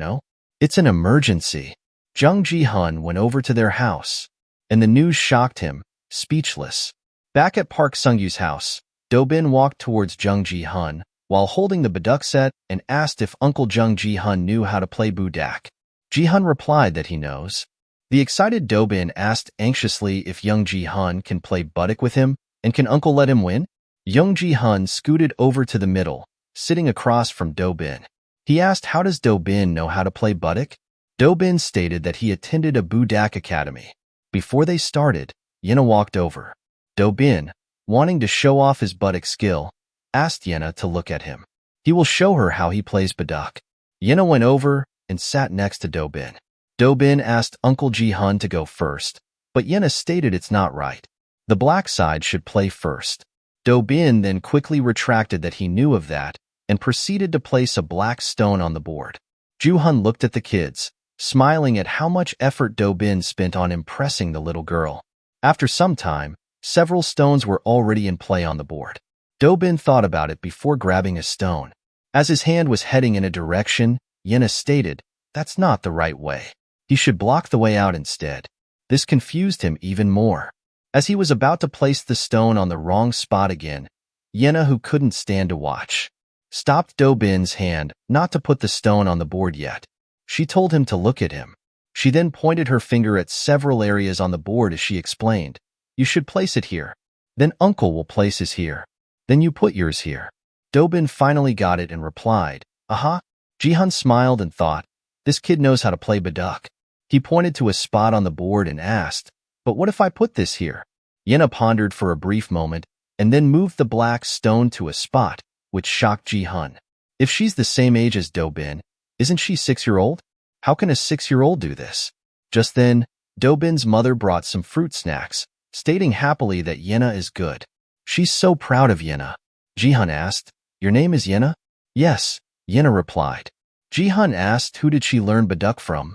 it's an emergency. Ji-hun went over to their house, and the news shocked him, speechless. Back at Park Sung-yu's house, Do-bin walked towards Ji-hun while holding the baduk set and asked if Uncle Ji-hun knew how to play budak. Ji-hun replied that he knows. The excited Do-bin asked anxiously if Ji-hun can play buduk with him, and can Uncle let him win? Ji-hun scooted over to the middle, sitting across from Do-bin. He asked, how does Do-bin know how to play buduk? Do-bin stated that he attended a budak academy. Before they started, Yenna walked over. Do-bin, wanting to show off his buduk skill, asked Yenna to look at him. He will show her how he plays baduk. Yenna went over and sat next to Do-bin. Do-bin asked Uncle Ji-hun to go first, but Yenna stated it's not right. The black side should play first. Do-bin then quickly retracted that he knew of that and proceeded to place a black stone on the board. Ji-hun looked at the kids, smiling at how much effort Do-bin spent on impressing the little girl. After some time, several stones were already in play on the board. Do-bin thought about it before grabbing a stone. As his hand was heading in a direction, Yenna stated, that's not the right way. He should block the way out instead. This confused him even more. As he was about to place the stone on the wrong spot again, Yenna, who couldn't stand to watch, stopped Do-bin's hand not to put the stone on the board yet. She told him to look at him. She then pointed her finger at several areas on the board as she explained, you should place it here. Then Uncle will place his here. Then you put yours here. Do-bin finally got it and replied, aha. Ji-hun smiled and thought, this kid knows how to play baduk. He pointed to a spot on the board and asked, but what if I put this here? Yenna pondered for a brief moment and then moved the black stone to a spot, which shocked Ji-hun. If she's the same age as Do-bin, isn't she 6-year-old? How can a 6-year-old do this? Just then, Do-bin's mother brought some fruit snacks, stating happily that Yenna is good. She's so proud of Yenna. Ji-hun asked, your name is Yenna? Yes, Yenna replied. Ji-hun asked who did she learn baduk from?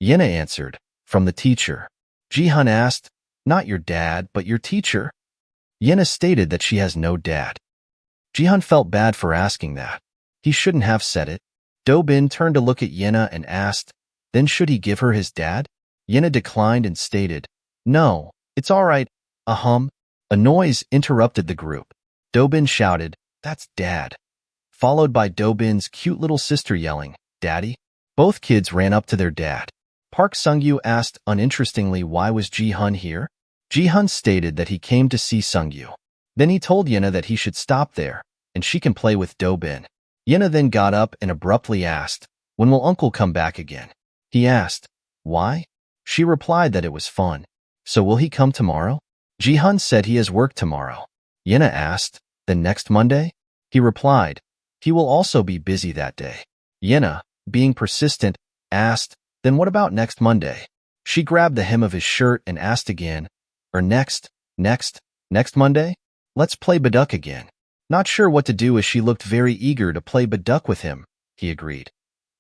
Yenna answered, from the teacher. Ji-hun asked, not your dad, but your teacher? Yenna stated that she has no dad. Ji-hun felt bad for asking that. He shouldn't have said it. Do-bin turned to look at Yenna and asked, then should he give her his dad? Yenna declined and stated, no, it's all right. A noise interrupted the group. Do-bin shouted, that's Dad, followed by Do-bin's cute little sister yelling, Daddy? Both kids ran up to their dad. Park Sung-yu asked uninterestingly why was Ji-hun here? Ji-hun stated that he came to see Sung-yu. Then he told Yenna that he should stop there, and she can play with Do-bin. Yenna then got up and abruptly asked, when will Uncle come back again? He asked, why? She replied that it was fun. So will he come tomorrow? Ji-hun said he has work tomorrow. Yenna asked, then next Monday? He replied, he will also be busy that day. Yenna, being persistent, asked, then what about next Monday? She grabbed the hem of his shirt and asked again, or next Monday? Let's play baduk again. Not sure what to do as she looked very eager to play baduk with him, he agreed.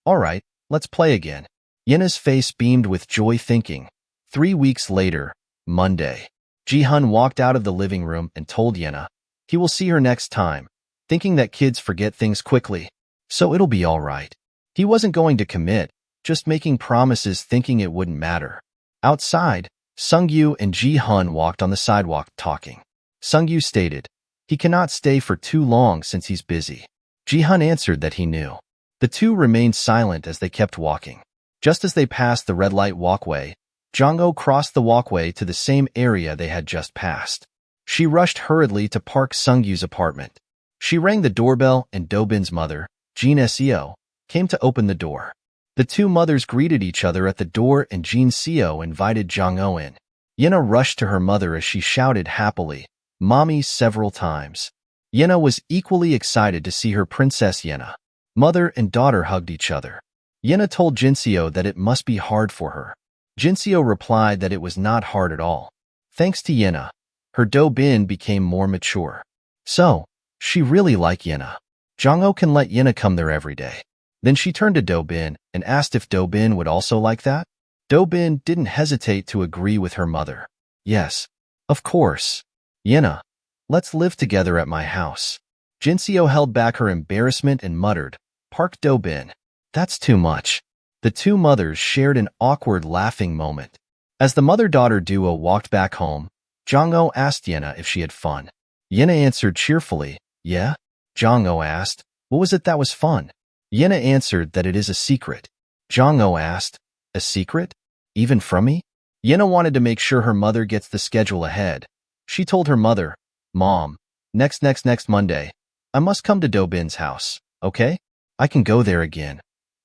All right, let's play again. Yenna's face beamed with joy thinking. 3 weeks later, Monday. Ji-hun walked out of the living room and told Yenna he will see her next time, thinking that kids forget things quickly, so it'll be all right. He wasn't going to commit, just making promises thinking it wouldn't matter. Outside, Sung-yu and Ji-hun walked on the sidewalk talking. Sung-yu stated, he cannot stay for too long since he's busy. Ji-hun answered that he knew. The two remained silent as they kept walking. Just as they passed the red light walkway, Jong-ho crossed the walkway to the same area they had just passed. She rushed hurriedly to Park Sung-yu's apartment. She rang the doorbell and Do-bin's mother, Jin Seo, came to open the door. The two mothers greeted each other at the door and Jin Seo invited Jong-ho in. Yenna rushed to her mother as she shouted happily, Mommy, several times. Yenna was equally excited to see her Princess Yenna. Mother and daughter hugged each other. Yenna told Jin Seo that it must be hard for her. Jin Seo replied that it was not hard at all. Thanks to Yenna, her Do-bin became more mature. So, she really liked Yenna. Jong-ho can let Yenna come there every day. Then she turned to Do-bin and asked if Do-bin would also like that. Do-bin didn't hesitate to agree with her mother. Yes, of course. Yenna, let's live together at my house. Jin Seo held back her embarrassment and muttered, Park Do-bin. That's too much. The two mothers shared an awkward laughing moment. As the mother-daughter duo walked back home, Jong-ho asked Yenna if she had fun. Yenna answered cheerfully, yeah. Jong-ho asked, what was it that was fun? Yenna answered that it is a secret. Jong-ho asked, a secret? Even from me? Yenna wanted to make sure her mother gets the schedule ahead. She told her mother, Mom, next Monday, I must come to Do-bin's house, okay? I can go there again,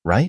right?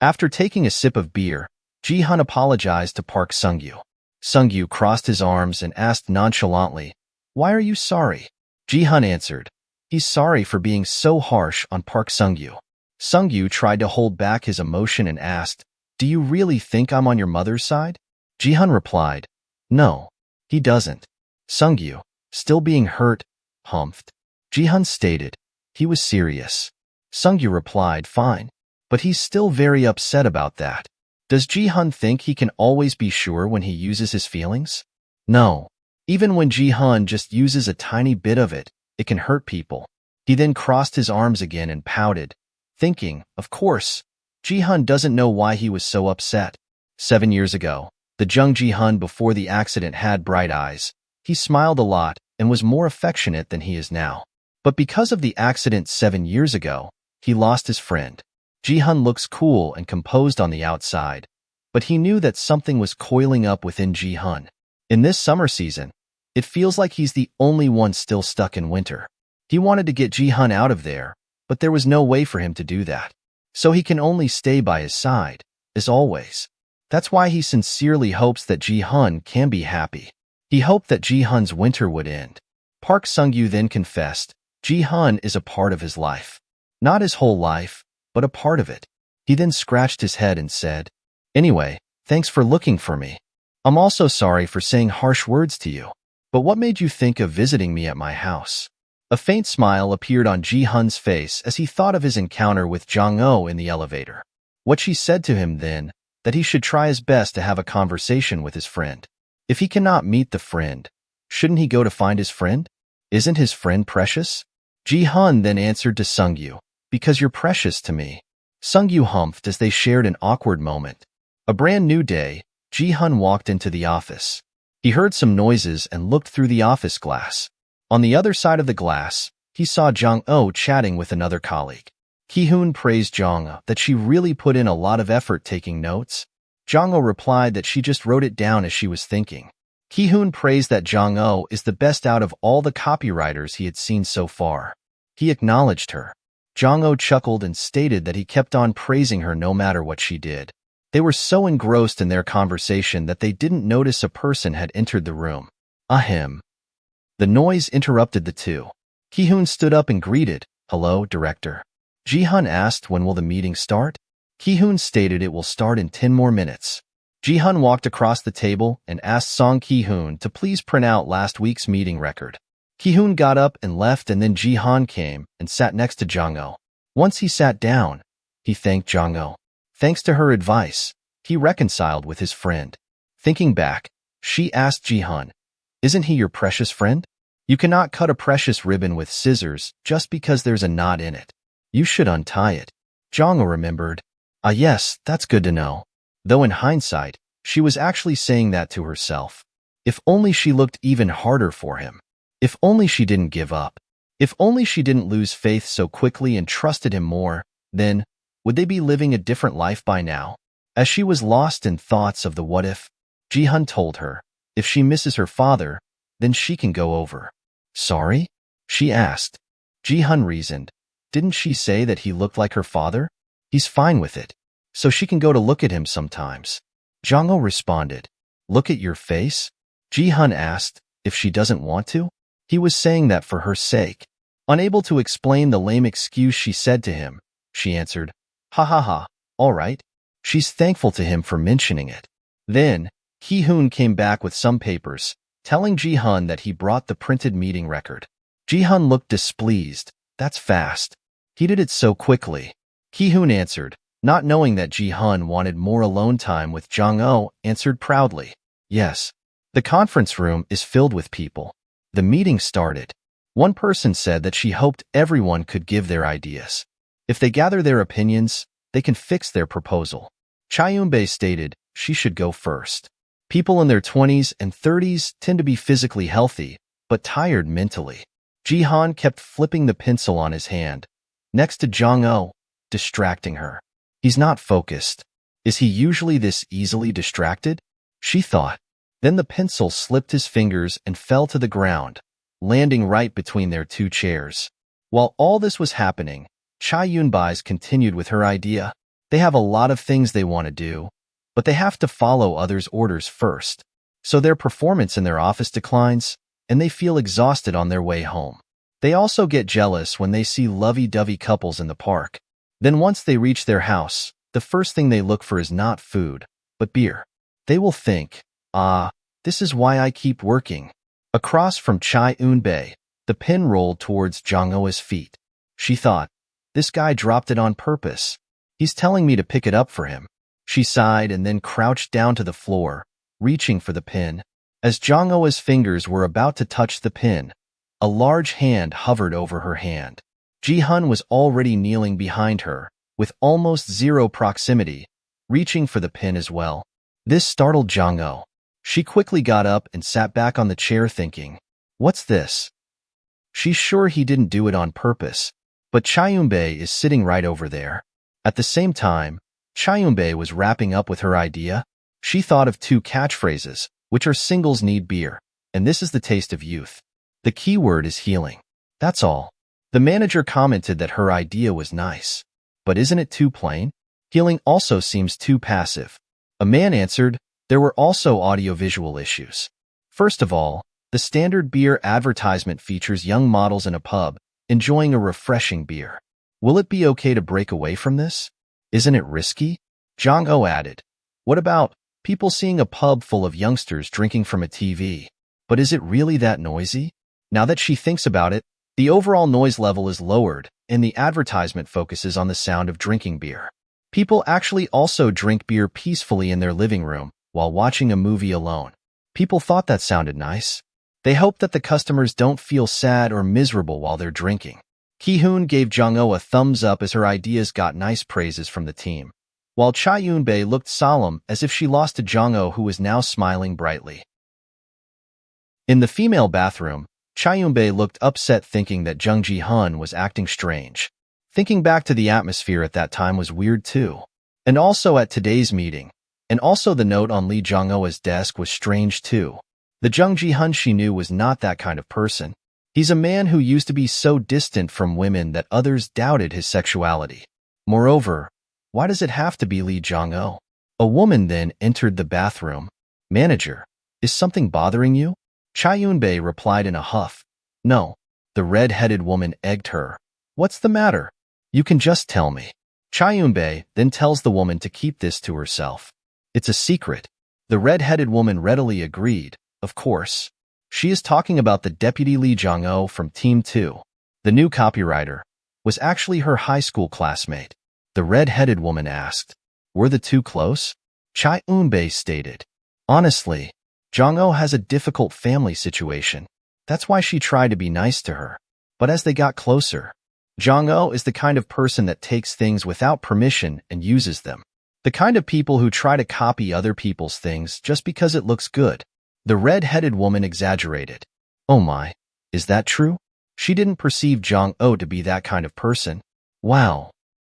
After taking a sip of beer, Ji-hun apologized to Park Sung-yu. Sung-yu crossed his arms and asked nonchalantly, why are you sorry? Ji-hun answered, he's sorry for being so harsh on Park Sung-yu. Sung-yu tried to hold back his emotion and asked, do you really think I'm on your mother's side? Ji-hun replied, no, he doesn't. Sung-yu, still being hurt, humphed. Ji-hun stated, he was serious. Sung-yu replied, fine, but he's still very upset about that. Does Ji-hun think he can always be sure when he uses his feelings? No. Even when Ji-hun just uses a tiny bit of it, it can hurt people. He then crossed his arms again and pouted, thinking, of course, Ji-hun doesn't know why he was so upset. 7 years ago, the Jung Ji-hun before the accident had bright eyes. He smiled a lot and was more affectionate than he is now. But because of the accident 7 years ago, he lost his friend. Ji-hun looks cool and composed on the outside, but he knew that something was coiling up within Ji-hun. In this summer season, it feels like he's the only one still stuck in winter. He wanted to get Ji-hun out of there, but there was no way for him to do that. So he can only stay by his side, as always. That's why he sincerely hopes that Ji-hun can be happy. He hoped that Ji-hun's winter would end. Park Sung-yu then confessed, Ji-hun is a part of his life. Not his whole life, but a part of it. He then scratched his head and said, anyway, thanks for looking for me. I'm also sorry for saying harsh words to you. But what made you think of visiting me at my house? A faint smile appeared on Ji-hun's face as he thought of his encounter with Jong-ho in the elevator. What she said to him then, that he should try his best to have a conversation with his friend. If he cannot meet the friend, shouldn't he go to find his friend? Isn't his friend precious? Ji-hun then answered to Sung-yu, because you're precious to me. Sung-yu humphed as they shared an awkward moment. A brand new day, Ji-hun walked into the office. He heard some noises and looked through the office glass. On the other side of the glass, he saw Jong-ho chatting with another colleague. Ji-hun praised Jong-ho that she really put in a lot of effort taking notes. Jong-ho replied that she just wrote it down as she was thinking. Ji-hun praised that Jong-ho is the best out of all the copywriters he had seen so far. He acknowledged her. Jong-ho chuckled and stated that he kept on praising her no matter what she did. They were so engrossed in their conversation that they didn't notice a person had entered the room. Ahem. The noise interrupted the two. Ji-hun stood up and greeted, hello, director. Ji-hun asked when will the meeting start? Ji-hun stated it will start in 10 more minutes. Ji-hun walked across the table and asked Song Ji-hun to please print out last week's meeting record. Ji-hun got up and left, and then Ji-hun came and sat next to Jong-ho. Once he sat down, he thanked Jong-ho. Thanks to her advice, he reconciled with his friend. Thinking back, she asked Ji-hun, isn't he your precious friend? You cannot cut a precious ribbon with scissors just because there's a knot in it. You should untie it. Jong-ho remembered. Ah yes, that's good to know. Though in hindsight, she was actually saying that to herself. If only she looked even harder for him. If only she didn't give up. If only she didn't lose faith so quickly and trusted him more, then, would they be living a different life by now? As she was lost in thoughts of the what if, Ji-hun told her, if she misses her father, then she can go over. Sorry? She asked. Ji-hun reasoned. Didn't she say that he looked like her father? He's fine with it. So she can go to look at him sometimes. Jong-ho responded. Look at your face? Ji-hun asked, if she doesn't want to? He was saying that for her sake. Unable to explain the lame excuse she said to him, she answered, ha ha ha, all right. She's thankful to him for mentioning it. Then, Ji-hun came back with some papers, telling Ji-hun that he brought the printed meeting record. Ji-hun looked displeased. That's fast. He did it so quickly. Ji-hun answered, not knowing that Ji-hun wanted more alone time with Jong-ho, answered proudly, yes. The conference room is filled with people. The meeting started. One person said that she hoped everyone could give their ideas. If they gather their opinions, they can fix their proposal. Chayunbei stated she should go first. People in their 20s and 30s tend to be physically healthy, but tired mentally. Ji-hun kept flipping the pencil on his hand, next to Jong-oh, distracting her. He's not focused. Is he usually this easily distracted? She thought. Then the pencil slipped his fingers and fell to the ground, landing right between their two chairs. While all this was happening, Chayunbei continued with her idea. They have a lot of things they want to do, but they have to follow others' orders first. So their performance in their office declines, and they feel exhausted on their way home. They also get jealous when they see lovey-dovey couples in the park. Then once they reach their house, the first thing they look for is not food, but beer. They will think, this is why I keep working. Across from Chayunbei, the pen rolled towards Jong-oh's feet. She thought, this guy dropped it on purpose. He's telling me to pick it up for him. She sighed and then crouched down to the floor, reaching for the pen. As Jong-oh's fingers were about to touch the pen, a large hand hovered over her hand. Ji-hun was already kneeling behind her, with almost zero proximity, reaching for the pen as well. This startled Jong-oh. She quickly got up and sat back on the chair thinking, what's this? She's sure he didn't do it on purpose, but Chayunbei is sitting right over there. At the same time, Chayunbei was wrapping up with her idea. She thought of two catchphrases, which are singles need beer, and this is the taste of youth. The key word is healing. That's all. The manager commented that her idea was nice. But isn't it too plain? Healing also seems too passive. A man answered, there were also audiovisual issues. First of all, the standard beer advertisement features young models in a pub, enjoying a refreshing beer. Will it be okay to break away from this? Isn't it risky? Jong-oh added. What about people seeing a pub full of youngsters drinking from a TV? But is it really that noisy? Now that she thinks about it, the overall noise level is lowered, and the advertisement focuses on the sound of drinking beer. People actually also drink beer peacefully in their living room while watching a movie alone. People thought that sounded nice. They hope that the customers don't feel sad or miserable while they're drinking. Ji-hun gave Jong-oh a thumbs up as her ideas got nice praises from the team, while Chayunbei looked solemn as if she lost to Jong-oh, who was now smiling brightly. In the female bathroom, Chayunbei looked upset, thinking that Jung Ji-hun was acting strange. Thinking back to the atmosphere at that time was weird too. And also at today's meeting. And also the note on Lee Jong-oh's desk was strange too. The Jung Ji-hun she knew was not that kind of person. He's a man who used to be so distant from women that others doubted his sexuality. Moreover, why does it have to be Lee Jong-oh? A woman then entered the bathroom. Manager, is something bothering you? Chayunbei replied in a huff. No. The red-headed woman egged her. What's the matter? You can just tell me. Chayunbei then tells the woman to keep this to herself. It's a secret. The red-headed woman readily agreed. Of course. She is talking about the deputy Lee Jong-oh from Team 2. The new copywriter was actually her high school classmate. The red-headed woman asked, were the two close? Chayunbei stated, honestly, Jong-oh has a difficult family situation. That's why she tried to be nice to her. But as they got closer, Jong-oh is the kind of person that takes things without permission and uses them. The kind of people who try to copy other people's things just because it looks good. The red-headed woman exaggerated. Oh my, is that true? She didn't perceive Jong-oh to be that kind of person. Wow.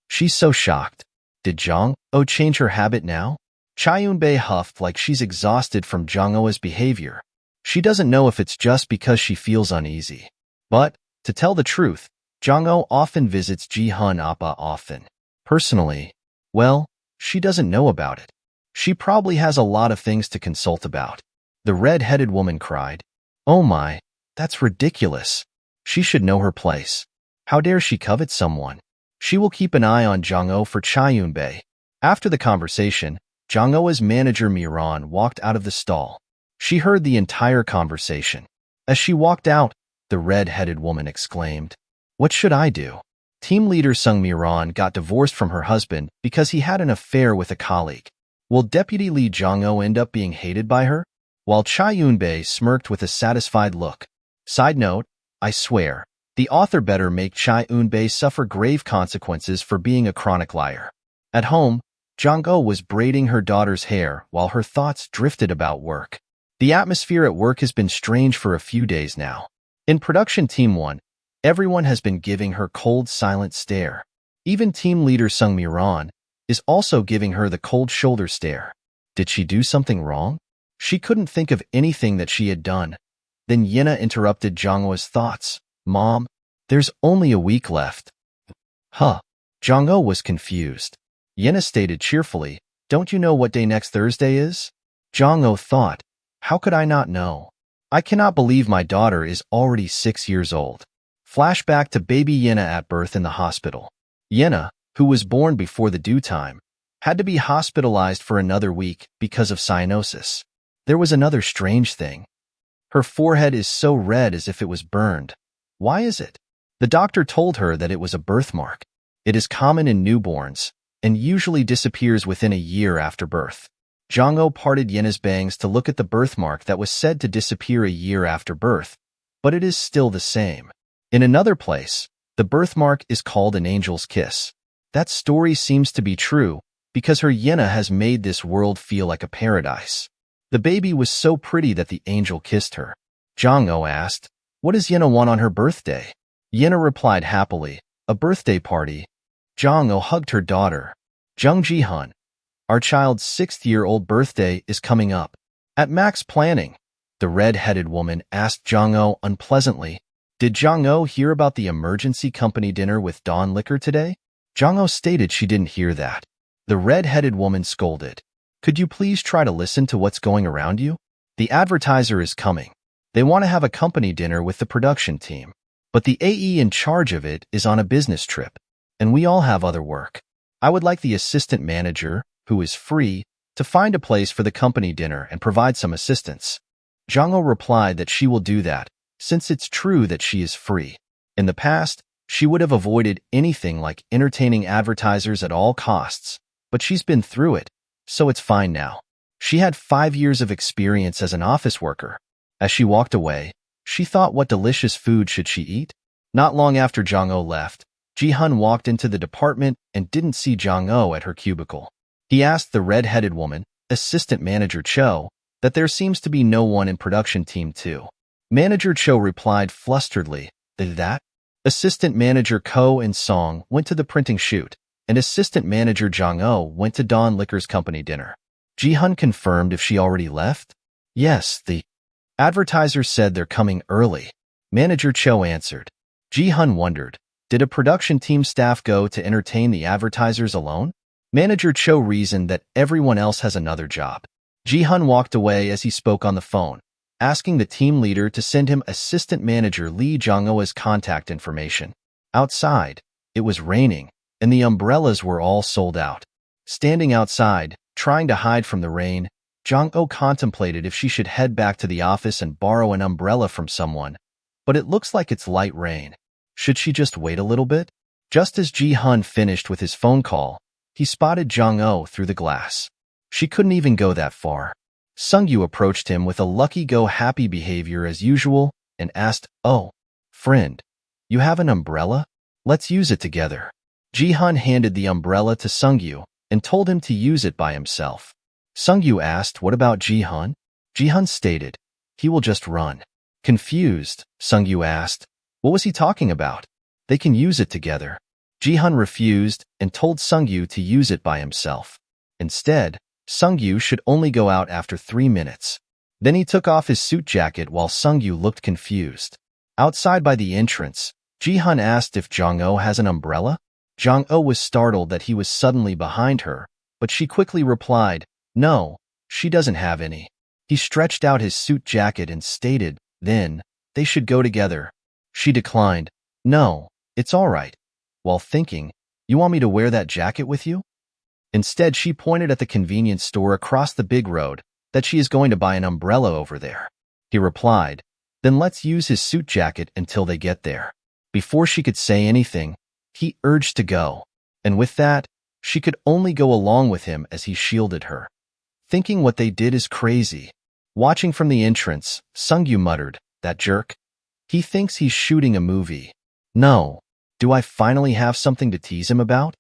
She's so shocked. Did Jong-oh change her habit now? Chayunbei huffed like she's exhausted from Jong-oh's behavior. She doesn't know if it's just because she feels uneasy. But, to tell the truth, Jong-oh often visits Ji-hun often. Personally, well, she doesn't know about it. She probably has a lot of things to consult about. The red-headed woman cried. Oh my, that's ridiculous. She should know her place. How dare she covet someone? She will keep an eye on Jong-oh for Chayunbei. After the conversation, Jong-oh's manager Miran walked out of the stall. She heard the entire conversation. As she walked out, the red-headed woman exclaimed, what should I do? Team leader Sung Miran got divorced from her husband because he had an affair with a colleague. Will Deputy Lee Jong-oh end up being hated by her? While Chayunbei smirked with a satisfied look. Side note, I swear. The author better make Ji-hun suffer grave consequences for being a chronic liar. At home, Donghua was braiding her daughter's hair while her thoughts drifted about work. The atmosphere at work has been strange for a few days now. In production team 1, everyone has been giving her cold, silent stare. Even team leader Sung Mi-ran is also giving her the cold shoulder stare. Did she do something wrong? She couldn't think of anything that she had done. Then Yenna interrupted Donghua's thoughts. Mom, there's only a week left. Huh. Donghua was confused. Yenna stated cheerfully, don't you know what day next Thursday is? Donghua thought, how could I not know? I cannot believe my daughter is already 6 years old. Flashback to baby Yenna at birth in the hospital. Yenna, who was born before the due time, had to be hospitalized for another week because of cyanosis. There was another strange thing. Her forehead is so red as if it was burned. Why is it? The doctor told her that it was a birthmark. It is common in newborns and usually disappears within a year after birth. Donghua parted Yenna's bangs to look at the birthmark that was said to disappear a year after birth, but it is still the same. In another place, the birthmark is called an angel's kiss. That story seems to be true because her Yenna has made this world feel like a paradise. The baby was so pretty that the angel kissed her. Donghua asked, what does Yenna want on her birthday? Yenna replied happily, a birthday party. Donghua hugged her daughter. Ji-hun, our child's 6th-year-old birthday is coming up. At Mac's planning, the red-headed woman asked Donghua unpleasantly, did Donghua hear about the emergency company dinner with Dawn Liquor today? Donghua stated she didn't hear that. The red-headed woman scolded. Could you please try to listen to what's going around you? The advertiser is coming. They want to have a company dinner with the production team. But the AE in charge of it is on a business trip, and we all have other work. I would like the assistant manager, who is free, to find a place for the company dinner and provide some assistance. Donghua replied that she will do that, since it's true that she is free. In the past, she would have avoided anything like entertaining advertisers at all costs, but she's been through it, so it's fine now. She had 5 years of experience as an office worker. As she walked away, she thought, what delicious food should she eat? Not long after Donghua left, Ji-hun walked into the department and didn't see Donghua at her cubicle. He asked the red-headed woman, assistant manager Cho, that there seems to be no one in production team 2. Manager Cho replied flusteredly, that? Assistant manager Ko and Song went to the printing shoot, and assistant manager Donghua went to Dawn Liquor's company dinner. Ji-hun confirmed if she already left. Yes, the advertisers said they're coming early. Manager Cho answered. Ji-hun wondered, did a production team staff go to entertain the advertisers alone? Manager Cho reasoned that everyone else has another job. Ji-hun walked away as he spoke on the phone, asking the team leader to send him assistant manager Lee Jonghua's contact information. Outside, it was raining, and the umbrellas were all sold out. Standing outside, trying to hide from the rain, Donghua contemplated if she should head back to the office and borrow an umbrella from someone, but it looks like it's light rain. Should she just wait a little bit? Just as Ji-hun finished with his phone call, he spotted Donghua through the glass. She couldn't even go that far. Sung-yu approached him with a lucky-go-happy behavior as usual and asked, oh, friend, you have an umbrella? Let's use it together. Ji-hun handed the umbrella to Sung-yu and told him to use it by himself. Sung-yu asked, what about Ji-hun? Ji-hun stated, he will just run. Confused, Sung-yu asked, what was he talking about? They can use it together. Ji-hun refused and told Sung-yu to use it by himself. Instead, Sung-yu should only go out after 3 minutes. Then he took off his suit jacket while Sung-yu looked confused. Outside by the entrance, Ji-hun asked if Donghua has an umbrella. Donghua was startled that he was suddenly behind her, but she quickly replied, no, she doesn't have any. He stretched out his suit jacket and stated, then, they should go together. She declined, no, it's all right, while thinking, you want me to wear that jacket with you? Instead, she pointed at the convenience store across the big road that she is going to buy an umbrella over there. He replied, then let's use his suit jacket until they get there. Before she could say anything, he urged to go, and with that, she could only go along with him as he shielded her. Thinking what they did is crazy. Watching from the entrance, Sung-yu muttered, that jerk. He thinks he's shooting a movie. No. Do I finally have something to tease him about?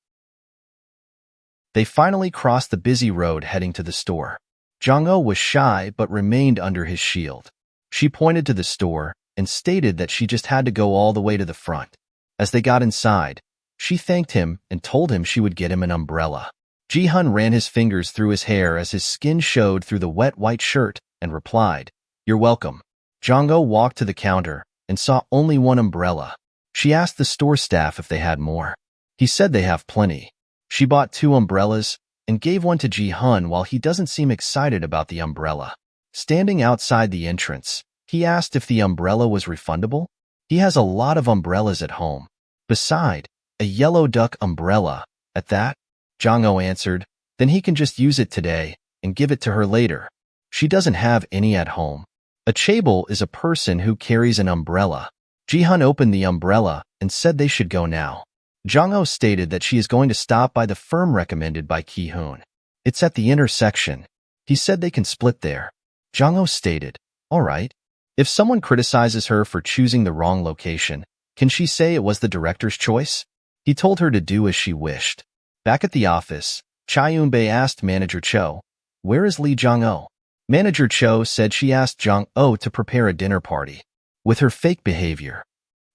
They finally crossed the busy road heading to the store. Jong-ho was shy but remained under his shield. She pointed to the store and stated that she just had to go all the way to the front. As they got inside, she thanked him and told him she would get him an umbrella. Ji-hun ran his fingers through his hair as his skin showed through the wet white shirt and replied, "You're welcome." Jong-ho walked to the counter and saw only one umbrella. She asked the store staff if they had more. He said they have plenty. She bought 2 umbrellas and gave one to Ji-hun while he doesn't seem excited about the umbrella. Standing outside the entrance, he asked if the umbrella was refundable. He has a lot of umbrellas at home. Beside, a yellow duck umbrella. At that, Jong-ho answered, then he can just use it today and give it to her later. She doesn't have any at home. A chaebol is a person who carries an umbrella. Ji-hun opened the umbrella and said they should go now. Jong-ho stated that she is going to stop by the firm recommended by Ji-hun. It's at the intersection. He said they can split there. Jong-ho stated, all right. If someone criticizes her for choosing the wrong location, can she say it was the director's choice? He told her to do as she wished. Back at the office, Chae-eun-bae asked Manager Cho, where is Lee Jong-ho? Manager Cho said she asked Jong-ho to prepare a dinner party. With her fake behavior.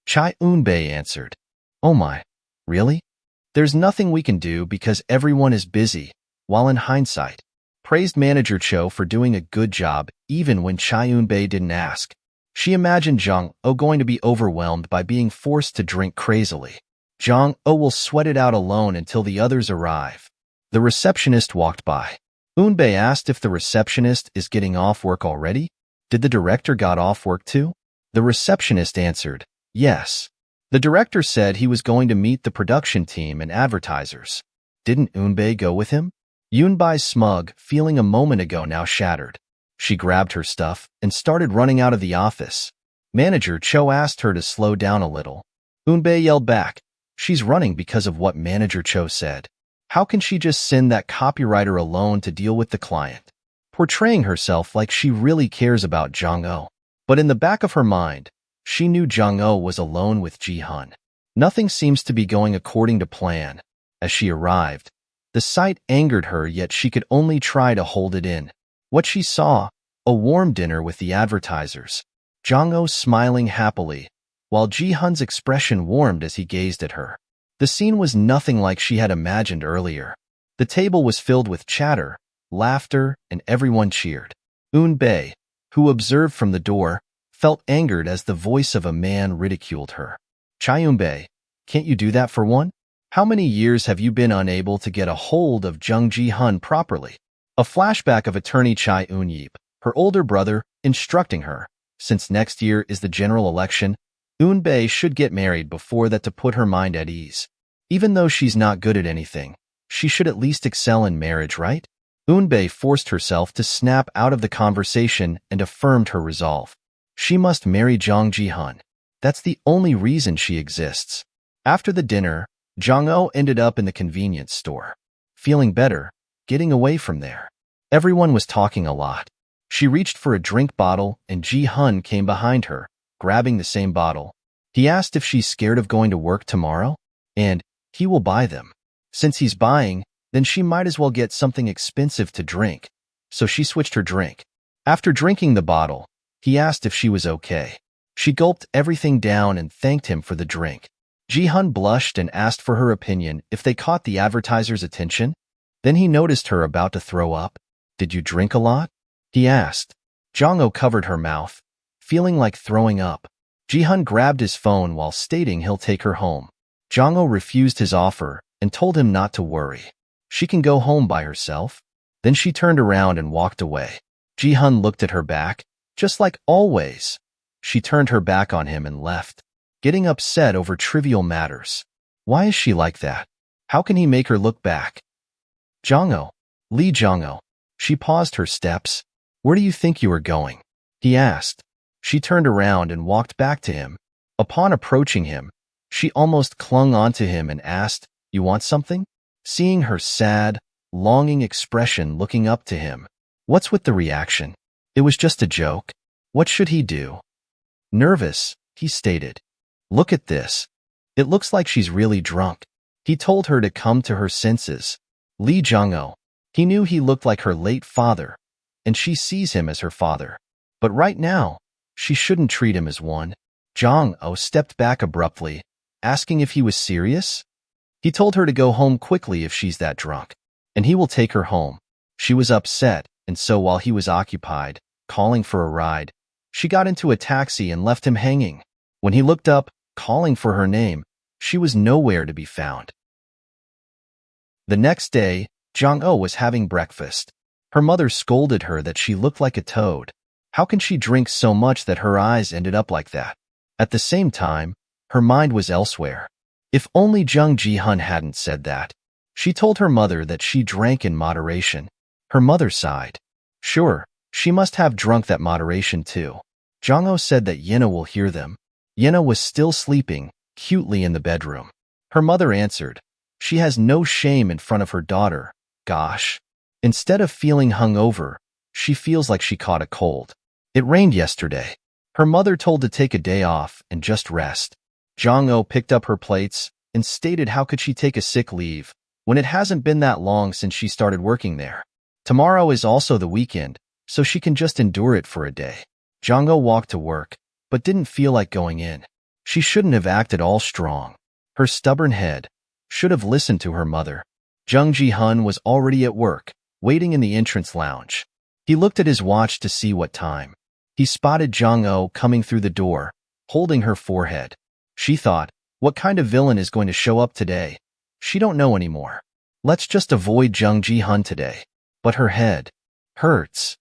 Chae-eun-bae answered, oh my, really? There's nothing we can do because everyone is busy, while in hindsight, praised Manager Cho for doing a good job even when Chae-eun-bae didn't ask. She imagined Jong-ho going to be overwhelmed by being forced to drink crazily. Jong-ho will sweat it out alone until the others arrive. The receptionist walked by. Eun-bae asked if the receptionist is getting off work already. Did the director got off work too? The receptionist answered, yes. The director said he was going to meet the production team and advertisers. Didn't Eun-bae go with him? Eun-bae's smug feeling a moment ago now shattered. She grabbed her stuff and started running out of the office. Manager Cho asked her to slow down a little. Eun-bae yelled back, she's running because of what Manager Cho said. How can she just send that copywriter alone to deal with the client? Portraying herself like she really cares about Jong-ho. But in the back of her mind, she knew Jong-ho was alone with Ji-hun. Nothing seems to be going according to plan. As she arrived, the sight angered her, yet she could only try to hold it in. What she saw, a warm dinner with the advertisers. Jong-ho smiling happily, while Ji-hun's expression warmed as he gazed at her. The scene was nothing like she had imagined earlier. The table was filled with chatter, laughter, and everyone cheered. Eun-bae, who observed from the door, felt angered as the voice of a man ridiculed her. Chae-eun-bae, can't you do that for one? How many years have you been unable to get a hold of Jung Ji-hun properly? A flashback of attorney Chae-eun-yip, her older brother, instructing her, since next year is the general election, Eun-bae should get married before that to put her mind at ease. Even though she's not good at anything, she should at least excel in marriage, right? Eun-bae forced herself to snap out of the conversation and affirmed her resolve. She must marry Jung Ji-hun. That's the only reason she exists. After the dinner, Jong-ho ended up in the convenience store. Feeling better, getting away from there. Everyone was talking a lot. She reached for a drink bottle and Ji-hun came behind her, grabbing the same bottle. He asked if she's scared of going to work tomorrow, and he will buy them. Since he's buying, then she might as well get something expensive to drink. So she switched her drink. After drinking the bottle, he asked if she was okay. She gulped everything down and thanked him for the drink. Ji-hun blushed and asked for her opinion if they caught the advertiser's attention. Then he noticed her about to throw up. Did you drink a lot? He asked. Jong-ho covered her mouth, feeling like throwing up. Ji-hun grabbed his phone while stating he'll take her home. Jong-ho refused his offer and told him not to worry. She can go home by herself. Then she turned around and walked away. Ji-hun looked at her back, just like always. She turned her back on him and left, getting upset over trivial matters. Why is she like that? How can he make her look back? Jong-ho. Lee Jong-ho. She paused her steps. Where do you think you are going? He asked. She turned around and walked back to him. Upon approaching him, she almost clung onto him and asked, you want something? Seeing her sad, longing expression looking up to him. What's with the reaction? It was just a joke. What should he do? Nervous, he stated. Look at this. It looks like she's really drunk. He told her to come to her senses. Lee Jong-oh. He knew he looked like her late father, and she sees him as her father. But right now, she shouldn't treat him as one. Jong-oh stepped back abruptly, asking if he was serious. He told her to go home quickly if she's that drunk, and he will take her home. She was upset, and so while he was occupied, calling for a ride, she got into a taxi and left him hanging. When he looked up, calling for her name, she was nowhere to be found. The next day, Jong-oh was having breakfast. Her mother scolded her that she looked like a toad. How can she drink so much that her eyes ended up like that? At the same time, her mind was elsewhere. If only Ji-hun hadn't said that. She told her mother that she drank in moderation. Her mother sighed. Sure, she must have drunk that moderation too. Jong-oh said that Yenna will hear them. Yenna was still sleeping, cutely in the bedroom. Her mother answered. She has no shame in front of her daughter. Gosh. Instead of feeling hungover, she feels like she caught a cold. It rained yesterday. Her mother told to take a day off and just rest. Jong-oh picked up her plates and stated how could she take a sick leave when it hasn't been that long since she started working there. Tomorrow is also the weekend, so she can just endure it for a day. Jong-oh walked to work, but didn't feel like going in. She shouldn't have acted all strong. Her stubborn head should have listened to her mother. Ji-hun was already at work, waiting in the entrance lounge. He looked at his watch to see what time. He spotted Jong-oh coming through the door, holding her forehead. She thought, what kind of villain is going to show up today? She don't know anymore. Let's just avoid Ji-hun today. But her head hurts.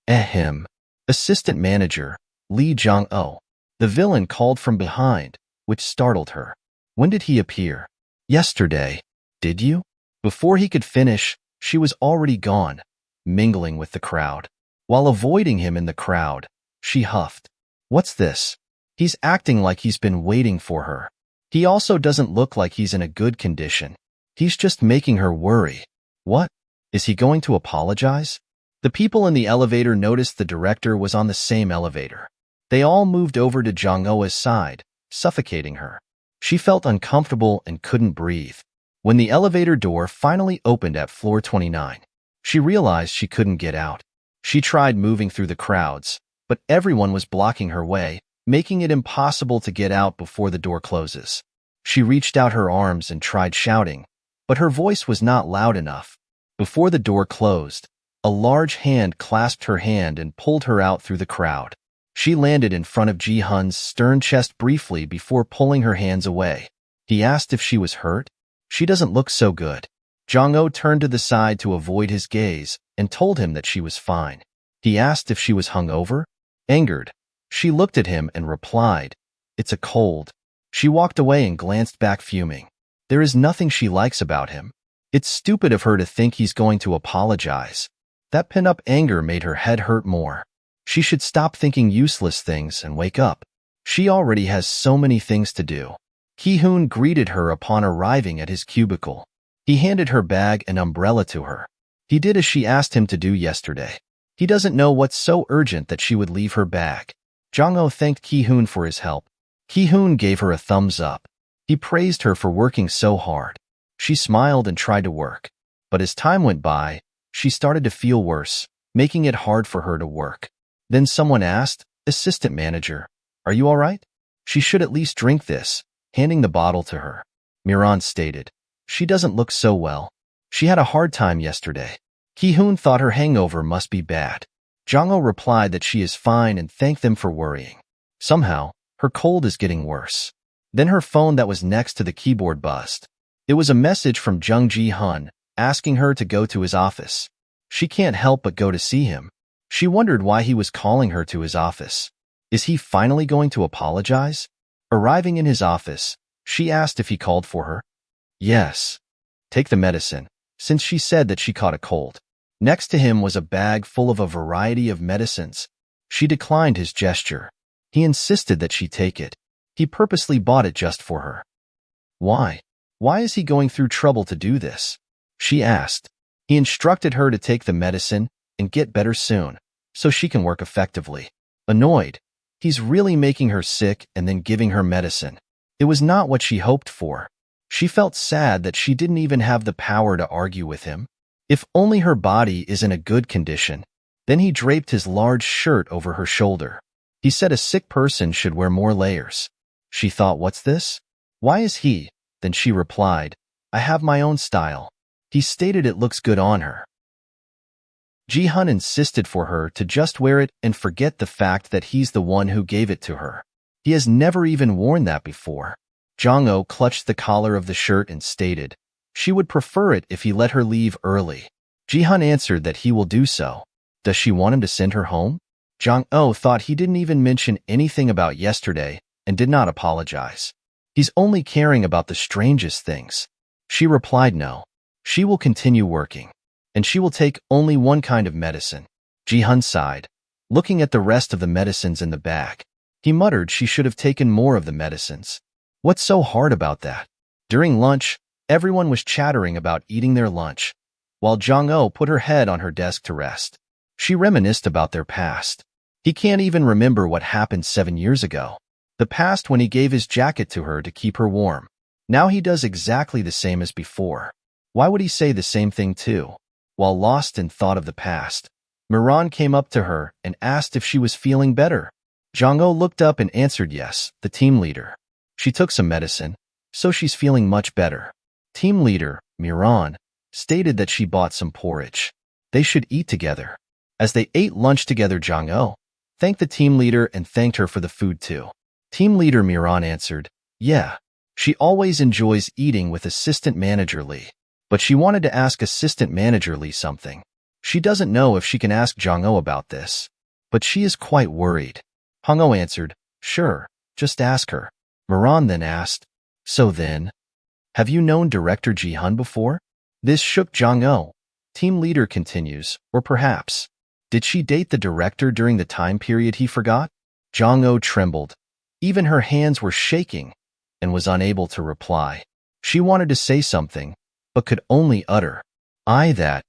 Ahem. Assistant manager, Lee Jong-oh. The villain called from behind, which startled her. When did he appear? Yesterday. Did you? Before he could finish, she was already gone, mingling with the crowd. While avoiding him in the crowd, she huffed. What's this? He's acting like he's been waiting for her. He also doesn't look like he's in a good condition. He's just making her worry. What? Is he going to apologize? The people in the elevator noticed the director was on the same elevator. They all moved over to Jong-oh's side, suffocating her. She felt uncomfortable and couldn't breathe. When the elevator door finally opened at floor 29, she realized she couldn't get out. She tried moving through the crowds, but everyone was blocking her way, making it impossible to get out before the door closes. She reached out her arms and tried shouting, but her voice was not loud enough. Before the door closed, a large hand clasped her hand and pulled her out through the crowd. She landed in front of Ji-hun's stern chest briefly before pulling her hands away. He asked if she was hurt. She doesn't look so good. Jong-oh turned to the side to avoid his gaze and told him that she was fine. He asked if she was hungover. Angered, she looked at him and replied, "It's a cold." She walked away and glanced back fuming. There is nothing she likes about him. It's stupid of her to think he's going to apologize. That pent-up anger made her head hurt more. She should stop thinking useless things and wake up. She already has so many things to do. Ji-hun greeted her upon arriving at his cubicle. He handed her bag and umbrella to her. He did as she asked him to do yesterday. He doesn't know what's so urgent that she would leave her bag. Jong-oh thanked Ji-hun for his help. Ji-hun gave her a thumbs up. He praised her for working so hard. She smiled and tried to work. But as time went by, she started to feel worse, making it hard for her to work. Then someone asked, "Assistant manager, are you all right? She should at least drink this," handing the bottle to her. Miran stated, "She doesn't look so well. She had a hard time yesterday." Ji-hun thought her hangover must be bad. Jong-oh replied that she is fine and thanked them for worrying. Somehow, her cold is getting worse. Then her phone that was next to the keyboard buzzed. It was a message from Ji-hun, asking her to go to his office. She can't help but go to see him. She wondered why he was calling her to his office. Is he finally going to apologize? Arriving in his office, she asked if he called for her. Yes. Take the medicine, since she said that she caught a cold. Next to him was a bag full of a variety of medicines. She declined his gesture. He insisted that she take it. He purposely bought it just for her. Why? Why is he going through trouble to do this? She asked. He instructed her to take the medicine and get better soon, so she can work effectively. Annoyed, He's really making her sick and then giving her medicine. It was not what she hoped for. She felt sad that she didn't even have the power to argue with him. If only her body is in a good condition. Then he draped his large shirt over her shoulder. He said a sick person should wear more layers. She thought, what's this? Why is he? Then she replied, I have my own style. He stated it looks good on her. Ji-hun insisted for her to just wear it and forget the fact that he's the one who gave it to her. He has never even worn that before. Jong-ho clutched the collar of the shirt and stated, she would prefer it if he let her leave early. Ji-hun answered that he will do so. Does she want him to send her home? Jong-ho thought he didn't even mention anything about yesterday and did not apologize. He's only caring about the strangest things. She replied no. She will continue working. And she will take only one kind of medicine. Ji-hun sighed, looking at the rest of the medicines in the bag. He muttered she should have taken more of the medicines. What's so hard about that? During lunch, everyone was chattering about eating their lunch, while Jong-ho put her head on her desk to rest. She reminisced about their past. He can't even remember what happened 7 years ago. The past when he gave his jacket to her to keep her warm. Now he does exactly the same as before. Why would he say the same thing too? While lost in thought of the past, Miran came up to her and asked if she was feeling better. Jong-ho looked up and answered yes, the team leader. She took some medicine, so she's feeling much better. Team leader, Miran, stated that she bought some porridge. They should eat together. As they ate lunch together, Jong-ho thanked the team leader and thanked her for the food too. Team leader Miran answered, yeah. She always enjoys eating with assistant manager Lee. But she wanted to ask assistant manager Lee something. She doesn't know if she can ask Jong-ho about this, but she is quite worried. Jong-ho answered, sure, just ask her. Miran then asked, so then, have you known director Ji-hun before? This shook Jong-ho. Team leader continues, or perhaps, did she date the director during the time period he forgot? Jong-ho trembled. Even her hands were shaking and was unable to reply. She wanted to say something, but could only utter, that.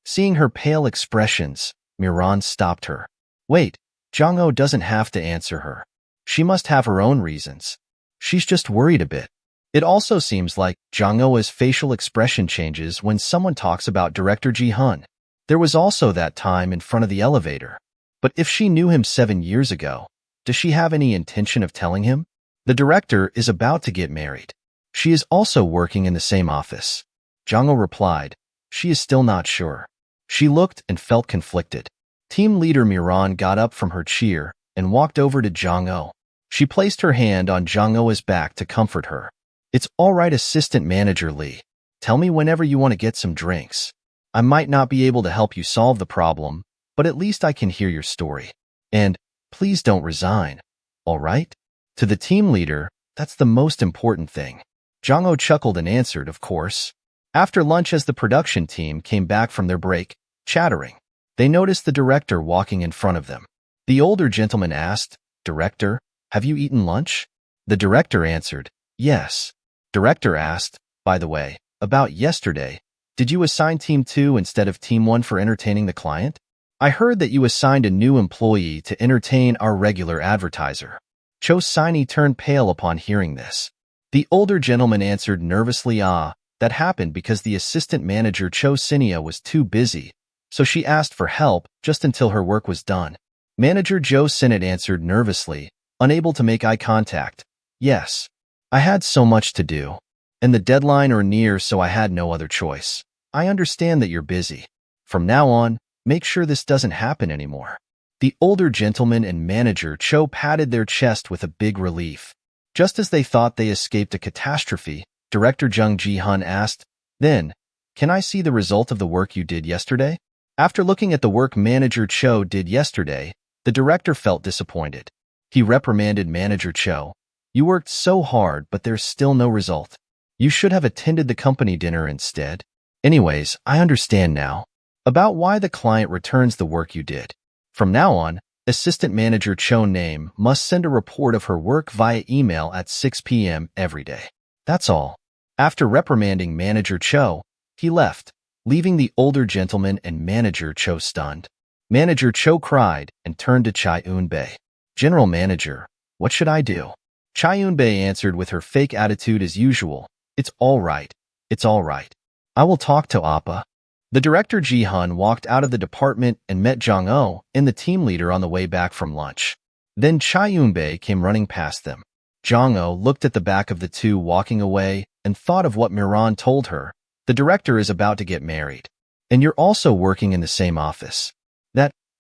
Seeing her pale expressions, Miran stopped her. Wait, Jong-ho doesn't have to answer her. She must have her own reasons. She's just worried a bit. It also seems like Jong-ho's facial expression changes when someone talks about director Ji-hun. There was also that time in front of the elevator. But if she knew him 7 years ago, does she have any intention of telling him? The director is about to get married. She is also working in the same office. Jong-ho replied, she is still not sure. She looked and felt conflicted. Team leader Miran got up from her chair and walked over to Jong-ho. She placed her hand on Jong-ho's back to comfort her. It's all right, assistant manager Lee. Tell me whenever you want to get some drinks. I might not be able to help you solve the problem, but at least I can hear your story. And please don't resign. All right? To the team leader, that's the most important thing. Jong-ho chuckled and answered, of course. After lunch, as the production team came back from their break, chattering, they noticed the director walking in front of them. The older gentleman asked, Director, have you eaten lunch? The director answered, yes. Director asked, by the way, about yesterday, did you assign Team 2 instead of Team 1 for entertaining the client? I heard that you assigned a new employee to entertain our regular advertiser. Cho Siney turned pale upon hearing this. The older gentleman answered nervously, that happened because the assistant manager Cho Sinia was too busy, so she asked for help just until her work was done. Manager Joe Sinnott answered nervously, unable to make eye contact. Yes. I had so much to do, and the deadline are near, so I had no other choice. I understand that you're busy. From now on, make sure this doesn't happen anymore. The older gentleman and manager Cho patted their chest with a big relief. Just as they thought they escaped a catastrophe, Director Jung Ji-hun asked, then, can I see the result of the work you did yesterday? After looking at the work manager Cho did yesterday, the director felt disappointed. He reprimanded manager Cho. You worked so hard, but there's still no result. You should have attended the company dinner instead. Anyways, I understand now about why the client returns the work you did. From now on, assistant manager Cho Name must send a report of her work via email at 6 p.m. every day. That's all. After reprimanding manager Cho, he left, leaving the older gentleman and manager Cho stunned. Manager Cho cried and turned to Chai Eun-bae. General Manager, what should I do? Chayunbei answered with her fake attitude as usual. It's all right. It's all right. I will talk to Appa. The director Ji-hun walked out of the department and met Jong-oh and the team leader on the way back from lunch. Then Chayunbei came running past them. Jong-oh looked at the back of the two walking away and thought of what Miran told her. The director is about to get married. And you're also working in the same office.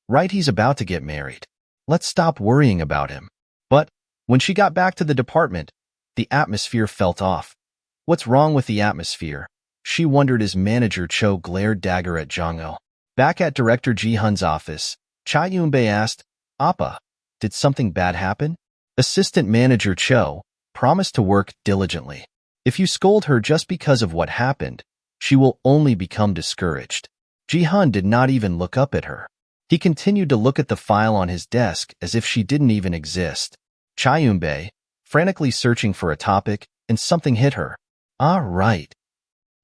Right, he's about to get married. Let's stop worrying about him. But when she got back to the department, the atmosphere felt off. What's wrong with the atmosphere? She wondered as Manager Cho glared dagger at Jong-oh. Back at Director Ji-hun's office, Chayunbei asked, Appa, did something bad happen? Assistant Manager Cho promised to work diligently. If you scold her just because of what happened, she will only become discouraged. Ji-hun did not even look up at her. He continued to look at the file on his desk as if she didn't even exist. Chayunbei, frantically searching for a topic, and something hit her. Ah, right.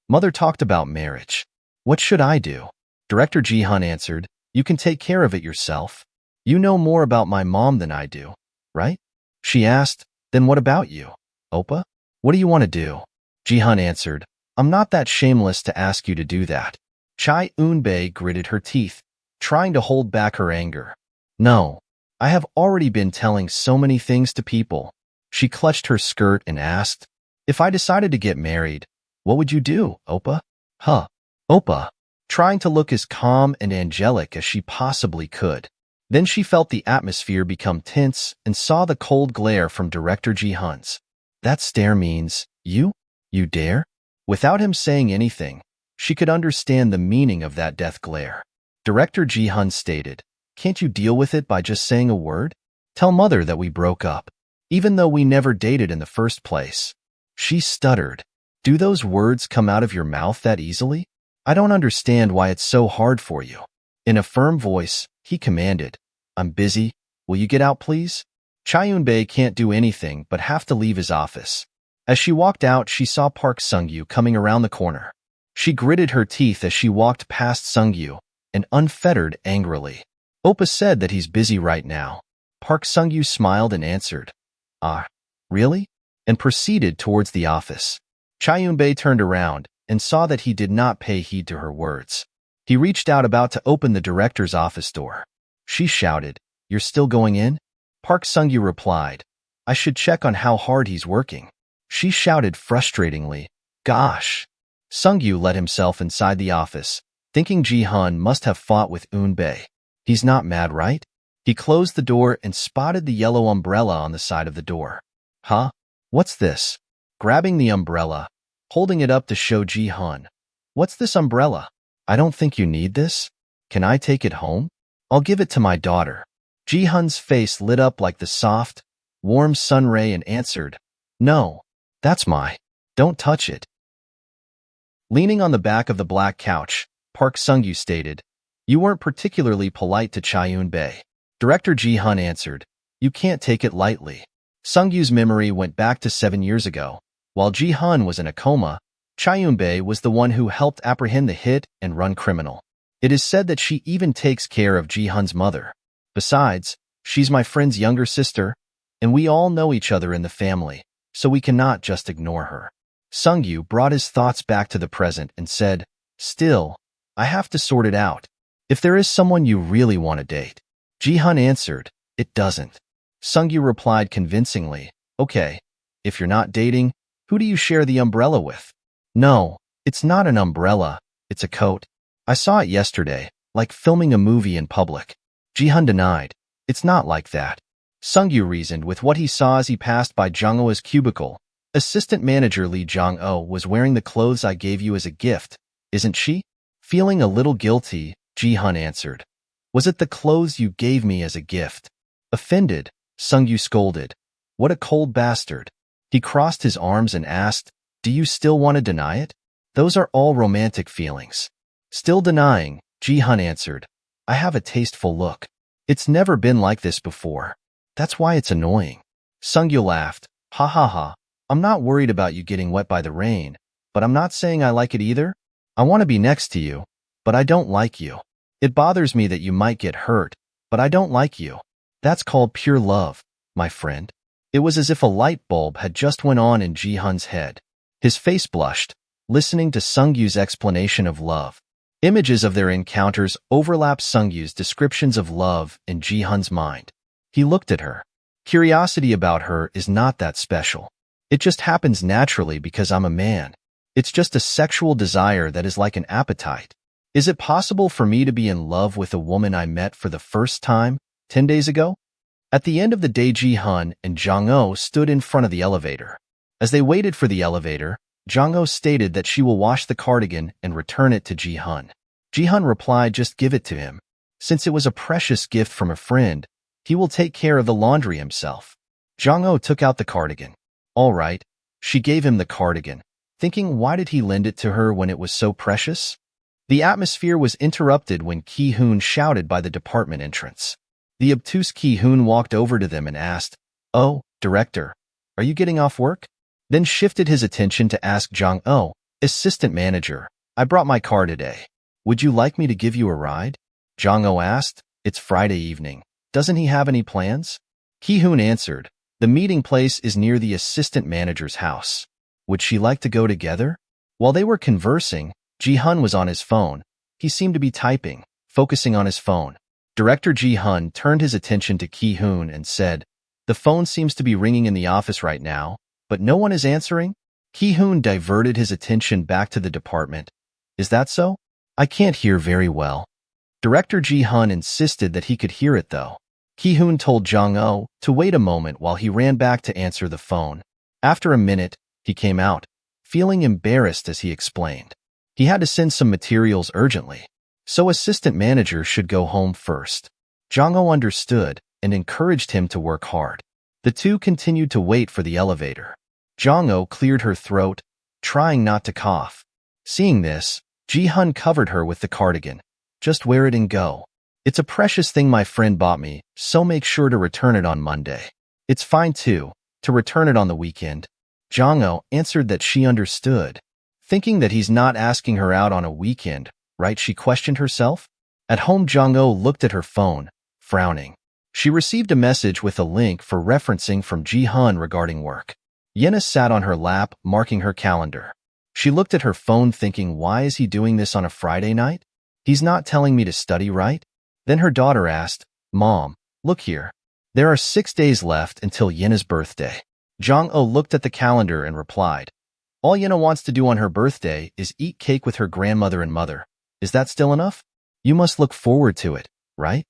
Mother talked about marriage. What should I do? Director Ji-hun answered, you can take care of it yourself. You know more about my mom than I do, right? She asked, then what about you? Oppa? What do you want to do? Ji-hun answered, I'm not that shameless to ask you to do that. Chayunbei gritted her teeth, trying to hold back her anger. No, I have already been telling so many things to people. She clutched her skirt and asked, if I decided to get married, what would you do, Oppa? Huh. Oppa, trying to look as calm and angelic as she possibly could. Then she felt the atmosphere become tense and saw the cold glare from Director Ji-hun's. That stare means, you dare? Without him saying anything, she could understand the meaning of that death glare. Director Ji-hun stated, can't you deal with it by just saying a word? Tell Mother that we broke up, even though we never dated in the first place. She stuttered. Do those words come out of your mouth that easily? I don't understand why it's so hard for you. In a firm voice, he commanded, I'm busy. Will you get out, please? Chayunbei can't do anything but have to leave his office. As she walked out, she saw Park Sung-yu coming around the corner. She gritted her teeth as she walked past Sung-yu and unfettered angrily. Oppa said that he's busy right now. Park Sung-yu smiled and answered, ah, really? And proceeded towards the office. Chayunbei turned around and saw that he did not pay heed to her words. He reached out about to open the director's office door. She shouted, you're still going in? Park Sung-yu replied, I should check on how hard he's working. She shouted frustratingly, gosh. Sung-yu let himself inside the office, thinking Ji-hun must have fought with Eun-bae. He's not mad, right? He closed the door and spotted the yellow umbrella on the side of the door. Huh? What's this? Grabbing the umbrella, holding it up to show Ji-hun. What's this umbrella? I don't think you need this. Can I take it home? I'll give it to my daughter. Ji-hun's face lit up like the soft, warm sun ray and answered, no, that's my. Don't touch it. Leaning on the back of the black couch, Park Sung-yu stated, you weren't particularly polite to Chayunbei. Director Ji-hun answered, you can't take it lightly. Sung-yu's memory went back to 7 years ago. While Ji-hun was in a coma, Chayunbei was the one who helped apprehend the hit and run criminal. It is said that she even takes care of Ji-hun's mother. Besides, she's my friend's younger sister, and we all know each other in the family, so we cannot just ignore her. Sung-yu brought his thoughts back to the present and said, still, I have to sort it out. If there is someone you really want to date. Ji-hun answered, it doesn't. Sung-yu replied convincingly, okay, if you're not dating, who do you share the umbrella with? No, it's not an umbrella, it's a coat. I saw it yesterday, like filming a movie in public. Ji-hun denied, it's not like that. Sung-yu reasoned with what he saw as he passed by Jong-oh's cubicle. Assistant manager Lee Jong-oh was wearing the clothes I gave you as a gift, isn't she? Feeling a little guilty, Ji-hun answered. Was it the clothes you gave me as a gift? Offended, Sung-yu scolded. What a cold bastard. He crossed his arms and asked, do you still want to deny it? Those are all romantic feelings. Still denying, Ji-hun answered. I have a tasteful look. It's never been like this before. That's why it's annoying. Sung-yu laughed. Ha ha ha. I'm not worried about you getting wet by the rain, but I'm not saying I like it either. I want to be next to you, but I don't like you. It bothers me that you might get hurt, but I don't like you. That's called pure love, my friend. It was as if a light bulb had just went on in Ji-hun's head. His face blushed, listening to Sungyu's explanation of love. Images of their encounters overlapped Sungyu's descriptions of love in Ji-hun's mind. He looked at her. Curiosity about her is not that special. It just happens naturally because I'm a man. It's just a sexual desire that is like an appetite. Is it possible for me to be in love with a woman I met for the first time 10 days ago? At the end of the day, Ji-hun and Jong-oh stood in front of the elevator. As they waited for the elevator, Jong-oh stated that she will wash the cardigan and return it to Ji-hun. Ji-hun replied, just give it to him. Since it was a precious gift from a friend, he will take care of the laundry himself. Jong-oh took out the cardigan. All right, she gave him the cardigan, thinking why did he lend it to her when it was so precious? The atmosphere was interrupted when Ji-hun shouted by the department entrance. The obtuse Ji-hun walked over to them and asked, "Oh, director, are you getting off work?" Then shifted his attention to ask Jong-oh, "Assistant manager, I brought my car today. Would you like me to give you a ride?" Jong-oh asked, "It's Friday evening. Doesn't he have any plans?" Ji-hun answered, "The meeting place is near the assistant manager's house. Would she like to go together?" While they were conversing, Ji-hun was on his phone. He seemed to be typing, focusing on his phone. Director Ji-hun turned his attention to Ji-hun and said, "The phone seems to be ringing in the office right now, but no one is answering?" Ji-hun diverted his attention back to the department. "Is that so? I can't hear very well." Director Ji-hun insisted that he could hear it though. Ji-hun told Jong-oh to wait a moment while he ran back to answer the phone. After a minute, he came out, feeling embarrassed as he explained. He had to send some materials urgently, so assistant manager should go home first. Jong-oh understood and encouraged him to work hard. The two continued to wait for the elevator. Jong-oh cleared her throat, trying not to cough. Seeing this, Ji-hun covered her with the cardigan. "Just wear it and go. It's a precious thing my friend bought me, so make sure to return it on Monday. It's fine too, to return it on the weekend." Jong-oh answered that she understood. Thinking that he's not asking her out on a weekend, right? She questioned herself. At home, Jong-oh looked at her phone, frowning. She received a message with a link for referencing from Ji-hun regarding work. Yenna sat on her lap, marking her calendar. She looked at her phone thinking, why is he doing this on a Friday night? He's not telling me to study, right? Then her daughter asked, "Mom, look here. There are 6 days left until Yenna's birthday." Jong-oh looked at the calendar and replied, "All Yenna wants to do on her birthday is eat cake with her grandmother and mother. Is that still enough? You must look forward to it, right?"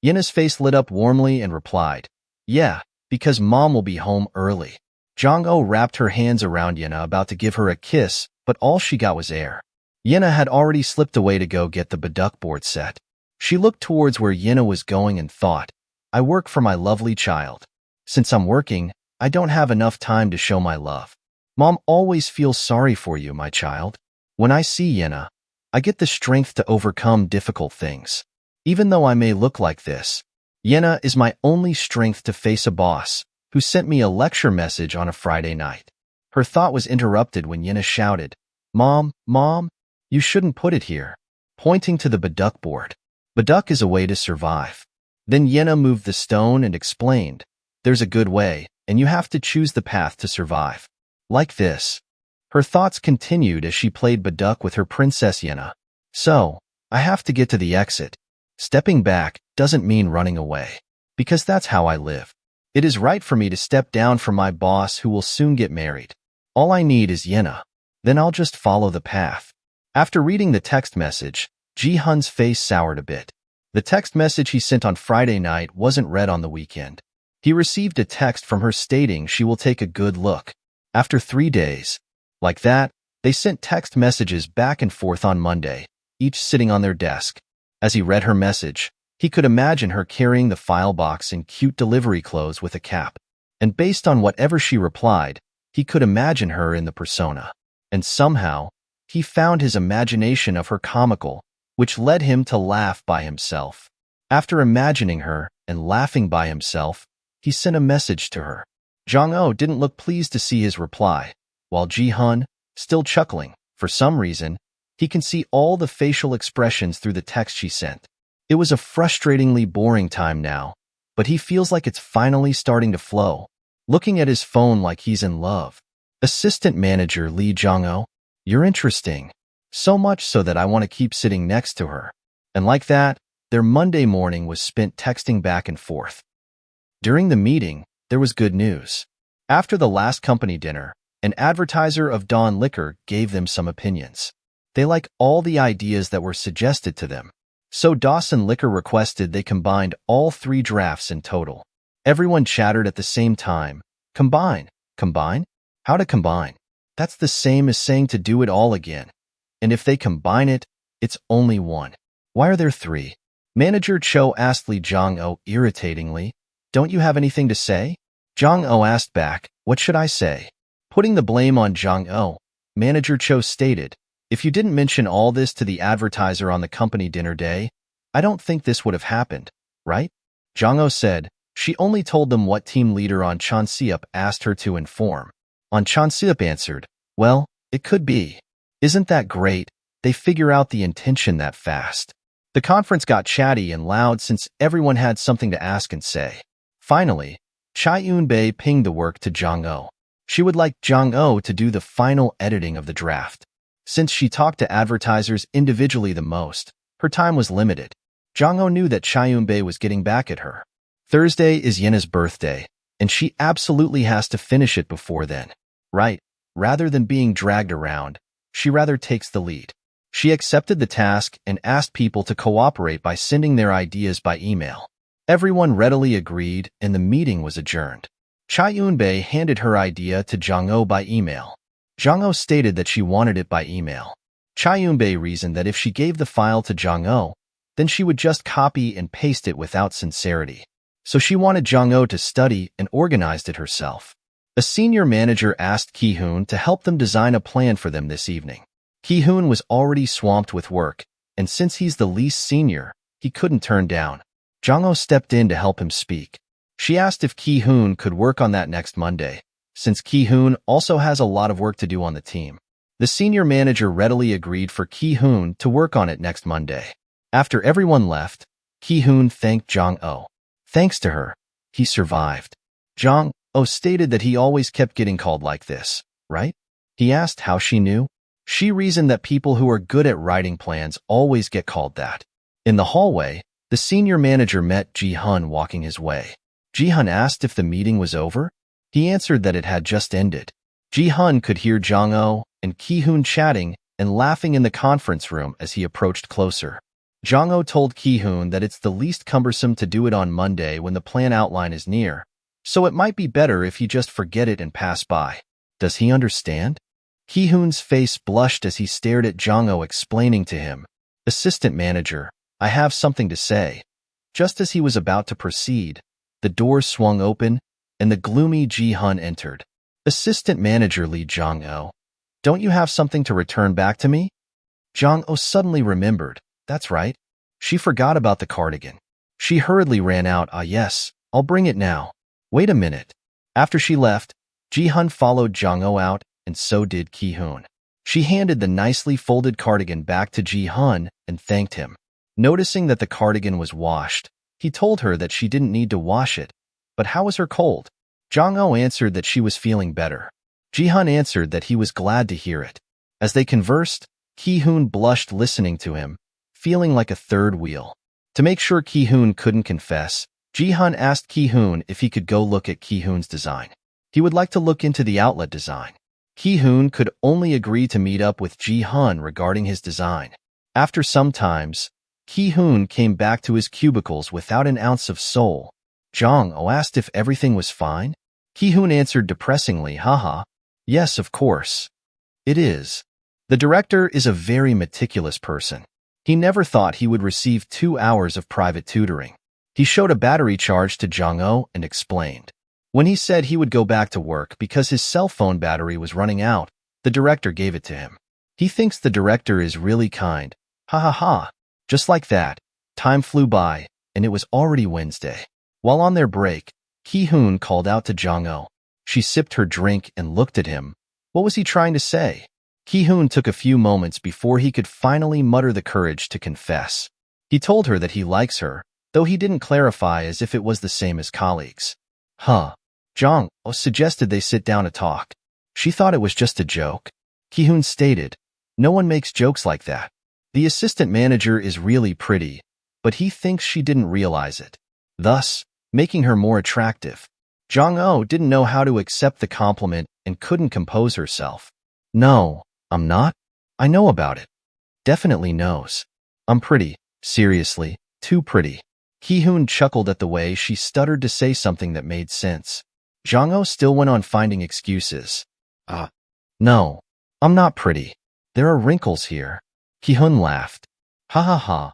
Yenna's face lit up warmly and replied, "Yeah, because Mom will be home early." Jong-oh wrapped her hands around Yenna, about to give her a kiss, but all she got was air. Yenna had already slipped away to go get the baduk board set. She looked towards where Yenna was going and thought, "I work for my lovely child. Since I'm working, I don't have enough time to show my love. Mom always feels sorry for you, my child. When I see Yenna, I get the strength to overcome difficult things. Even though I may look like this, Yenna is my only strength to face a boss who sent me a lecture message on a Friday night." Her thought was interrupted when Yenna shouted, Mom, you shouldn't put it here," pointing to the baduk board. Baduk is a way to survive. Then Yenna moved the stone and explained, "There's a good way, and you have to choose the path to survive. Like this." Her thoughts continued as she played baduk with her princess Yenna. "So, I have to get to the exit. Stepping back doesn't mean running away, because that's how I live. It is right for me to step down from my boss who will soon get married. All I need is Yenna. Then I'll just follow the path." After reading the text message, Ji-hun's face soured a bit. The text message he sent on Friday night wasn't read on the weekend. He received a text from her stating she will take a good look. After 3 days. Like that, they sent text messages back and forth on Monday, each sitting on their desk. As he read her message, he could imagine her carrying the file box in cute delivery clothes with a cap. And based on whatever she replied, he could imagine her in the persona. And somehow, he found his imagination of her comical, which led him to laugh by himself. After imagining her and laughing by himself, he sent a message to her. Jong-oh didn't look pleased to see his reply, while Ji-hun, still chuckling, for some reason, he can see all the facial expressions through the text she sent. It was a frustratingly boring time now, but he feels like it's finally starting to flow. Looking at his phone like he's in love. Assistant Manager Lee Jong-oh, you're interesting. So much so that I want to keep sitting next to her. And like that, their Monday morning was spent texting back and forth. During the meeting, there was good news. After the last company dinner, an advertiser of Dawn Liquor gave them some opinions. They like all the ideas that were suggested to them. So Dawson Liquor requested they combined all 3 drafts in total. Everyone chattered at the same time. Combine? Combine? How to combine? That's the same as saying to do it all again. And if they combine it, it's only 1. Why are there 3? Manager Cho asked Lee Jong-oh irritatingly. Don't you have anything to say? Jong-oh asked back, what should I say? Putting the blame on Jong-oh, Manager Cho stated, if you didn't mention all this to the advertiser on the company dinner day, I don't think this would have happened, right? Jong-oh said, she only told them what team leader On Chan-seop asked her to inform. On Chan-seop answered, well, it could be. Isn't that great? They figure out the intention that fast. The conference got chatty and loud since everyone had something to ask and say. Finally, Chai-eun-bae pinged the work to Jong-oh. She would like Jong-oh to do the final editing of the draft. Since she talked to advertisers individually the most, her time was limited. Jong-oh knew that Chai-eun-bae was getting back at her. Thursday is Yenna's birthday, and she absolutely has to finish it before then. Right, rather than being dragged around, she rather takes the lead. She accepted the task and asked people to cooperate by sending their ideas by email. Everyone readily agreed, and the meeting was adjourned. Chai-eun-bae handed her idea to Jong-oh by email. Jong-oh stated that she wanted it by email. Chai-eun-bae reasoned that if she gave the file to Jong-oh, then she would just copy and paste it without sincerity. So she wanted Jong-oh to study and organized it herself. A senior manager asked Ji-hun to help them design a plan for them this evening. Ji-hun was already swamped with work, and since he's the least senior, he couldn't turn down. Jong-oh stepped in to help him speak. She asked if Ji-hun could work on that next Monday, since Ji-hun also has a lot of work to do on the team. The senior manager readily agreed for Ji-hun to work on it next Monday. After everyone left, Ji-hun thanked Jong-oh. Thanks to her, he survived. Jong-oh stated that he always kept getting called like this, right? He asked how she knew. She reasoned that people who are good at writing plans always get called that. In the hallway, the senior manager met Ji-hun walking his way. Ji-hun asked if the meeting was over. He answered that it had just ended. Ji-hun could hear Jong-oh and Ji-hun chatting and laughing in the conference room as he approached closer. Jong-oh told Ji-hun that it's the least cumbersome to do it on Monday when the plan outline is near, so it might be better if he just forget it and pass by. Does he understand? Ji-hun's face blushed as he stared at Jong-oh explaining to him, Assistant Manager, I have something to say. Just as he was about to proceed, the doors swung open, and the gloomy Ji-hun entered. Assistant Manager Lee Jong-oh, don't you have something to return back to me? Jong-oh suddenly remembered. That's right. She forgot about the cardigan. She hurriedly ran out. Yes, I'll bring it now. Wait a minute. After she left, Ji-hun followed Jong-oh out, and so did Ji-hun. She handed the nicely folded cardigan back to Ji-hun and thanked him. Noticing that the cardigan was washed, he told her that she didn't need to wash it. But how was her cold? Jong-oh answered that she was feeling better. Ji-hun answered that he was glad to hear it. As they conversed, Ji-hun blushed listening to him, feeling like a third wheel. To make sure Ji-hun couldn't confess, Ji-hun asked Ji-hun if he could go look at Ji-hun's design. He would like to look into the outlet design. Ji-hun could only agree to meet up with Ji-hun regarding his design. After some times, Ji-hun came back to his cubicles without an ounce of soul. Jong-oh asked if everything was fine. Ji-hun answered depressingly, haha. Yes, of course. It is. The director is a very meticulous person. He never thought he would receive 2 hours of private tutoring. He showed a battery charge to Jong-oh and explained. When he said he would go back to work because his cell phone battery was running out, the director gave it to him. He thinks the director is really kind. Ha ha ha. Just like that, time flew by, and it was already Wednesday. While on their break, Ji-hun called out to Jong-oh. She sipped her drink and looked at him. What was he trying to say? Ji-hun took a few moments before he could finally mutter the courage to confess. He told her that he likes her, though he didn't clarify as if it was the same as colleagues. Jong suggested they sit down to talk. She thought it was just a joke. Ji-hun stated, "No one makes jokes like that. The assistant manager is really pretty, but he thinks she didn't realize it, thus making her more attractive." Jong didn't know how to accept the compliment and couldn't compose herself. "No, I'm not. I know about it." "Definitely knows. I'm pretty. Seriously, too pretty." Ji-hun chuckled at the way she stuttered to say something that made sense. Jong still went on finding excuses. No, I'm not pretty. There are wrinkles here." Ji-hun laughed. "Ha ha ha.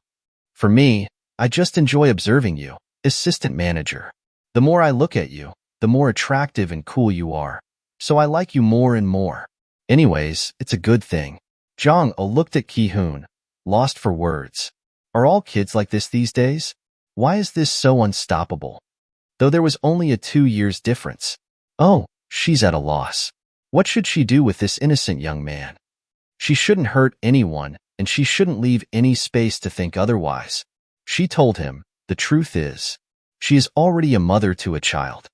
For me, I just enjoy observing you, assistant manager. The more I look at you, the more attractive and cool you are. So I like you more and more. Anyways, it's a good thing." Jong looked at Ji-hun, lost for words. Are all kids like this these days? Why is this so unstoppable? Though there was only a 2 years difference. She's at a loss. What should she do with this innocent young man? She shouldn't hurt anyone, and she shouldn't leave any space to think otherwise. She told him, the truth is, she is already a mother to a child.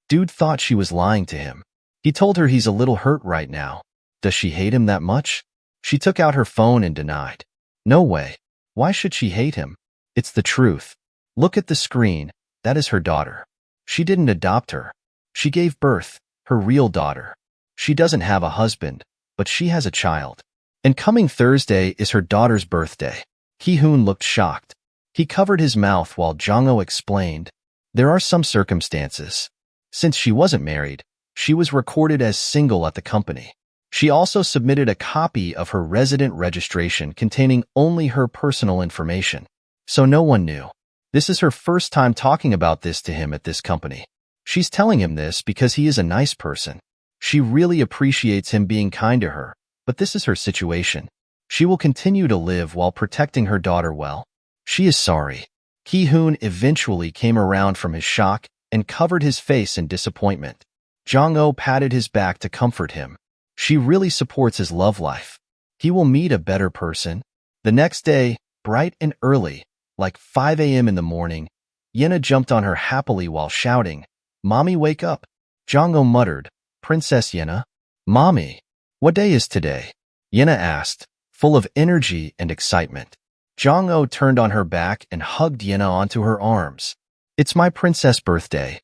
Dude thought she was lying to him. He told her he's a little hurt right now. Does she hate him that much? She took out her phone and denied. No way. Why should she hate him? It's the truth. Look at the screen. That is her daughter. She didn't adopt her. She gave birth, her real daughter. She doesn't have a husband, but she has a child. And coming Thursday is her daughter's birthday. Ji-hun looked shocked. He covered his mouth while Jong explained, there are some circumstances. Since she wasn't married, she was recorded as single at the company. She also submitted a copy of her resident registration containing only her personal information. So no one knew. This is her first time talking about this to him at this company. She's telling him this because he is a nice person. She really appreciates him being kind to her, but this is her situation. She will continue to live while protecting her daughter well. She is sorry. Ji-hun eventually came around from his shock and covered his face in disappointment. Jong patted his back to comfort him. She really supports his love life. He will meet a better person. The next day, bright and early, like 5 a.m. in the morning, Yenna jumped on her happily while shouting, "Mommy, wake up." Jong muttered, "Princess Yenna?" "Mommy, what day is today?" Yenna asked, full of energy and excitement. Jong turned on her back and hugged Yenna onto her arms. "It's my princess birthday."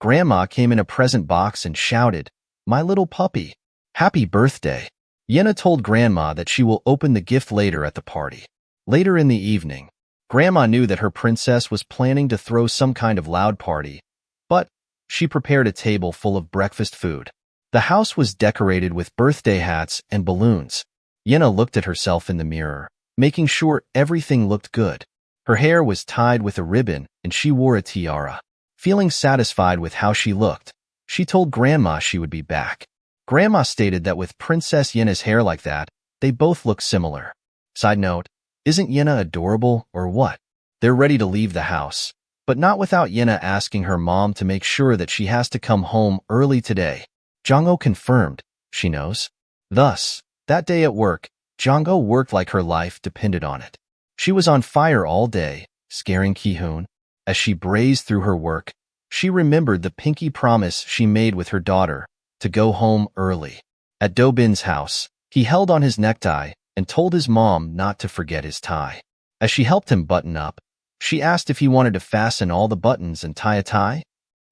Grandma came in a present box and shouted, "My little puppy, happy birthday." Yenna told Grandma that she will open the gift later at the party. Later in the evening, Grandma knew that her princess was planning to throw some kind of loud party, but she prepared a table full of breakfast food. The house was decorated with birthday hats and balloons. Yenna looked at herself in the mirror, making sure everything looked good. Her hair was tied with a ribbon and she wore a tiara. Feeling satisfied with how she looked, she told Grandma she would be back. Grandma stated that with Princess Yenna's hair like that, they both look similar. Side note, isn't Yenna adorable or what? They're ready to leave the house, but not without Yenna asking her mom to make sure that she has to come home early today. Jong confirmed, she knows. Thus, that day at work, Jong worked like her life depended on it. She was on fire all day, scaring Ji-hun. As she brazed through her work, she remembered the pinky promise she made with her daughter, to go home early. At Do-bin's house, he held on his necktie and told his mom not to forget his tie. As she helped him button up, she asked if he wanted to fasten all the buttons and tie a tie.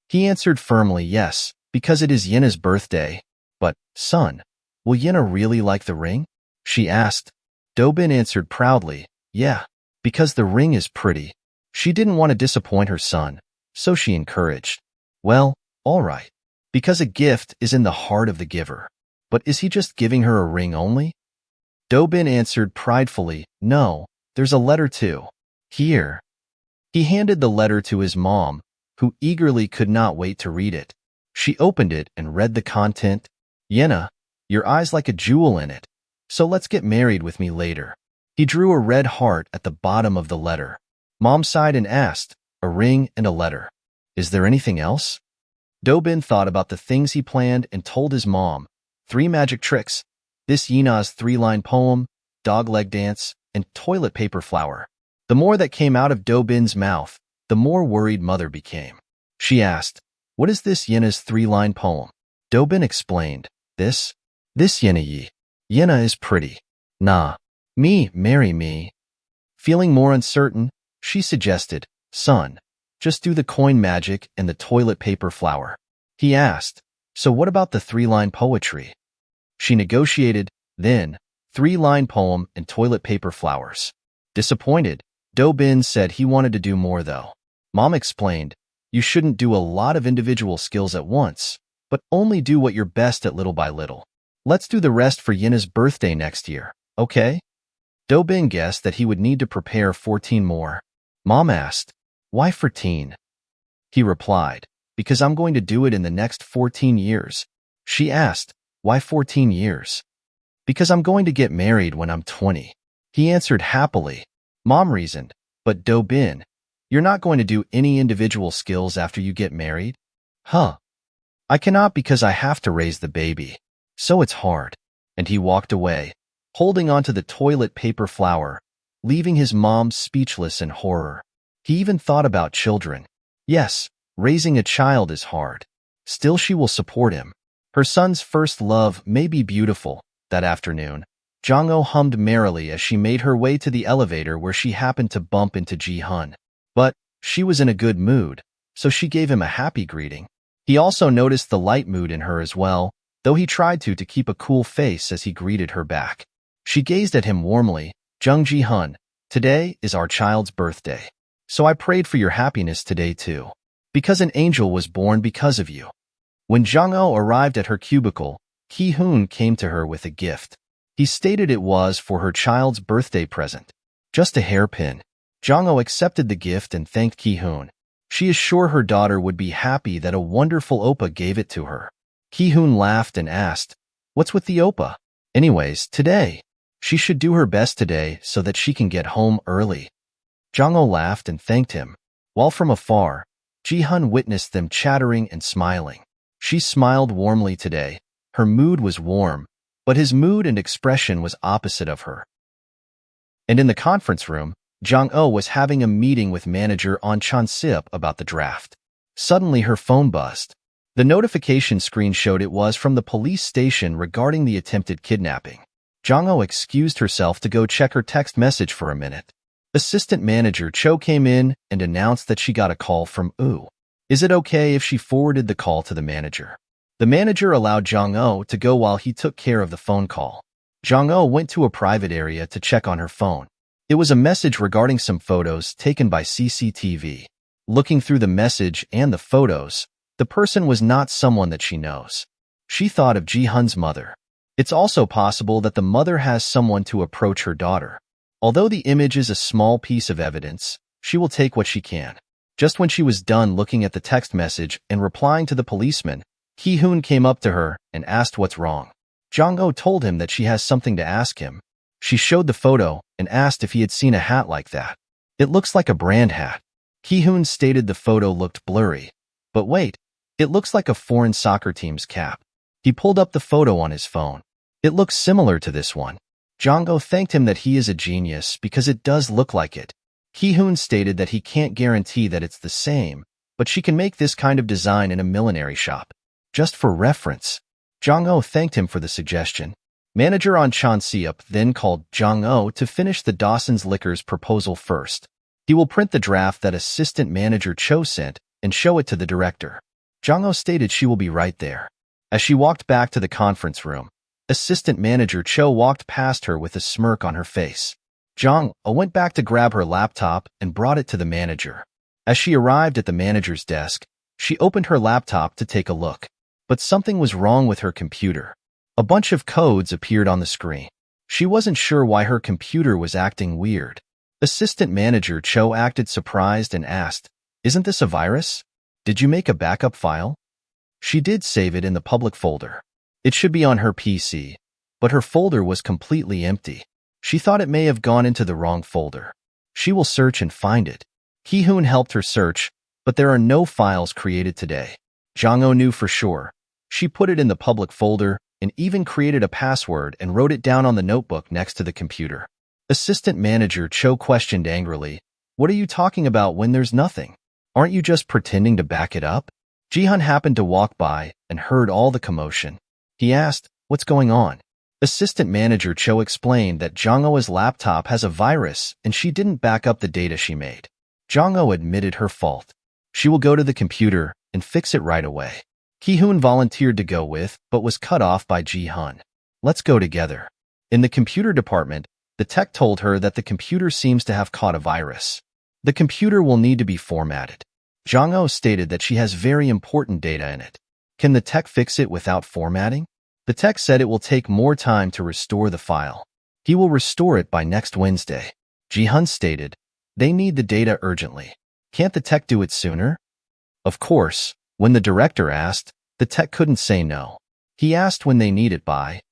He answered firmly yes, because it is Yenna's birthday. But, son, will Yenna really like the ring? She asked. Do-bin answered proudly, yeah, because the ring is pretty. She didn't want to disappoint her son, so she encouraged. Well, all right, because a gift is in the heart of the giver. But is he just giving her a ring only? Do-bin answered pridefully, no, there's a letter too. Here. He handed the letter to his mom, who eagerly could not wait to read it. She opened it and read the content. Yenna, your eye's like a jewel in it, so let's get married with me later. He drew a red heart at the bottom of the letter. Mom sighed and asked, a ring and a letter. Is there anything else? Do-bin thought about the things he planned and told his mom, 3 magic tricks, this Yenna's 3-line poem, dog leg dance, and toilet paper flower. The more that came out of Do-bin's mouth, the more worried Mother became. She asked, "What is this Yenna's 3-line poem?" Do-bin explained, This Yenna Yi. Yenna is pretty. Nah. Me, marry me." Feeling more uncertain, she suggested, "Son, just do the coin magic and the toilet paper flower." He asked, "So what about the 3-line poetry?" She negotiated, then, 3-line poem and toilet paper flowers. Disappointed, Do-bin said he wanted to do more though. Mom explained, "You shouldn't do a lot of individual skills at once, but only do what you're best at little by little. Let's do the rest for Yenna's birthday next year, okay?" Do-bin guessed that he would need to prepare 14 more. Mom asked, "Why 14? He replied, "Because I'm going to do it in the next 14 years. She asked, "Why 14 years? "Because I'm going to get married when I'm 20. He answered happily. Mom reasoned, "But Do-bin, you're not going to do any individual skills after you get married?" "Huh. I cannot because I have to raise the baby. So it's hard." And he walked away, holding onto the toilet paper flower, leaving his mom speechless in horror. He even thought about children. Yes, raising a child is hard. Still, she will support him. Her son's first love may be beautiful. That afternoon, Jong-oh hummed merrily as she made her way to the elevator where she happened to bump into Ji-hun. But she was in a good mood, so she gave him a happy greeting. He also noticed the light mood in her as well, though he tried to keep a cool face as he greeted her back. She gazed at him warmly. Ji-hun, today is our child's birthday. So I prayed for your happiness today too. Because an angel was born because of you." When Jong-oh arrived at her cubicle, Ji-hun came to her with a gift. He stated it was for her child's birthday present. Just a hairpin. Jong-oh accepted the gift and thanked Ji-hun. She is sure her daughter would be happy that a wonderful oppa gave it to her. Ji-hun laughed and asked, "What's with the oppa?" "Anyways, today. She should do her best today so that she can get home early." Jong-oh laughed and thanked him. While from afar, Ji-hun witnessed them chattering and smiling. She smiled warmly today. Her mood was warm, but his mood and expression was opposite of her. And in the conference room, Jong-oh was having a meeting with manager On Chan-sip about the draft. Suddenly her phone buzzed. The notification screen showed it was from the police station regarding the attempted kidnapping. Jong-oh excused herself to go check her text message for a minute. Assistant manager Cho came in and announced that she got a call from U. Is it okay if she forwarded the call to the manager? The manager allowed Jong-oh to go while he took care of the phone call. Jong-oh went to a private area to check on her phone. It was a message regarding some photos taken by CCTV. Looking through the message and the photos, the person was not someone that she knows. She thought of Ji-hun's mother. It's also possible that the mother has someone to approach her daughter. Although the image is a small piece of evidence, she will take what she can. Just when she was done looking at the text message and replying to the policeman, Ji-hun came up to her and asked what's wrong. Jong-oh told him that she has something to ask him. She showed the photo and asked if he had seen a hat like that. It looks like a brand hat. Ji-hun stated the photo looked blurry. But wait, it looks like a foreign soccer team's cap. He pulled up the photo on his phone. It looks similar to this one. Jong-oh thanked him that he is a genius because it does look like it. Ji-hun stated that he can't guarantee that it's the same, but she can make this kind of design in a millinery shop. Just for reference. Jong-oh thanked him for the suggestion. Manager On Chan-sip then called Jong-oh to finish the Dawson's Liquors proposal first. He will print the draft that assistant manager Cho sent and show it to the director. Jong-oh stated she will be right there. As she walked back to the conference room, assistant manager Cho walked past her with a smirk on her face. Jong-oh went back to grab her laptop and brought it to the manager. As she arrived at the manager's desk, she opened her laptop to take a look. But something was wrong with her computer. A bunch of codes appeared on the screen. She wasn't sure why her computer was acting weird. Assistant manager Cho acted surprised and asked, "Isn't this a virus? Did you make a backup file?" She did save it in the public folder. It should be on her PC, but her folder was completely empty. She thought it may have gone into the wrong folder. She will search and find it. Ji-hun helped her search, but there are no files created today. Jong-oh knew for sure. She put it in the public folder and even created a password and wrote it down on the notebook next to the computer. Assistant Manager Cho questioned angrily. What are you talking about when there's nothing? Aren't you just pretending to back it up? Ji-hun happened to walk by and heard all the commotion. He asked, what's going on? Assistant Manager Cho explained that Jongho's laptop has a virus and she didn't back up the data she made. Jongho admitted her fault. She will go to the computer and fix it right away. Ji-hun volunteered to go with, but was cut off by Ji-hun. Let's go together. In the computer department, the tech told her that the computer seems to have caught a virus. The computer will need to be formatted. Jongho stated that she has very important data in it. Can the tech fix it without formatting? The tech said it will take more time to restore the file. He will restore it by next Wednesday. Ji-hun stated, they need the data urgently. Can't the tech do it sooner? Of course, when the director asked, the tech couldn't say no. He asked when they need it by.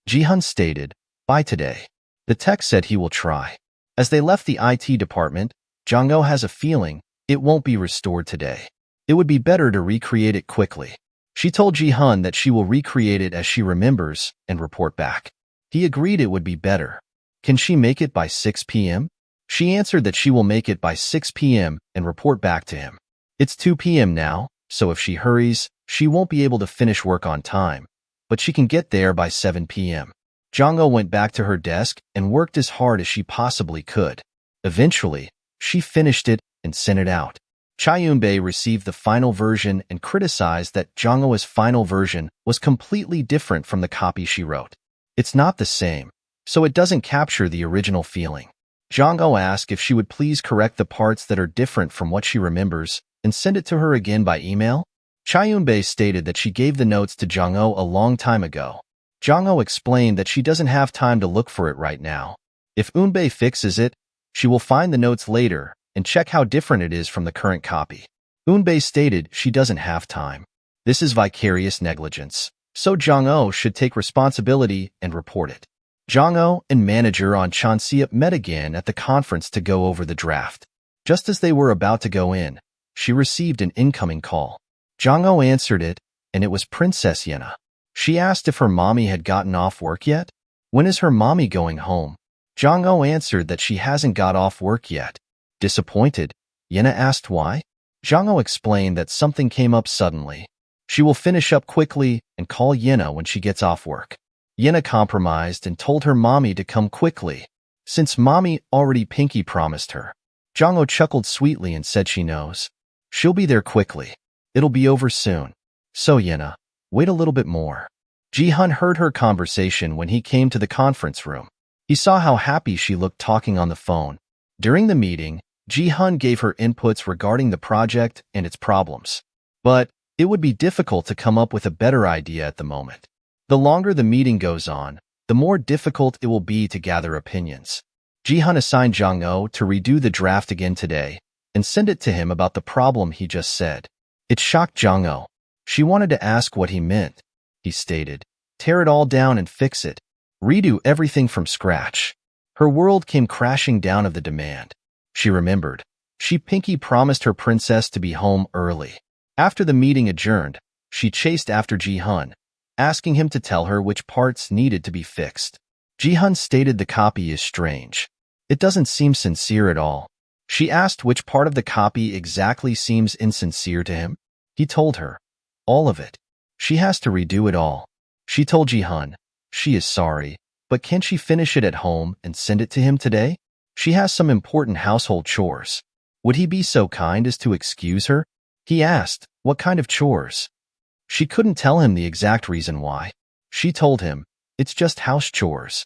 Ji-hun stated, by today. The tech said he will try. As they left the IT department, Jongho has a feeling it won't be restored today. It would be better to recreate it quickly. She told Ji-hun that she will recreate it as she remembers and report back. He agreed it would be better. Can she make it by 6 p.m.? She answered that she will make it by 6 p.m. and report back to him. It's 2 p.m. now, so if she hurries, she won't be able to finish work on time, but she can get there by 7 p.m. Jongho went back to her desk and worked as hard as she possibly could. Eventually, she finished it and sent it out. Chaeun-bae received the final version and criticized that Jongho's final version was completely different from the copy she wrote. It's not the same, so it doesn't capture the original feeling. Jongho asked if she would please correct the parts that are different from what she remembers and send it to her again by email. Chaeun-bae stated that she gave the notes to Jongho a long time ago. Jongho explained that she doesn't have time to look for it right now. If Eun-bae fixes it, she will find the notes later and check how different it is from the current copy. Eun-bae stated she doesn't have time. This is vicarious negligence, so Jongho should take responsibility and report it. Jongho and manager on Chonseop met again at the conference to go over the draft. Just as they were about to go in, she received an incoming call. Jongho answered it, and it was Princess Yenna. She asked if her mommy had gotten off work yet. When is her mommy going home? Jongho answered that she hasn't got off work yet. Disappointed, Yenna asked why. Jongho explained that something came up suddenly. She will finish up quickly and call Yenna when she gets off work. Yenna compromised and told her mommy to come quickly, since mommy already pinky promised her. Jongho chuckled sweetly and said she knows. She'll be there quickly. It'll be over soon. So Yenna, wait a little bit more. Ji-hun heard her conversation when he came to the conference room. He saw how happy she looked talking on the phone. During the meeting, Ji-hun gave her inputs regarding the project and its problems. But it would be difficult to come up with a better idea at the moment. The longer the meeting goes on, the more difficult it will be to gather opinions. Ji-hun assigned Jongho to redo the draft again today and send it to him about the problem he just said. It shocked Jongho. She wanted to ask what he meant. He stated, tear it all down and fix it. Redo everything from scratch. Her world came crashing down of the demand. She remembered. She pinky promised her princess to be home early. After the meeting adjourned, she chased after Ji-hun, asking him to tell her which parts needed to be fixed. Ji-hun stated the copy is strange. It doesn't seem sincere at all. She asked which part of the copy exactly seems insincere to him. He told her, all of it. She has to redo it all. She told Ji-hun, she is sorry, but can't she finish it at home and send it to him today? She has some important household chores. Would he be so kind as to excuse her? He asked, what kind of chores? She couldn't tell him the exact reason why. She told him, it's just house chores.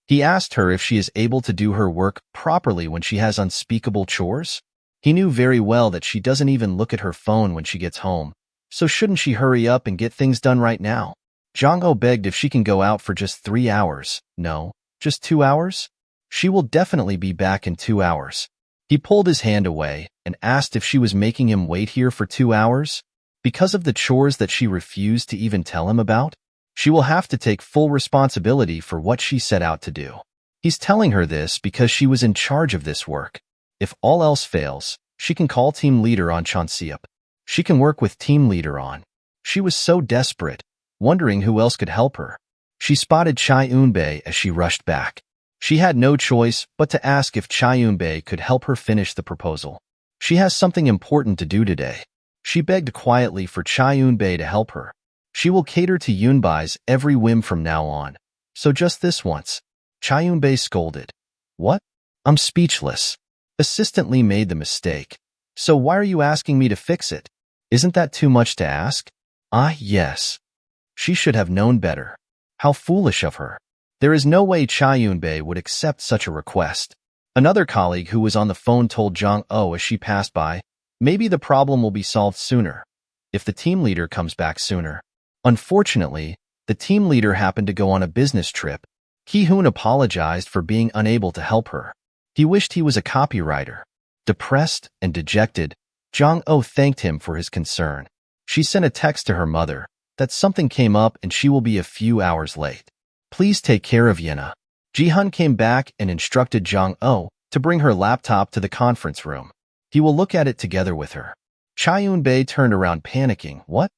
He asked her if she is able to do her work properly when she has unspeakable chores. He knew very well that she doesn't even look at her phone when she gets home, so shouldn't she hurry up and get things done right now? Jongho begged if she can go out for just 3 hours. No, just 2 hours? She will definitely be back in 2 hours. He pulled his hand away and asked if she was making him wait here for 2 hours. Because of the chores that she refused to even tell him about, she will have to take full responsibility for what she set out to do. He's telling her this because she was in charge of this work. If all else fails, she can call team leader on Chonseop. She can work with team leader on. She was so desperate, wondering who else could help her. She spotted Chaeun-bae as she rushed back. She had no choice but to ask if Chayunbei could help her finish the proposal. She has something important to do today. She begged quietly for Chayunbei to help her. She will cater to Yunbei's every whim from now on. So just this once. Chayunbei scolded. What? I'm speechless. Assistant Lee made the mistake. So why are you asking me to fix it? Isn't that too much to ask? Ah, yes. She should have known better. How foolish of her. There is no way Chayunbei would accept such a request. Another colleague who was on the phone told Jong-oh as she passed by, maybe the problem will be solved sooner, if the team leader comes back sooner. Unfortunately, the team leader happened to go on a business trip. Ji-hun apologized for being unable to help her. He wished he was a copywriter. Depressed and dejected, Jong-oh thanked him for his concern. She sent a text to her mother that something came up and she will be a few hours late. Please take care of Yenna. Ji-hun came back and instructed Jong-oh to bring her laptop to the conference room. He will look at it together with her. Chayunbei turned around panicking. What?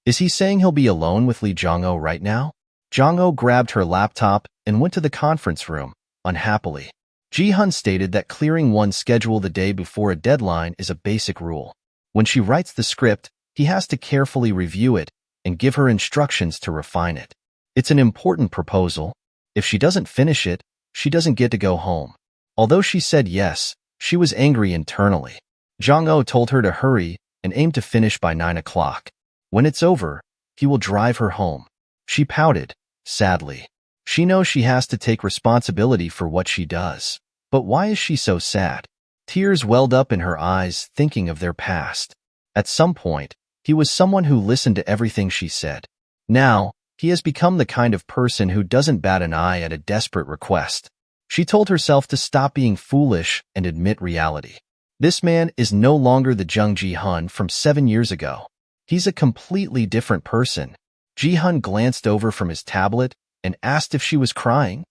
Is he saying he'll be alone with Lee Jong-oh right now? Jong-oh grabbed her laptop and went to the conference room, unhappily. Ji-hun stated that clearing one's schedule the day before a deadline is a basic rule. When she writes the script, he has to carefully review it and give her instructions to refine it. It's an important proposal. If she doesn't finish it, she doesn't get to go home. Although she said yes, she was angry internally. Jong-oh told her to hurry and aim to finish by 9 o'clock. When it's over, he will drive her home. She pouted, sadly. She knows she has to take responsibility for what she does. But why is she so sad? Tears welled up in her eyes, thinking of their past. At some point, he was someone who listened to everything she said. Now, he has become the kind of person who doesn't bat an eye at a desperate request. She told herself to stop being foolish and admit reality. This man is no longer the Ji-hun from 7 years ago. He's a completely different person. Ji-hun glanced over from his tablet and asked if she was crying.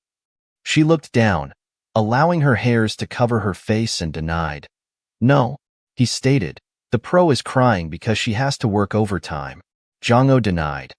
She looked down, allowing her hairs to cover her face, and denied. No, he stated. The pro is crying because she has to work overtime. Jong-oh denied.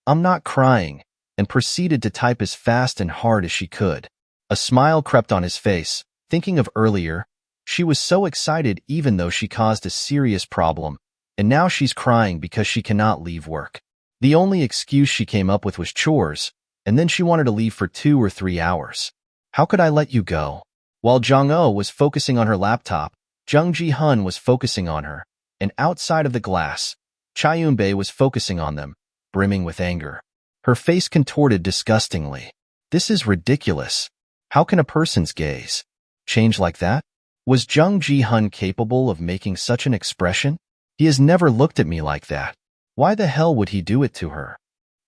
I'm not crying, and proceeded to type as fast and hard as she could. A smile crept on his face, thinking of earlier. She was so excited even though she caused a serious problem, and now she's crying because she cannot leave work. The only excuse she came up with was chores, and then she wanted to leave for 2 or 3 hours. How could I let you go? While Jong-oh was focusing on her laptop, Ji-hun was focusing on her, and outside of the glass, Chayunbei was focusing on them, brimming with anger. Her face contorted disgustingly. This is ridiculous. How can a person's gaze change like that? Was Ji-hun capable of making such an expression? He has never looked at me like that. Why the hell would he do it to her?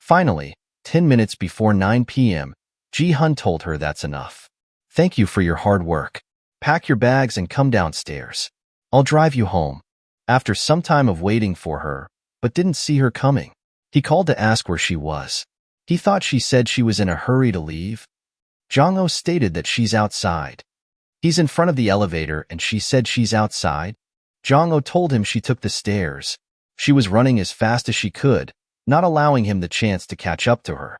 Finally, 10 minutes before 9 p.m., Ji-hun told her that's enough. Thank you for your hard work. Pack your bags and come downstairs. I'll drive you home. After some time of waiting for her, but didn't see her coming, he called to ask where she was. He thought she said she was in a hurry to leave. Jong-oh stated that she's outside. He's in front of the elevator and she said she's outside. Jong-oh told him she took the stairs. She was running as fast as she could, not allowing him the chance to catch up to her.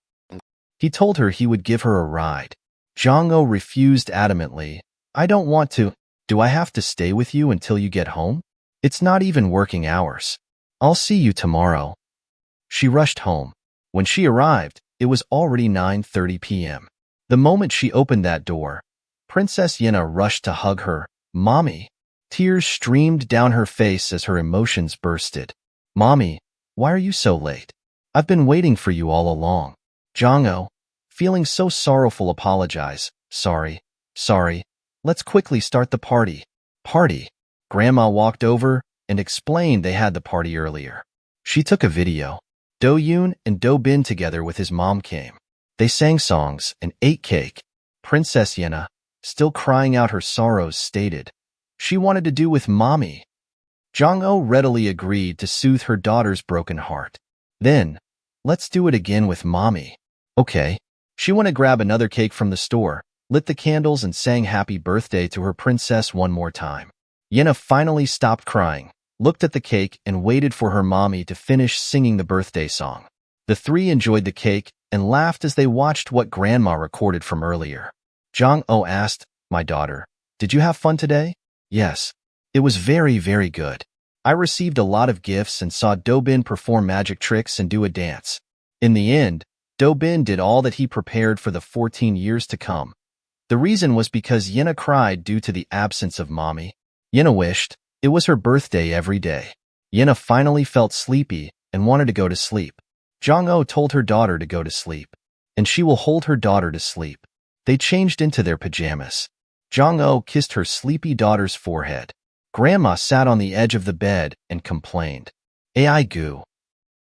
He told her he would give her a ride. Jong-oh refused adamantly. I don't want to. Do I have to stay with you until you get home? It's not even working hours. I'll see you tomorrow. She rushed home. When she arrived, it was already 9:30 p.m. The moment she opened that door, Princess Yenna rushed to hug her. Mommy. Tears streamed down her face as her emotions bursted. Mommy, why are you so late? I've been waiting for you all along. Jong-oh, feeling so sorrowful, apologized. Sorry. Let's quickly start the party. Party. Grandma walked over and explained they had the party earlier. She took a video. Do-yoon and Do-bin together with his mom came. They sang songs and ate cake. Princess Yenna, still crying out her sorrows, stated she wanted to do with Mommy. Jong-oh readily agreed to soothe her daughter's broken heart. Then, let's do it again with Mommy. Okay. She went to grab another cake from the store, lit the candles, and sang happy birthday to her princess one more time. Yenna finally stopped crying, looked at the cake, and waited for her mommy to finish singing the birthday song. The three enjoyed the cake and laughed as they watched what Grandma recorded from earlier. Jong-ho asked, "My daughter, did you have fun today?" "Yes. It was very, very good. I received a lot of gifts and saw Do-bin perform magic tricks and do a dance. In the end, Do-bin did all that he prepared for the 14 years to come. The reason was because Yenna cried due to the absence of mommy. Yenna wished it was her birthday every day. Yenna finally felt sleepy and wanted to go to sleep. Jong-ho told her daughter to go to sleep, and she will hold her daughter to sleep. They changed into their pajamas. Jong-ho kissed her sleepy daughter's forehead. Grandma sat on the edge of the bed and complained, "Ai-gu,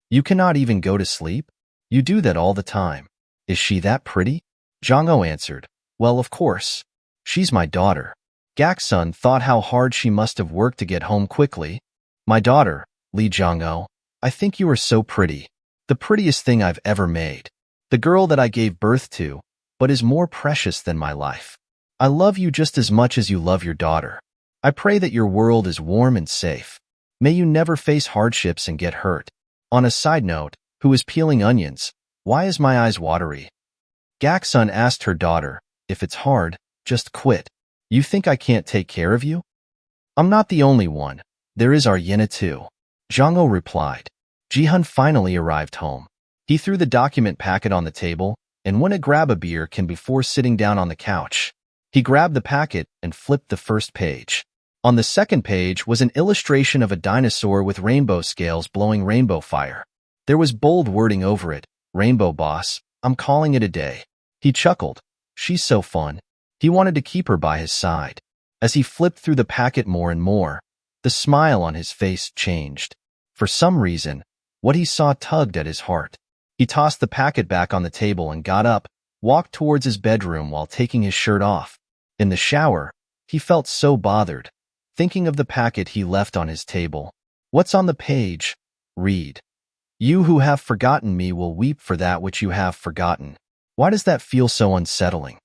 you cannot even go to sleep? You do that all the time. Is she that pretty?" Jong-ho answered, "Well, of course. She's my daughter." Gak-sun thought how hard she must have worked to get home quickly. "My daughter, Lee Jong-ho, I think you are so pretty. The prettiest thing I've ever made. The girl that I gave birth to, but is more precious than my life. I love you just as much as you love your daughter. I pray that your world is warm and safe. May you never face hardships and get hurt." On a side note, who is peeling onions? Why is my eyes watery? Gak-sun asked her daughter, "If it's hard, just quit. You think I can't take care of you?" "I'm not the only one. There is our Yenna too." Jong-ho replied. Ji-hun finally arrived home. He threw the document packet on the table and went to grab a beer can before sitting down on the couch. He grabbed the packet and flipped the first page. On the second page was an illustration of a dinosaur with rainbow scales blowing rainbow fire. There was bold wording over it, "Rainbow Boss, I'm calling it a day." He chuckled. She's so fun. He wanted to keep her by his side. As he flipped through the packet more and more, the smile on his face changed. For some reason, what he saw tugged at his heart. He tossed the packet back on the table and got up, walked towards his bedroom while taking his shirt off. In the shower, he felt so bothered, thinking of the packet he left on his table. What's on the page? Read. "You who have forgotten me will weep for that which you have forgotten." Why does that feel so unsettling?